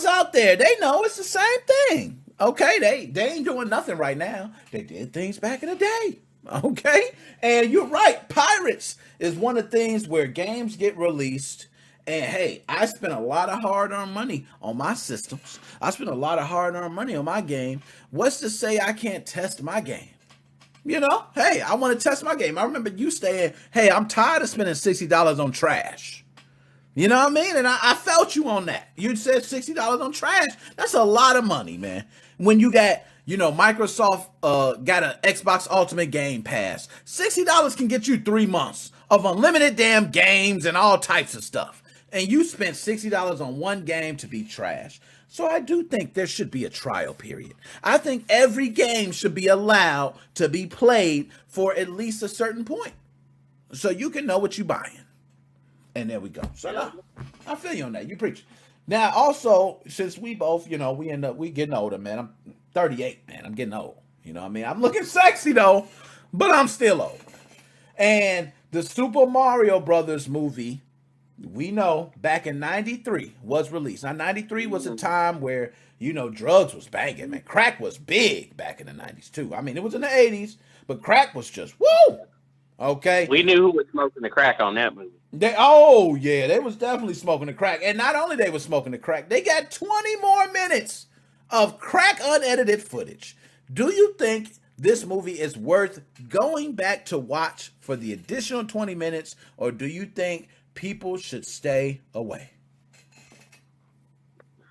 out there, they know it's the same thing. Okay, they ain't doing nothing right now. They did things back in the day. Okay, and you're right. Pirates is one of the things where games get released. And hey, I spent a lot of hard-earned money on my systems. I spent a lot of hard-earned money on my game. What's to say I can't test my game? You know, hey, I want to test my game. I remember you saying, hey, I'm tired of spending $60 on trash. You know what I mean? And I felt you on that. You said $60 on trash. That's a lot of money, man. When you got, you know, Microsoft got an Xbox Ultimate Game Pass. $60 can get you 3 months of unlimited damn games and all types of stuff. And you spent $60 on one game to be trash. So I do think there should be a trial period. I think every game should be allowed to be played for at least a certain point. So you can know what you're buying. And there we go. So no, I feel you on that. You preach. Now, also, since we both, you know, we getting older, man. I'm 38, man. I'm getting old. You know what I mean? I'm looking sexy, though, but I'm still old. And the Super Mario Brothers movie, we know, back in 93 was released. Now, 93 was a time where, you know, drugs was banging, man. Crack was big back in the 90s, too. I mean, it was in the 80s, but crack was just, woo! Okay? We knew who was smoking the crack on that movie. They was definitely smoking the crack. And not only they were smoking the crack, they got 20 more minutes of crack unedited footage. Do you think this movie is worth going back to watch for the additional 20 minutes, or do you think people should stay away?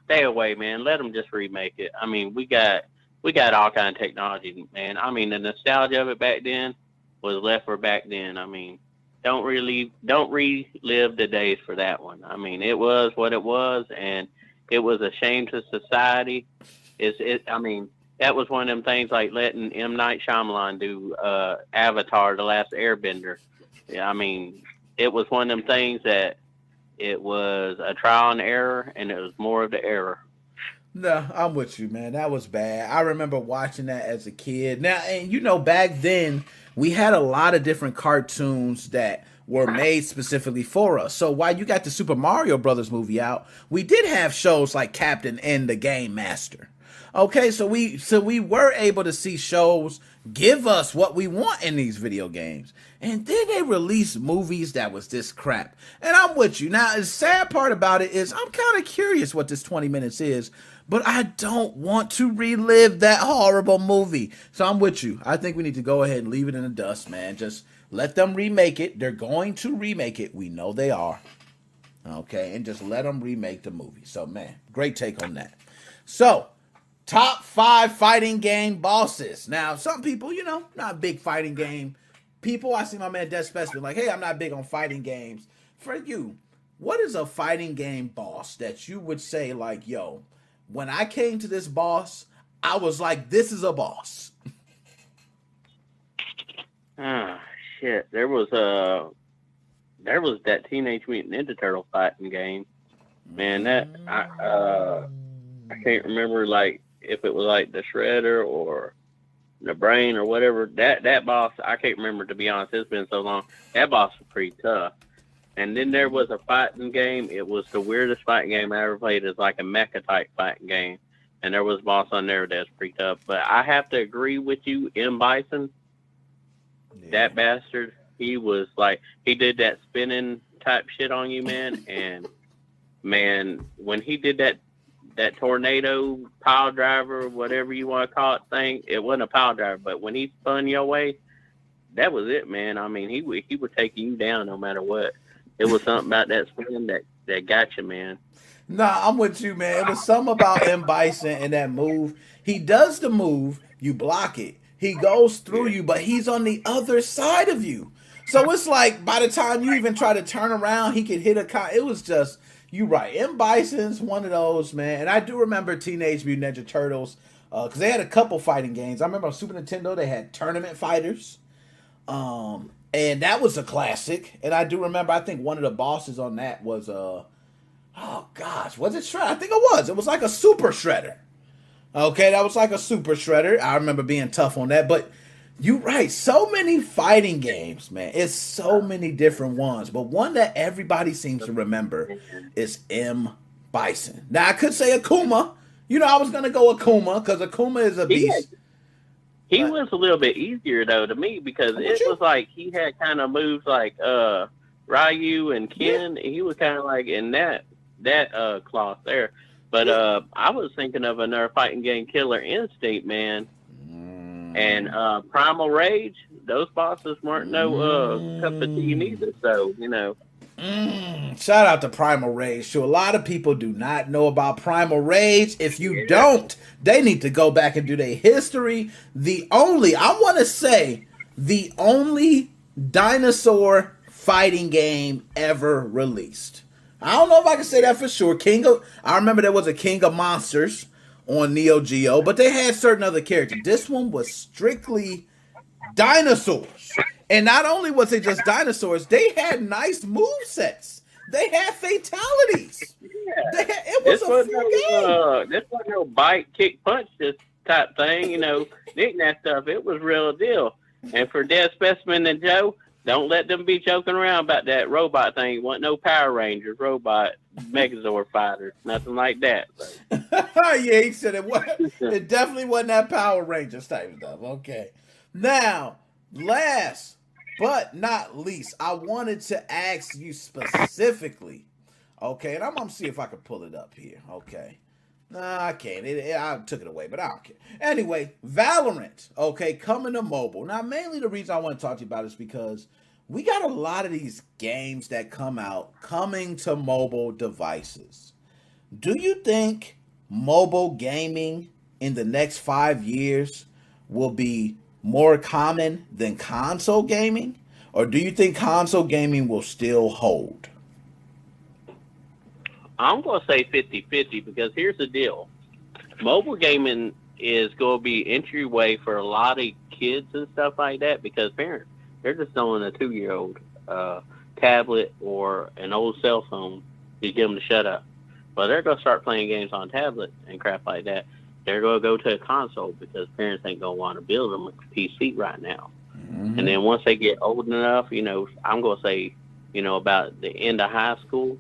Stay away, man. Let them just remake it. I mean, we got all kind of technology, man. I mean, the nostalgia of it back then was left for back then. I mean, don't relive the days for that one. I mean, it was what it was, and it was a shame to society. I mean, that was one of them things like letting M. Night Shyamalan do Avatar: The Last Airbender. Yeah, I mean, it was one of them things that it was a trial and error, and it was more of the error. No, I'm with you, man. That was bad. I remember watching that as a kid. Now, and you know, back then we had a lot of different cartoons that were made specifically for us. So while you got the Super Mario Brothers movie out, we did have shows like Captain N the Game Master. Okay, so we were able to see shows give us what we want in these video games. And then they released movies that was this crap. And I'm with you. Now, the sad part about it is I'm kind of curious what this 20 minutes is, but I don't want to relive that horrible movie. So I'm with you. I think we need to go ahead and leave it in the dust, man. Just let them remake it. They're going to remake it. We know they are. Okay, and just let them remake the movie. So, man, great take on that. So, top 5 fighting game bosses. Now, some people, you know, not big fighting game people. I see my man Dead Specimen like, hey, I'm not big on fighting games. For you, what is a fighting game boss that you would say like, yo, when I came to this boss, I was like, this is a boss? Shit. There was that Teenage Mutant Ninja Turtle fighting game. Man, that I can't remember like if it was like the Shredder or the Brain or whatever. That boss, I can't remember, to be honest. It's been so long. That boss was pretty tough. And then there was a fighting game. It was the weirdest fighting game I ever played. It's like a mecha type fighting game. And there was a boss on there that's pretty tough. But I have to agree with you, M. Bison. Yeah. That bastard, he was like, he did that spinning type shit on you, man. And man, when he did that tornado pile driver, whatever you want to call it thing, it wasn't a pile driver, but when he spun your way, that was it, man. I mean, he would take you down no matter what. It was something about that spin that got you, man. Nah, I'm with you, man. It was something about M. Bison and that move. He does the move, you block it. He goes through you, but he's on the other side of you. So it's like by the time you even try to turn around, he could hit it was just, you right. M. Bison's one of those, man. And I do remember Teenage Mutant Ninja Turtles because they had a couple fighting games. I remember on Super Nintendo, they had Tournament Fighters. And that was a classic. And I do remember, I think one of the bosses on that was, was it Shredder? I think it was. It was like a Super Shredder. Okay, that was like a Super Shredder. I remember being tough on that. But you're right. So many fighting games, man. It's so many different ones. But one that everybody seems to remember is M. Bison. Now, I could say Akuma. You know, I was going to go Akuma because Akuma is a beast. He was a little bit easier, though, to me because it was like he had kind of moves like Ryu and Ken. Yeah. He was kind of like in that cloth there. But I was thinking of another fighting game, Killer Instinct, man. And Primal Rage, those bosses weren't no cup of tea neither. So, you know. Shout out to Primal Rage. So a lot of people do not know about Primal Rage. If you don't, they need to go back and do their history. The only dinosaur fighting game ever released. I don't know if I can say that for sure. I remember there was a King of Monsters on Neo Geo, but they had certain other characters. This one was strictly dinosaurs. And not only was it just dinosaurs, they had nice movesets. They had fatalities. Yeah. It was a full game. This wasn't no bite, kick, punch this type thing. You know, that stuff. It was real deal. And for Dead Specimen and Joe, don't let them be joking around about that robot thing. It wasn't no Power Rangers, robot, Megazord fighters, nothing like that. Yeah, he said it definitely wasn't that Power Rangers type stuff. Okay. Now, last but not least, I wanted to ask you specifically, okay, and I'm going to see if I can pull it up here, okay. Nah, I can't. I took it away, but I don't care. Anyway, Valorant, okay, coming to mobile. Now, mainly the reason I want to talk to you about it is because we got a lot of these games that come out coming to mobile devices. Do you think mobile gaming in the next 5 years will be more common than console gaming? Or do you think console gaming will still hold? I'm going to say 50-50 because here's the deal. Mobile gaming is going to be entryway for a lot of kids and stuff like that because parents, they're just throwing a 2-year-old tablet or an old cell phone to get them to shut up. Well, they're going to start playing games on tablet and crap like that. They're going to go to a console because parents ain't going to want to build them a PC right now. Mm-hmm. And then once they get old enough, you know, I'm going to say, you know, about the end of high school,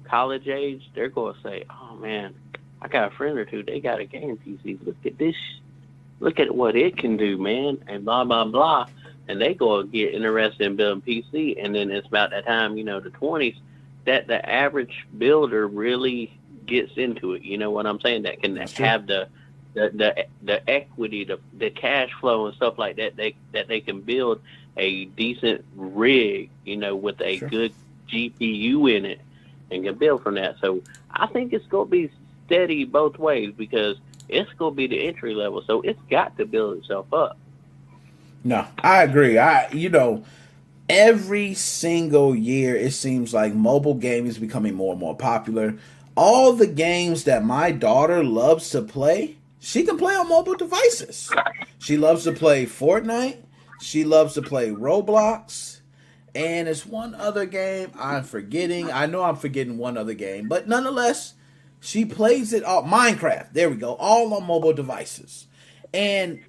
college age, they're going to say, oh, man, I got a friend or two. They got a game PC. Look at this. Look at what it can do, man, and blah, blah, blah. And they go get interested in building PC. And then it's about that time, you know, the 20s, that the average builder really gets into it. You know what I'm saying? That can have the equity, the cash flow and stuff like that. They can build a decent rig, you know, with a good GPU in it, and can build from that. So I think it's going to be steady both ways because it's going to be the entry level. So it's got to build itself up. No, I agree. Every single year, it seems like mobile gaming is becoming more and more popular. All the games that my daughter loves to play, she can play on mobile devices. She loves to play Fortnite. She loves to play Roblox. And it's one other game I'm forgetting. I know I'm forgetting one other game. But nonetheless, she plays it all. Minecraft, there we go. All on mobile devices. And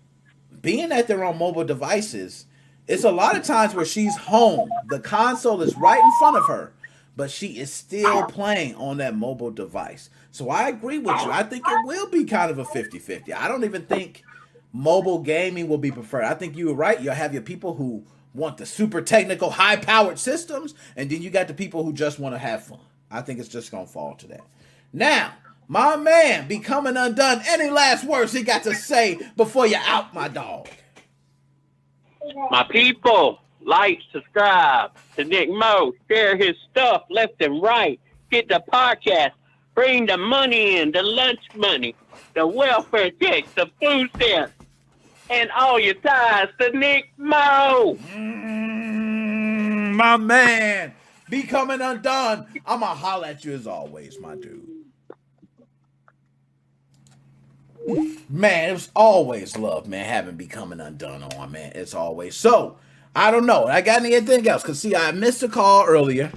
being that they're on mobile devices, it's a lot of times where she's home. The console is right in front of her, but she is still playing on that mobile device. So I agree with you. I think it will be kind of a 50-50. I don't even think mobile gaming will be preferred. I think you were right. You'll have your people who want the super technical, high-powered systems, and then you got the people who just want to have fun. I think it's just going to fall to that. Now, my man, Becoming Undone, any last words he got to say before you out, my dog? My people, like, subscribe to Nick Mo, share his stuff left and right, get the podcast, bring the money in, the lunch money, the welfare checks, the food stamps, and all your ties to Nick Mo. My man, Becoming Undone. I'm going to holler at you as always, my dude. Man, it was always love, man, having Becoming Undone on, man. It's always. So, I don't know. I got anything else? Because, see, I missed a call earlier.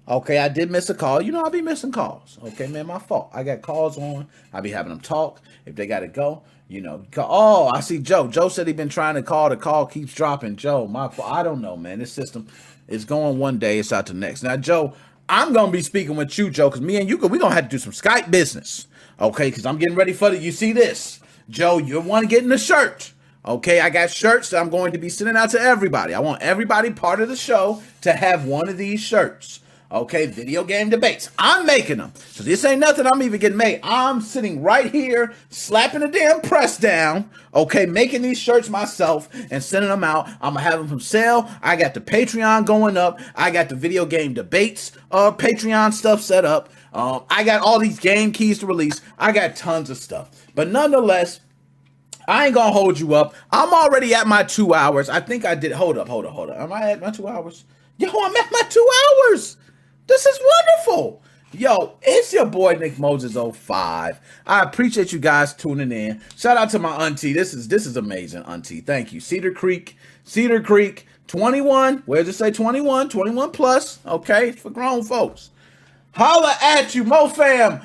Okay, I did miss a call. You know, I'll be missing calls. Okay, man, my fault. I got calls on. I'll be having them talk. If they got to go, you know. Oh, I see Joe. Joe said he's been trying to call. The call keeps dropping. Joe, my fault. I don't know, man. This system is going one day. It's out the next. Now, Joe, I'm going to be speaking with you, Joe, because me and you, we're going to have to do some Skype business. Okay, because I'm getting ready for you see this. Joe, you want to get in the shirt. Okay, I got shirts that I'm going to be sending out to everybody. I want everybody part of the show to have one of these shirts. Okay, video game debates. I'm making them. So this ain't nothing I'm even getting made. I'm sitting right here, slapping the damn press down. Okay, making these shirts myself and sending them out. I'm going to have them from sale. I got the Patreon going up. I got the video game debates Patreon stuff set up. I got all these game keys to release. I got tons of stuff. But nonetheless, I ain't going to hold you up. I'm already at my 2 hours. I think I did. Hold up. Am I at my 2 hours? Yo, I'm at my 2 hours. This is wonderful. Yo, it's your boy Nickmoses05. I appreciate you guys tuning in. Shout out to my auntie. This is amazing, auntie. Thank you. Cedar Creek, 21. Where does it say 21? 21 plus. Okay, for grown folks. Holla at you, Mo fam.